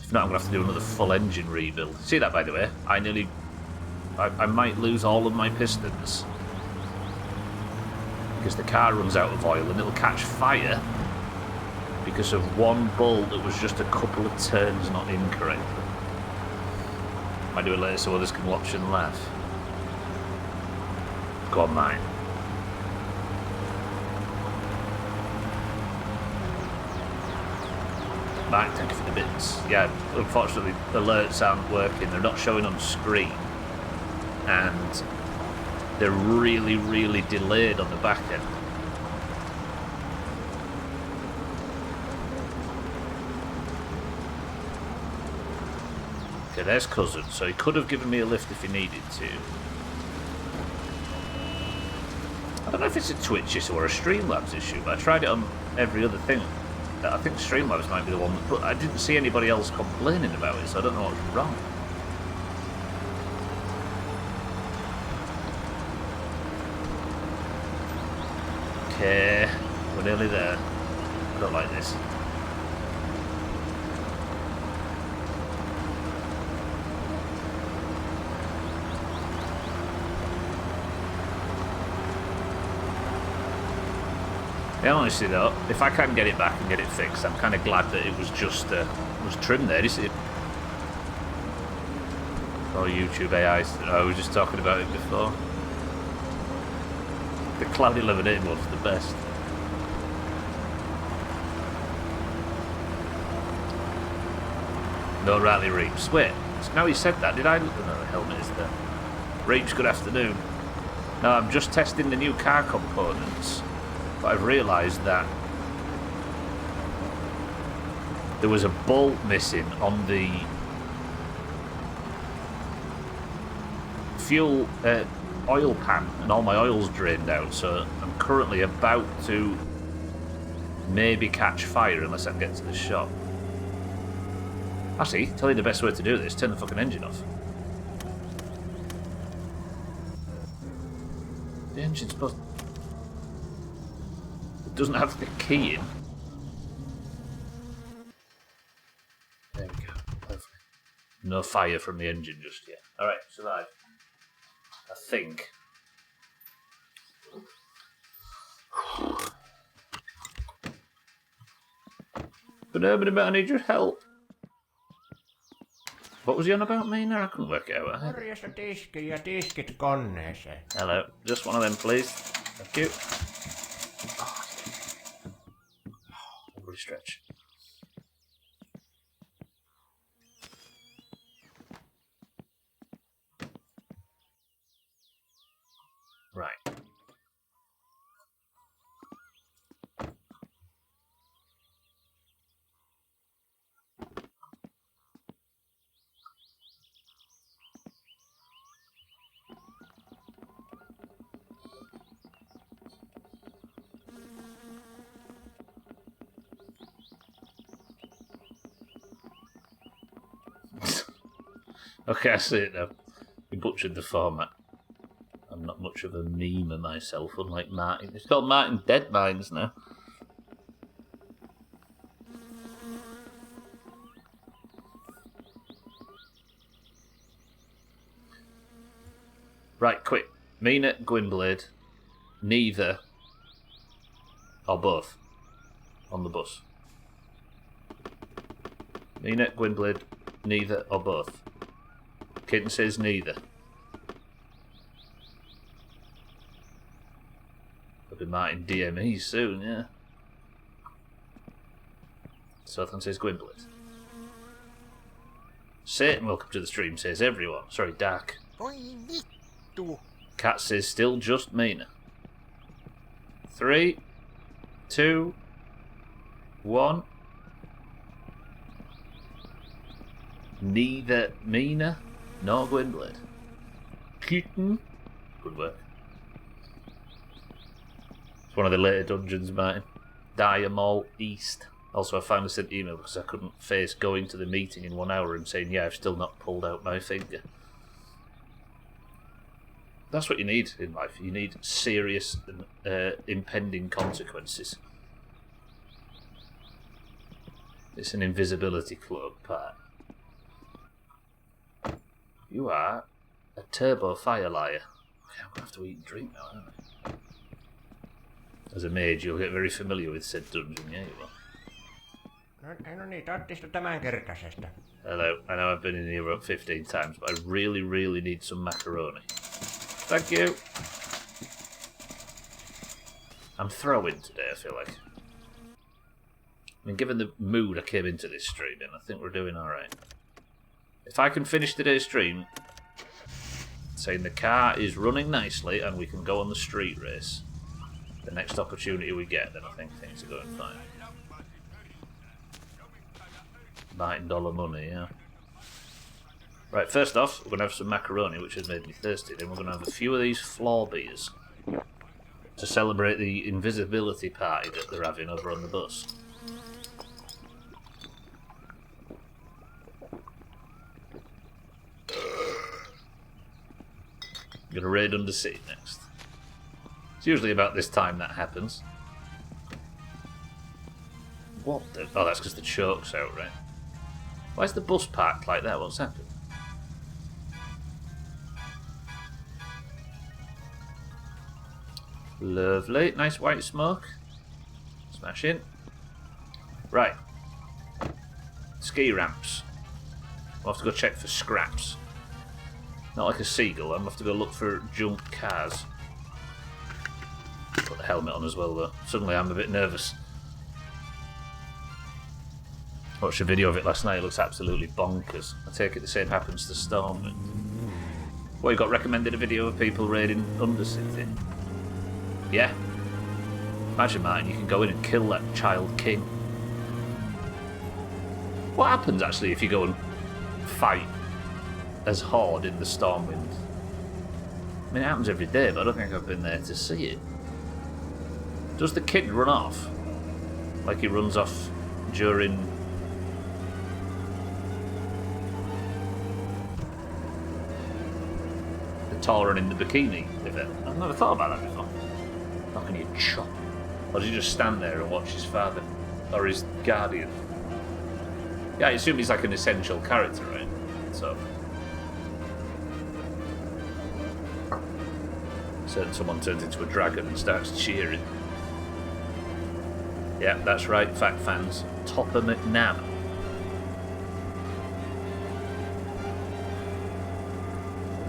If not, I'm going to have to do another full engine rebuild. See that, by the way? I might lose all of my pistons. Because the car runs out of oil and it'll catch fire because of one bolt that was just a couple of turns not in correctly. Might do it later so others can watch and laugh. Go on, mine. Mike, thank you for the bits. Yeah, unfortunately, the alerts aren't working. They're not showing on screen. And they're really, really delayed on the back end. Okay, there's Cousin, so he could have given me a lift if he needed to. I don't know if it's a Twitch issue or a Streamlabs issue, but I tried it on every other thing. I think Streamlabs might be the one, but I didn't see anybody else complaining about it, so I don't know what's wrong. Okay, we're nearly there. I don't like this. Yeah, honestly though, if I can get it back and get it fixed, I'm kind of glad that it was just was trimmed there. You see it? Oh, YouTube AI. I was just talking about it before. The Cloud 11 one's the best. No, rightly, Reeps. Wait, now you said that, did I? No, the helmet is there. Reeps, good afternoon. No, I'm just testing the new car components, but I've realised that there was a bolt missing on the fuel oil pan, and all my oil's drained out, so I'm currently about to maybe catch fire unless I can get to the shop. Actually, tell you the best way to do this, turn the fucking engine off. The engine's supposed... It doesn't have the key in. There we go, lovely. No fire from the engine just yet. Alright, survive. I think. But I need your help. What was he on about me now? I couldn't work it out. Korjasta tiski ja tiskit koneeseen. Hello. Just one of them, please. Thank you. Every stretch. Right. Okay, I see it now. You butchered the format. I'm not much of a memer myself, unlike Martin. It's called Martin Dead Minds now. Right, quick. Mina, Gwynblade, neither, or both on the bus. Mina, Gwynblade, neither, or both. Kitten says neither. I'll be Martin DME soon, yeah. Southern says Gwynblade. Satan, welcome to the stream, says everyone. Sorry, Dark. Oi vittu. Cat says still just Mina. 3, 2, 1. Neither Mina nor Gwynblade. Kitten. Good work. It's one of the later dungeons, Martin. Diamol East. Also, I finally sent email because I couldn't face going to the meeting in 1 hour and saying, yeah, I've still not pulled out my finger. That's what you need in life. You need serious impending consequences. It's an invisibility club part. You are a turbo fire liar. I'm going to have to eat and drink now, aren't I? As a mage, you'll get very familiar with said dungeon, yeah you will. No niin, tottista tämänkertaisesta. Hello, I know I've been in here about 15 times, but I really, really need some macaroni. Thank you. I'm throwing today, I feel like. I mean, given the mood I came into this stream in, I think we're doing alright. If I can finish today's stream saying the car is running nicely and we can go on the street race, the next opportunity we get, then I think things are going fine. $19 money, yeah. Right, first off, we're going to have some macaroni, which has made me thirsty. Then we're going to have a few of these floor beers to celebrate the invisibility party that they're having over on the bus. I'm going to raid Undercity next. It's usually about this time that happens. What the... Oh, that's because the choke's out, right? Why is the bus parked like that? What's happened? Lovely. Nice white smoke. Smash in. Right. Ski ramps. I'll have to go check for scraps. Not like a seagull. I'll have to go look for junk cars. Put the helmet on as well, though. Suddenly I'm a bit nervous. Watched a video of it last night. It looks absolutely bonkers. I take it the same happens to Stormwind. What, you got recommended a video of people raiding Undercity? Yeah. Imagine, Martin, you can go in and kill that child king. What happens, actually, if you go and fight as Horde in the Stormwind? I mean, it happens every day, but I don't think I've been there to see it. Does the kid run off? Like he runs off during... the Tauren in the bikini event? I've never thought about that before. How can you chop? Or does he just stand there and watch his father? Or his guardian? Yeah, I assume he's like an essential character, right? So... certain someone turns into a dragon and starts cheering. Yeah, that's right, fact fans. Topper McNabb.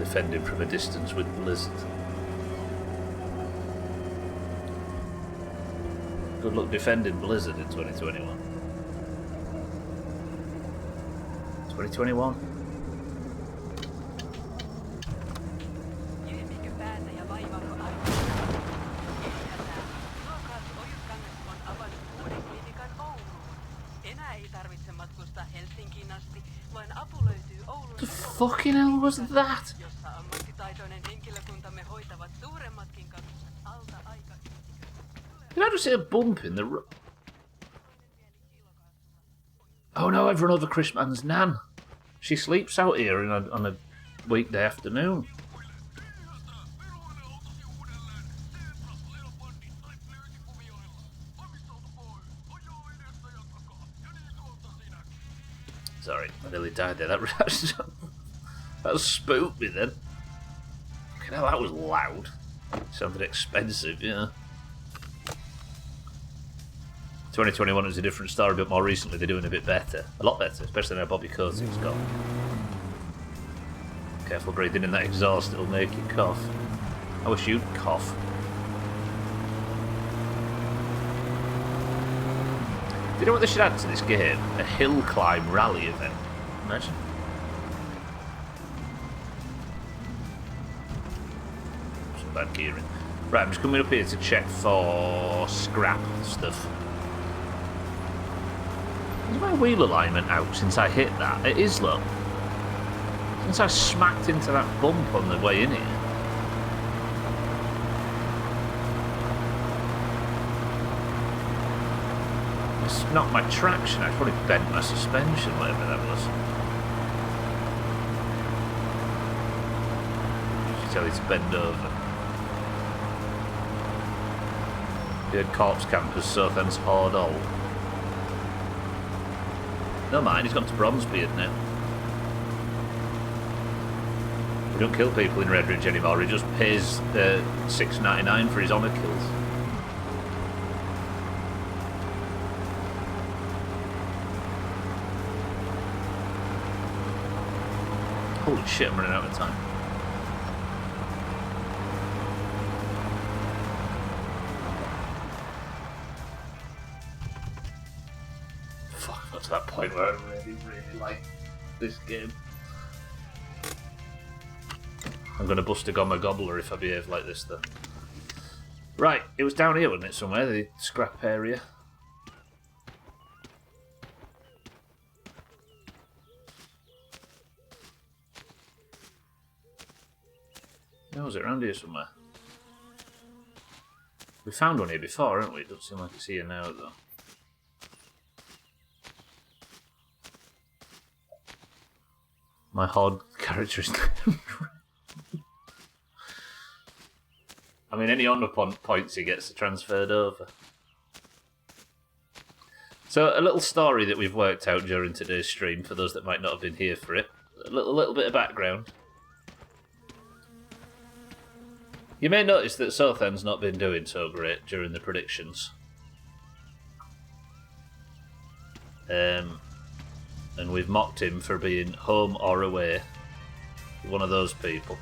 Defending from a distance with Blizzard. Good luck defending Blizzard in 2021. 2021? Fucking hell was that? Did I just see a bump in the road? Oh no, I've run over Chris Mann's nan. She sleeps out here on a weekday afternoon. Sorry, I nearly died there. That spooked me then. Fucking hell, that was loud. Sounded expensive, yeah. 2021 was a different story, but more recently they're doing a bit better. A lot better, especially now Bobby Kotick's gone. Careful breathing in that exhaust, it'll make you cough. I wish you'd cough. Do you know what they should add to this game? A hill climb rally event. Imagine. Some bad gearing. Right, I'm just coming up here to check for scrap stuff. Is my wheel alignment out since I hit that? It is, look. Since I smacked into that bump on the way in here. It's not my traction, I probably bent my suspension, whatever that was. You should tell it to bend over. Good corpse campers, Southam's hard old. No mind, he's gone to Bronzebeard now. We don't kill people in Redridge anymore, he just pays $6.99 for his honour kills. Holy shit, I'm running out of time. Fuck, got to that point where I really, really like this game. I'm going to bust a Gomma Gobbler if I behave like this, though. Right, it was down here, wasn't it, somewhere, the scrap area? No, was it around here somewhere? We found one here before, haven't we? It doesn't seem like it's here now, though. My hard character is... I mean, any honour points he gets are transferred over. So, a little story that we've worked out during today's stream, for those that might not have been here for it. A little bit of background. You may notice that Southam's not been doing so great during the predictions. And we've mocked him for being home or away. One of those people.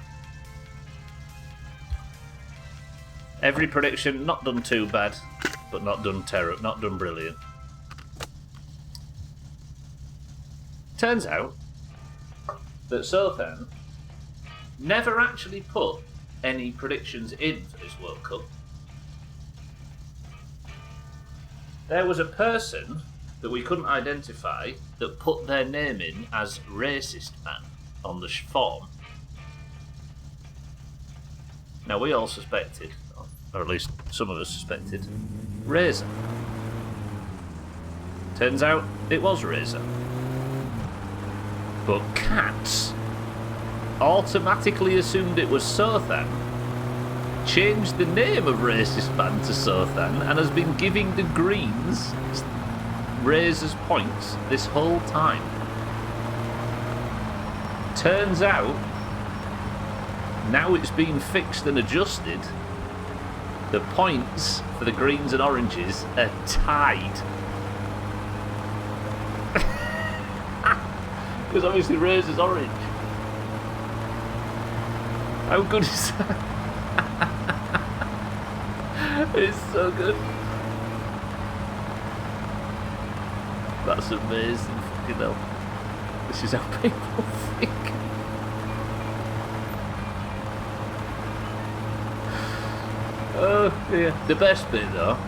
Every prediction, not done too bad, but not done not done brilliant. Turns out that Southam never actually put any predictions in for this World Cup. There was a person that we couldn't identify that put their name in as racist man on the form. Now we all suspected, or at least some of us suspected, Razor. Turns out it was Razor. But Cats automatically assumed it was Southan, changed the name of racist man to Southan, and has been giving the Greens Razor's points this whole time. Turns out, now it's been fixed and adjusted, the points for the Greens and Oranges are tied. Because obviously Razor's orange. How good is that? It's so good. That's amazing, fucking hell. This is how people think. Oh dear. The best bit though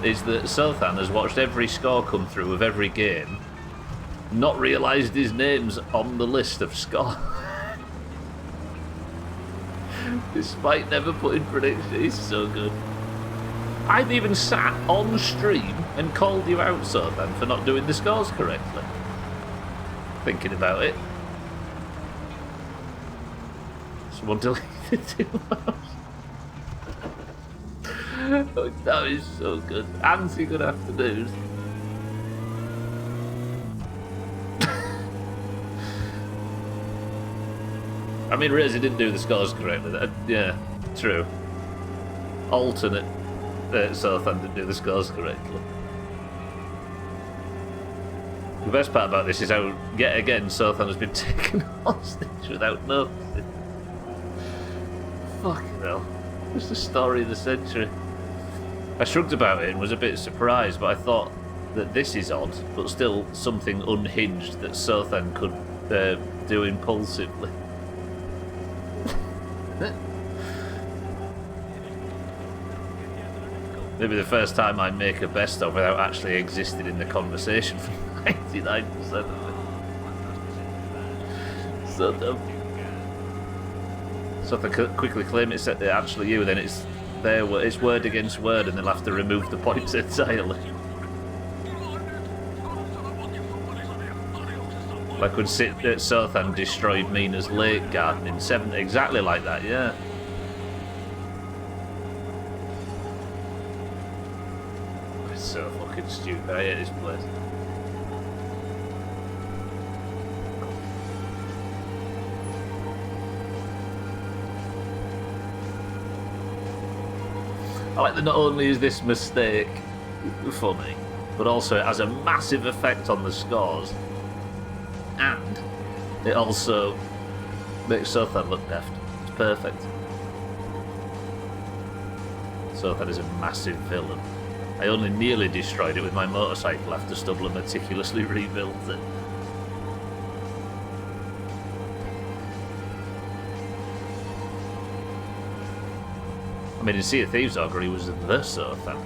is that Southan has watched every score come through of every game, not realised his name's on the list of score. Despite never putting predictions. He's so good. I've even sat on stream and called you out, Southan, for not doing the scores correctly. Thinking about it. Someone delete the Doomhaus. Oh, that is so good. Ant's you're gonna have to do. I mean, Razor didn't do the scores correctly. Yeah, true. Alternate Southend didn't do the scores correctly. The best part about this is how, yet again, Southend has been taken hostage without noticing. Fucking hell. It's the story of the century. I shrugged about it and was a bit surprised, but I thought that this is odd, but still something unhinged that Southend could do impulsively. Maybe the first time I make a best of without actually existing in the conversation for 99% of it. So dumb. So if they quickly claim it's actually you, then it's it's word against word, and they'll have to remove the points entirely. Like when Southend destroyed Mina's lake garden in 7, exactly like that, yeah. It's so fucking stupid. I hate this place. I like that not only is this mistake funny, but also it has a massive effect on the scores, and it also makes Southend look deft. It's perfect. Southend is a massive villain. I only nearly destroyed it with my motorcycle after Stubler meticulously rebuilt it. I mean, in Sea of Thieves, Ogre, he was the Southend,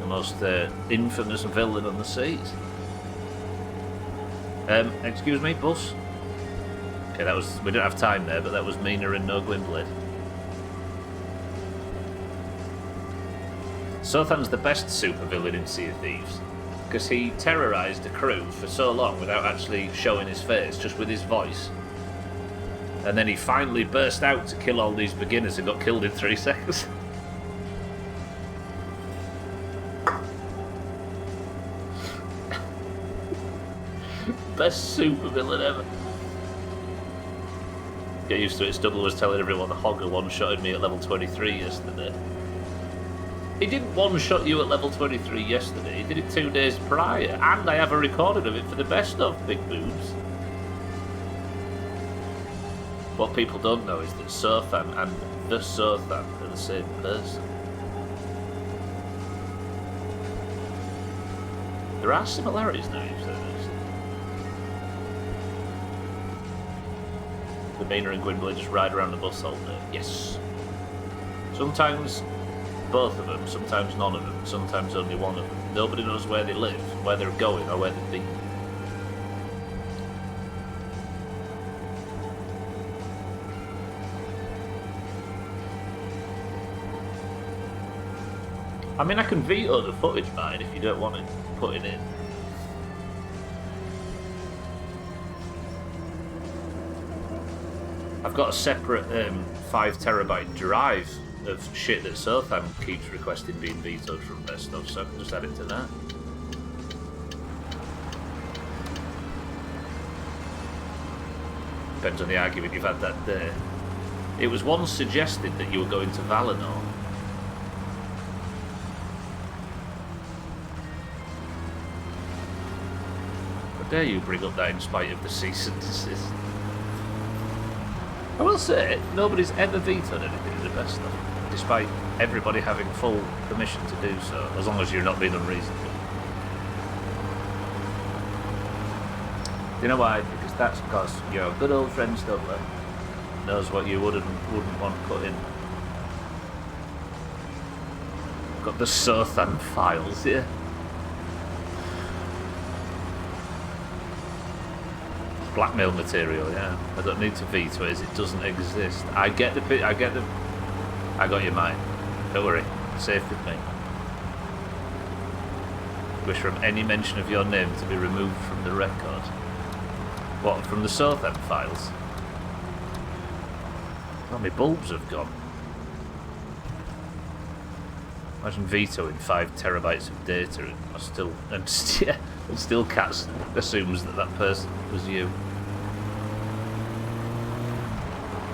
the most infamous villain on the seas. Excuse me, bus? Okay, that was... we didn't have time there, but that was Mina and no Gwynblade. Southend's the best supervillain in Sea of Thieves, because he terrorised the crew for so long without actually showing his face, just with his voice. And then he finally burst out to kill all these beginners and got killed in 3 seconds. Best supervillain ever. Get used to it. Stubble was telling everyone the Hogger one-shotted me at level 23 yesterday. He didn't one-shot you at level 23 yesterday. He did it 2 days prior, and I have a recording of it for the best of, Big Boobs. What people don't know is that Southend and the Southend are the same person. There are similarities now, you've said this. The Mina and Gwynblade just ride around the bus all day. Yes. Sometimes both of them, sometimes none of them, sometimes only one of them. Nobody knows where they live, where they're going, or where they've been. I mean, I can veto the footage, mine, if you don't want it put it in. I've got a separate 5 terabyte drive of shit that Southend keeps requesting being vetoed from best of, so I can just add it to that. Depends on the argument you've had that day. It was once suggested that you were going to Valinor. How dare you bring up that in spite of the cease and desist? I will say, nobody's ever vetoed anything in the best of, despite everybody having full permission to do so, as long as you're not being unreasonable. You know why? Because that's because your good old friend Stubler knows what you wouldn't want to put in. Got the Southend files here. Blackmail material, yeah. I don't need to veto it as it doesn't exist. I got your mind. Don't worry. Safe with me. Wish from any mention of your name to be removed from the record. What, from the Southend files? Oh, my bulbs have gone. Imagine vetoing 5 terabytes of data and still Cats assumes that person was you.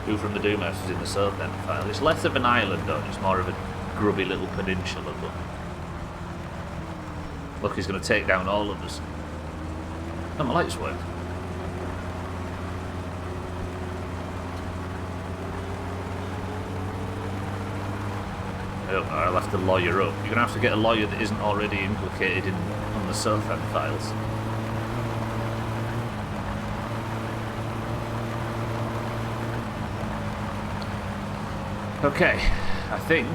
Who from the Doomhaus is in the south end file? It's less of an island, though. It's more of a grubby little peninsula. But look, he's going to take down all of us. No, my lights work. Oh, I'll have to lawyer up. You're going to have to get a lawyer that isn't already implicated on the south end files. Okay, I think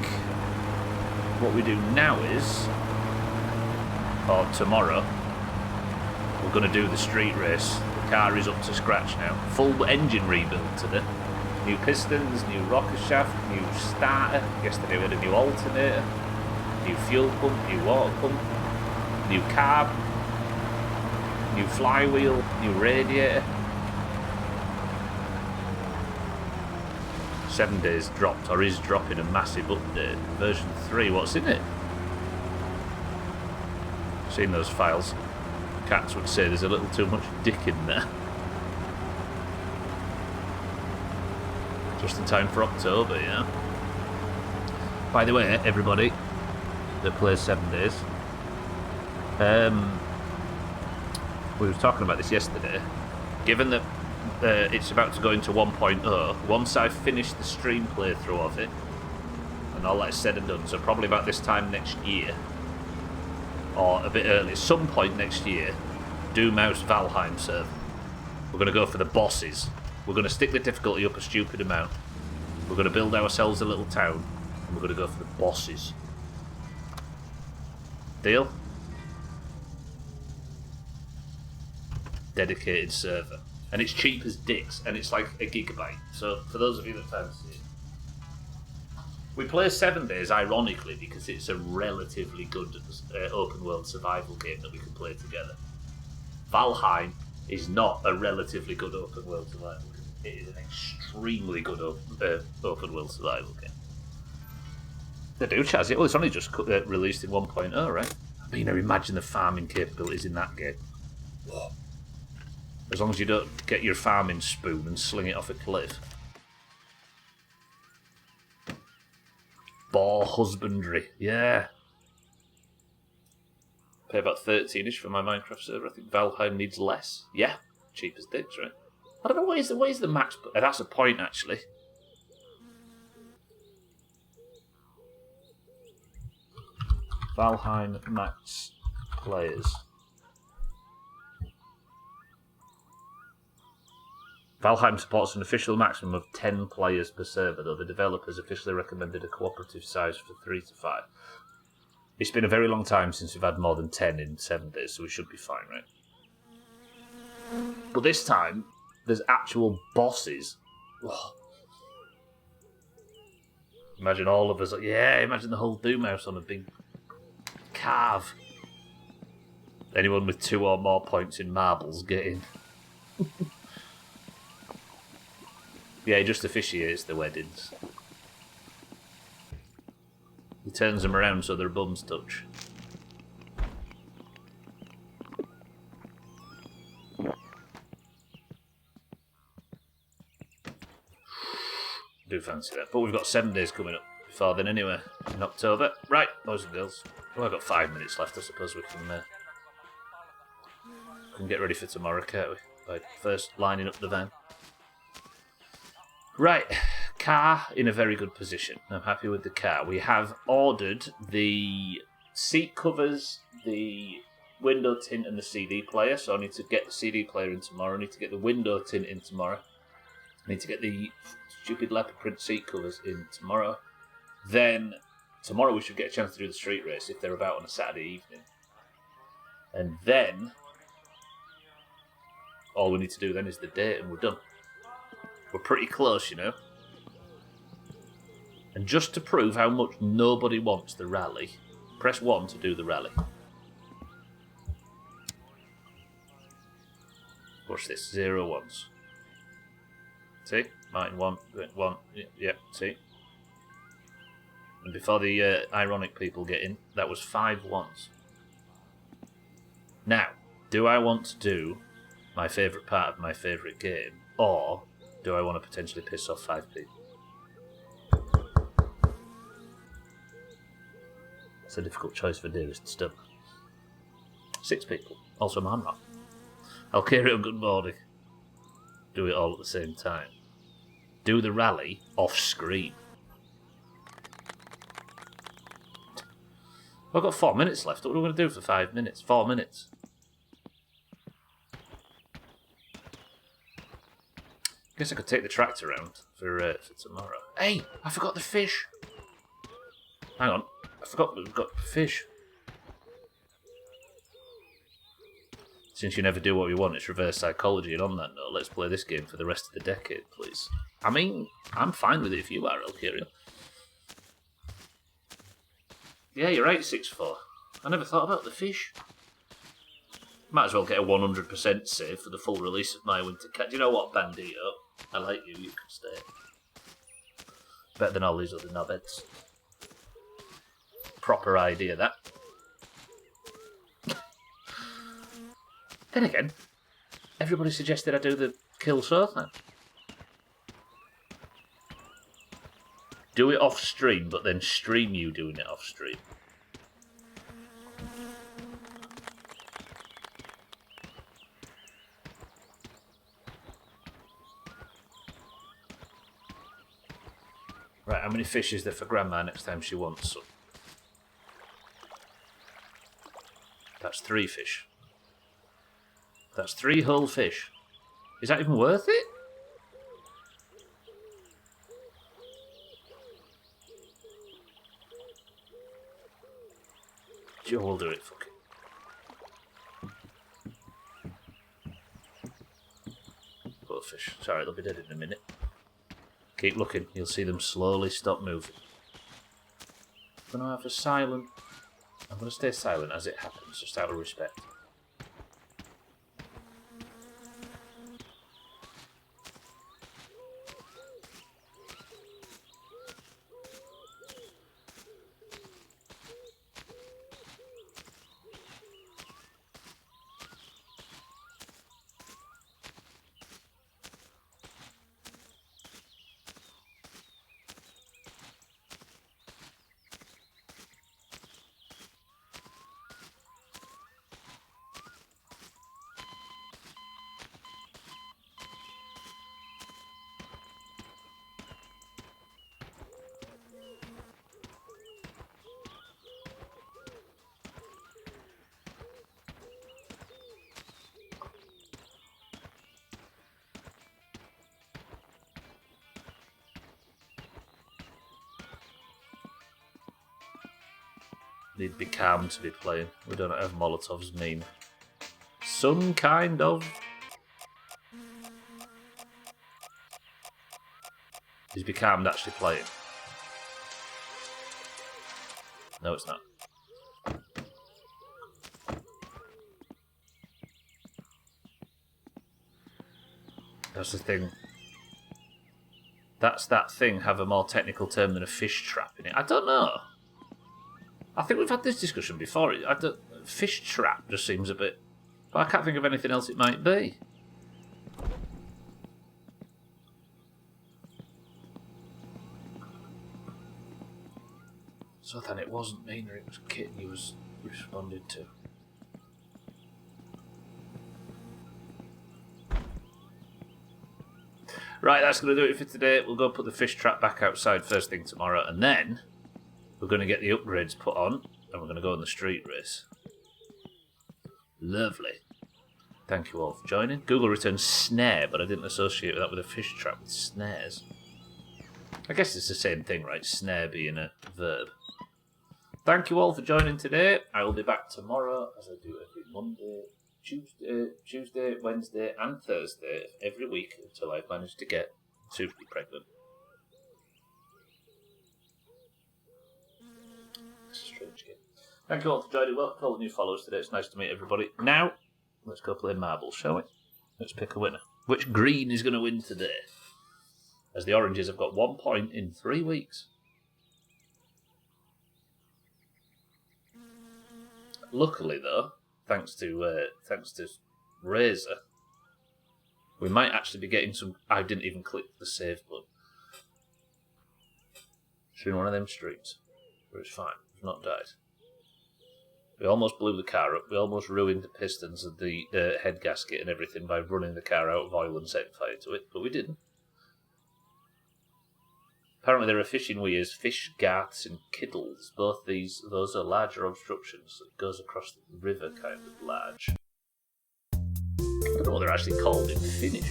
what we do now is, or tomorrow, we're going to do the street race. The car is up to scratch now. Full engine rebuild today. New pistons, new rocker shaft, new starter. Yesterday we had a new alternator, new fuel pump, new water pump, new carb, new flywheel, new radiator. 7 days dropped, or is dropping a massive update. Version 3, what's in it? Seen those files. Cats would say there's a little too much dick in there. Just in time for October, yeah. By the way, everybody that plays 7 days, we were talking about this yesterday. Given that it's about to go into 1.0, once I've finished the stream playthrough of it, and all that's said and done, so probably about this time next year, or a bit earlier, some point next year, Doomhaus Valheim server. We're going to go for the bosses. We're going to stick the difficulty up a stupid amount. We're going to build ourselves a little town, and we're going to go for the bosses. Deal? Dedicated server. And it's cheap as dicks, and it's like a gigabyte. So, for those of you that fancy it. We play 7 days, ironically, because it's a relatively good open-world survival game that we can play together. Valheim is not a relatively good open-world survival game. It is an extremely good open-world survival game. They do, Chaz. Well, it's only just released in 1.0, right? I mean, imagine the farming capabilities in that game. Whoa. As long as you don't get your farming spoon and sling it off a cliff. Boar husbandry, yeah. Pay about 13ish for my Minecraft server. I think Valheim needs less. Yeah, cheap as dicks, right? I don't know, what is the max... That's a point, actually. Valheim max players. Valheim supports an official maximum of 10 players per server, though the developers officially recommended a cooperative size for 3 to 5. It's been a very long time since we've had more than 10 in 7 days, so we should be fine, right? But this time, there's actual bosses. Oh. Imagine all of us, imagine the whole Doomhaus on a big carve. Anyone with 2 or more points in marbles, get in. Yeah, he just officiates the weddings. He turns them around so their bums touch. Do fancy that. But we've got 7 days coming up before then anyway, in October. Right, boys and girls. Well, I've got 5 minutes left, I suppose we can get ready for tomorrow, can't we? By first lining up the van. Right, car in a very good position. I'm happy with the car. We have ordered the seat covers, the window tint and the CD player. So I need to get the CD player in tomorrow. I need to get the window tint in tomorrow. I need to get the stupid leopard print seat covers in tomorrow. Then tomorrow we should get a chance to do the street race if they're about on a Saturday evening. And then all we need to do then is the date and we're done. We're pretty close, you know. And just to prove how much nobody wants the rally, press 1 to do the rally. Watch this, 0 ones. See? Martin 1, 1, yeah, see? And before the ironic people get in, that was 5 ones. Now, do I want to do my favourite part of my favourite game, or Do I want to potentially piss off 5 people? It's a difficult choice for dearest still. 6 people. Also Manrock. I'll carry on good morning. Do it all at the same time. Do the rally off screen. I've got 4 minutes left. What are we going to do for 5 minutes? 4 minutes. Guess I could take the tractor around for tomorrow. Hey, I forgot the fish. Hang on. I forgot we've got fish. Since you never do what you want, it's reverse psychology. And on that note, let's play this game for the rest of the decade, please. I mean, I'm fine with it if you are, Elkirio. Yeah, you're right, 6-4. I never thought about the fish. Might as well get a 100% save for the full release of my winter cat. Do you know what, Bandito? I like you, you can stay. Better than all these other knobheads. Proper idea, that. Then again, everybody suggested I do the kill Sothan. Do it off stream, but then stream you doing it off stream. Right, how many fish is there for Grandma next time she wants some? That's 3 fish. That's 3 whole fish. Is that even worth it? Joe will do it, fuck it. Poor fish. Sorry, they'll be dead in a minute. Keep looking, you'll see them slowly stop moving. I'm going to have a silent... I'm going to stay silent as it happens, just out of respect. They'd be calm to be playing. We don't have Molotovs mean. Some kind of... He's becalmed actually playing. No, it's not. That's the thing. That's that thing have a more technical term than a fish trap in it. I don't know. I think we've had this discussion before. Fish trap just seems a bit... But I can't think of anything else it might be. So then it wasn't Mina, it was Kitten he was responding to. Right, that's going to do it for today. We'll go put the fish trap back outside first thing tomorrow, and then we're going to get the upgrades put on, and we're going to go on the street race. Lovely. Thank you all for joining. Google returned snare, but I didn't associate that with a fish trap with snares. I guess it's the same thing, right? Snare being a verb. Thank you all for joining today. I will be back tomorrow, as I do every Monday, Tuesday, Wednesday, and Thursday every week until I've managed to get suitably pregnant. It's a strange game. Thank you all for joining. Welcome to all the new followers today. It's nice to meet everybody. Now, let's go play marbles, shall we? Let's pick a winner. Which green is going to win today? As the oranges have got 1 point in 3 weeks. Luckily, though, thanks to Razor, We might actually be getting some... I didn't even click the save button. It's been one of them streams where it's fine. We've not died. We almost blew the car up. We almost ruined the pistons and the head gasket and everything by running the car out of oil and setting fire to it, but we didn't. Apparently there are fishing weirs, fish garths and kiddles. Both those are larger obstructions that goes across the river, kind of large. I don't know what they're actually called in Finnish.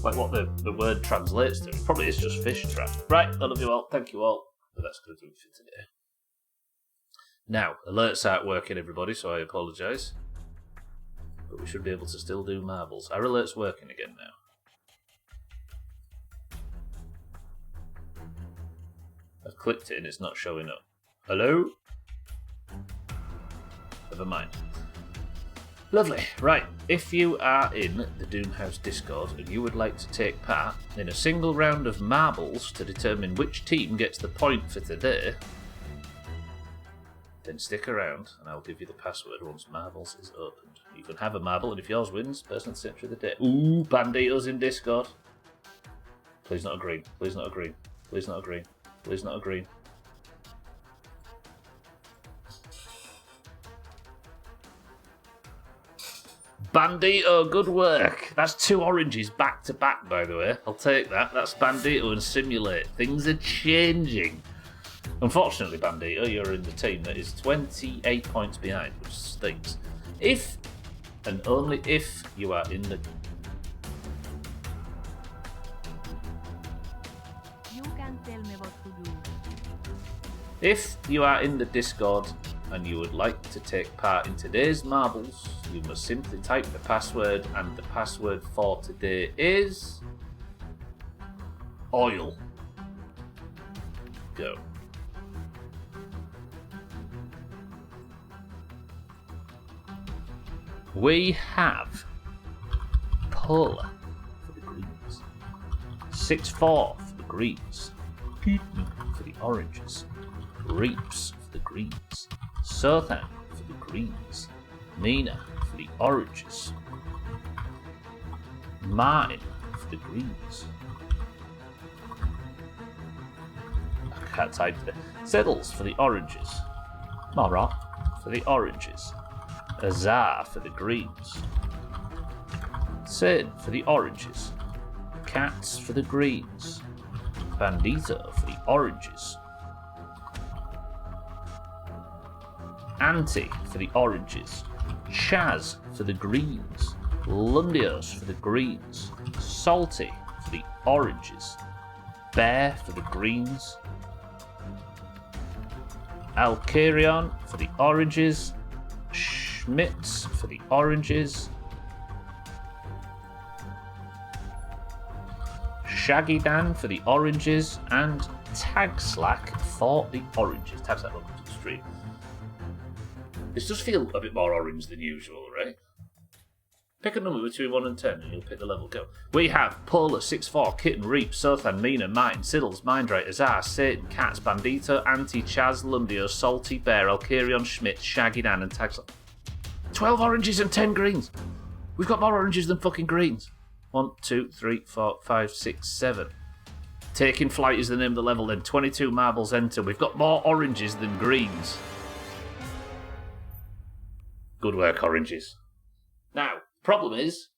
Like what the word translates to. It probably is just fish trap. Right, I love you all. Thank you all. But that's going to do it for today. Now, alerts aren't working, everybody, so I apologise. But we should be able to still do marbles. Our alert's working again now. I've clicked it and it's not showing up. Hello? Never mind. Lovely. Right, if you are in the Doomhaus Discord and you would like to take part in a single round of marbles to determine which team gets the point for today, then stick around and I'll give you the password once marbles is opened. You can have a marble and if yours wins, person at the centre of the day. Ooh, Banditos in Discord. Please not a green. Please not a green. Please not a green. Please not a green. Bandito, good work. That's 2 oranges back to back, by the way. I'll take that. That's Bandito and Simulate. Things are changing. Unfortunately, Bandito, you're in the team that is 28 points behind, which stinks. If, and only if, you are in the... You can tell me what to do. If you are in the Discord and you would like to take part in today's marbles, you must simply type the password, and the password for today is... oil. Go. We have Polar for the greens, 6-4 for the greens, for the oranges, Reaps for the greens, Sothan for the greens, Mina for the oranges, Martin for the greens. I can't type today. Settles for the oranges, Mara for the oranges, Azar for the greens, Sid for the oranges, Cats for the greens, Bandito for the oranges, Auntie for the oranges, Chaz for the greens, Lundios for the greens, Salty for the oranges, Bear for the greens, Alcarion for the oranges, Schmitz for the oranges, Shaggy Dan for the oranges, and Tag Slack for the oranges. Tag Slack, welcome to the stream. This does feel a bit more orange than usual, right? Pick a number between 1 and 10 and you'll pick the level. Go. We have Polar, 6-4, Kitten, Reap, Sothan, Mina, Martin, Siddles, Mindrate, Azar, Satan, Cats, Bandito, Anti, Chaz, Lundio, Salty, Bear, Alcarion, Schmidt, Shaggy Dan, and Tag Slack. 12 oranges and 10 greens. We've got more oranges than fucking greens. 1, 2, 3, 4, 5, 6, 7. Taking Flight is the name of the level, then 22 marbles enter. We've got more oranges than greens. Good work, oranges. Now, problem is,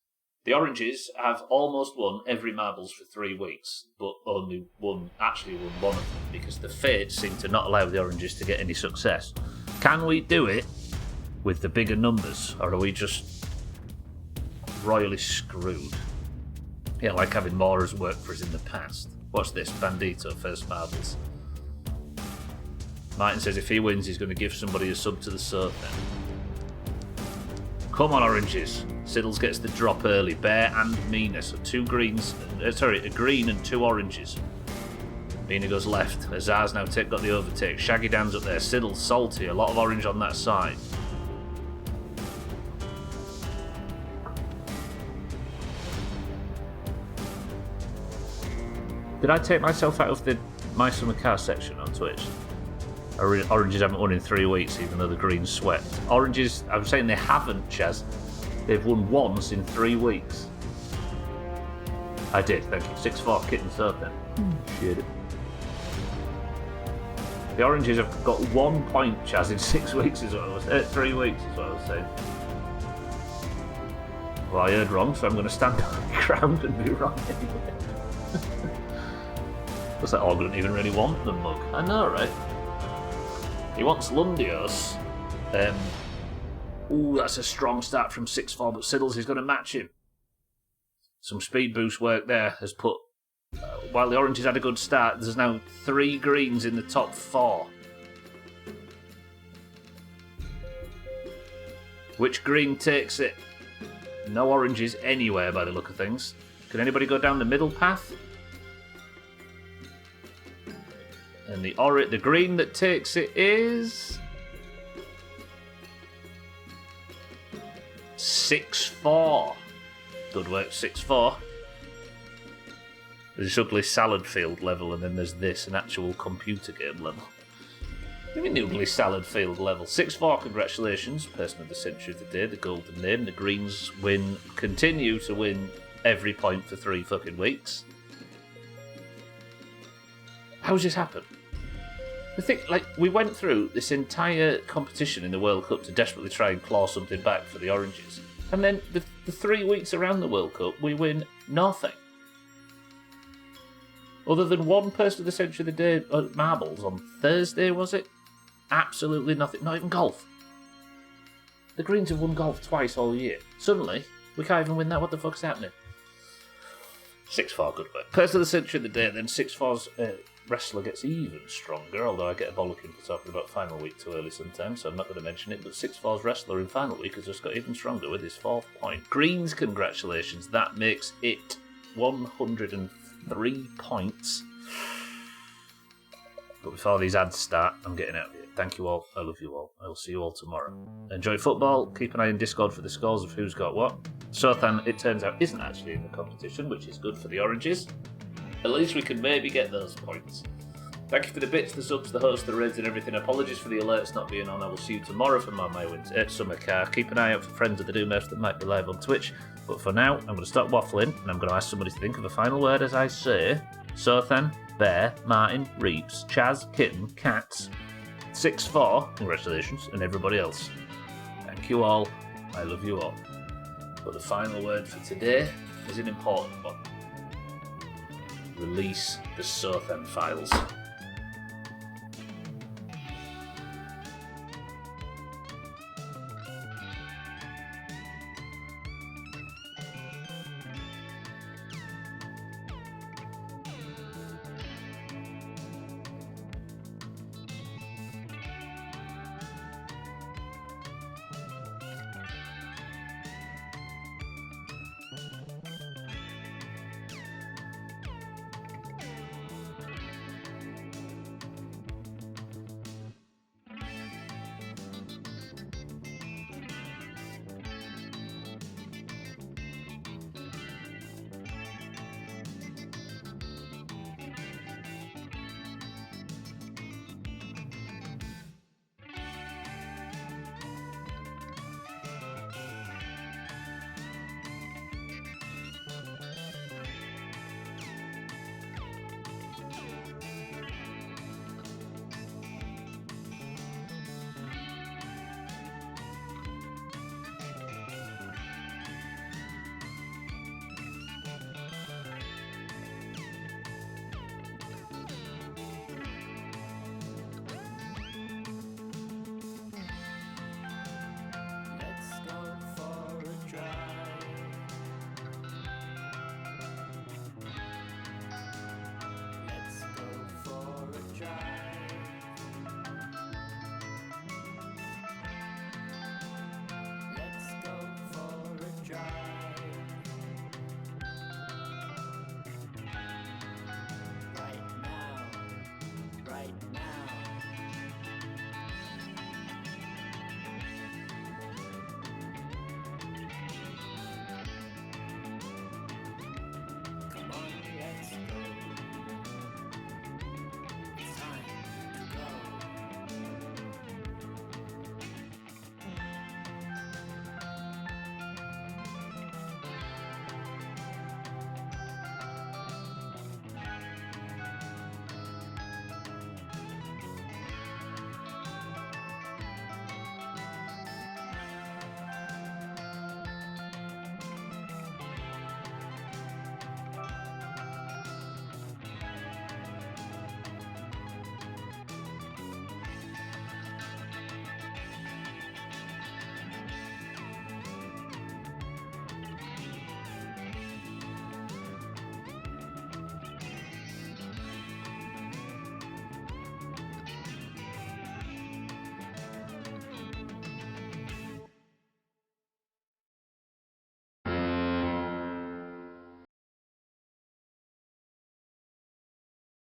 the oranges have almost won every marbles for 3 weeks, but only actually won one of them, because the fates seem to not allow the oranges to get any success. Can we do it with the bigger numbers, or are we just royally screwed? Yeah, like having Mora's worked for us in the past. Watch this, Bandito, first marbles. Martin says if he wins, he's going to give somebody a sub to the sub then. Come on, oranges. Siddles gets the drop early. Bear and Mina, so 2 greens. A green and 2 oranges. Mina goes left. Azar's now got the overtake. Shaggy Dan's up there. Siddles, Salty. A lot of orange on that side. Did I take myself out of the My Summer Car section on Twitch? Oranges haven't won in 3 weeks, even though the greens swept. Oranges, I'm saying they haven't, Chaz. They've won once in 3 weeks. I did, thank you. 6-4 Kitten Serpent. Shit. The Oranges have got 1 point, Chaz, in 6 weeks is what I was 3 weeks is what I was saying. Well, I heard wrong, so I'm going to stand on the ground and be wrong anyway. Looks like Org doesn't even really want the mug. I know, right? He wants Lundios. Ooh, that's a strong start from 6-4, but Siddles is going to match him. Some speed boost work there has put... while the Oranges had a good start, there's now 3 greens in the top 4. Which green takes it? No Oranges anywhere by the look of things. Can anybody go down the middle path? And the green that takes it is... 6-4. Good work, 6-4. There's this ugly salad field level, and then there's this, an actual computer game level. What do you mean ugly salad field level? 6-4, congratulations. Person of the century of the day, the golden name. The Greens continue to win every point for 3 fucking weeks. How's this happen? The thing, we went through this entire competition in the World Cup to desperately try and claw something back for the Oranges. And then the 3 weeks around the World Cup, we win nothing. Other than one person of the century of the day at marbles on Thursday, was it? Absolutely nothing. Not even golf. The Greens have won golf twice all year. Suddenly, we can't even win that. What the fuck's happening? 6-4, good work. Person of the century of the day, then 6-4's wrestler gets even stronger, although I get a bollocking for talking about final week too early sometimes, so I'm not going to mention it, but 6-4's wrestler in final week has just got even stronger with his 4th point. Greens, congratulations, that makes it 103 points. But before these ads start, I'm getting out of here. Thank you all, I love you all, I will see you all tomorrow. Enjoy football, keep an eye on Discord for the scores of who's got what. Sothan, it turns out, isn't actually in the competition, which is good for the Oranges. At least we can maybe get those points. Thank you for the bits, the subs, the hosts, the raids and everything. Apologies for the alerts not being on. I will see you tomorrow for my summer car. Keep an eye out for friends of the Doomhaus that might be live on Twitch. But for now, I'm going to stop waffling and I'm going to ask somebody to think of a final word as I say. Sothan, Bear, Martin, Reeves, Chaz, Kitten, Cats, 6-4, congratulations, and everybody else. Thank you all. I love you all. But the final word for today is an important one. Release the Sothan files.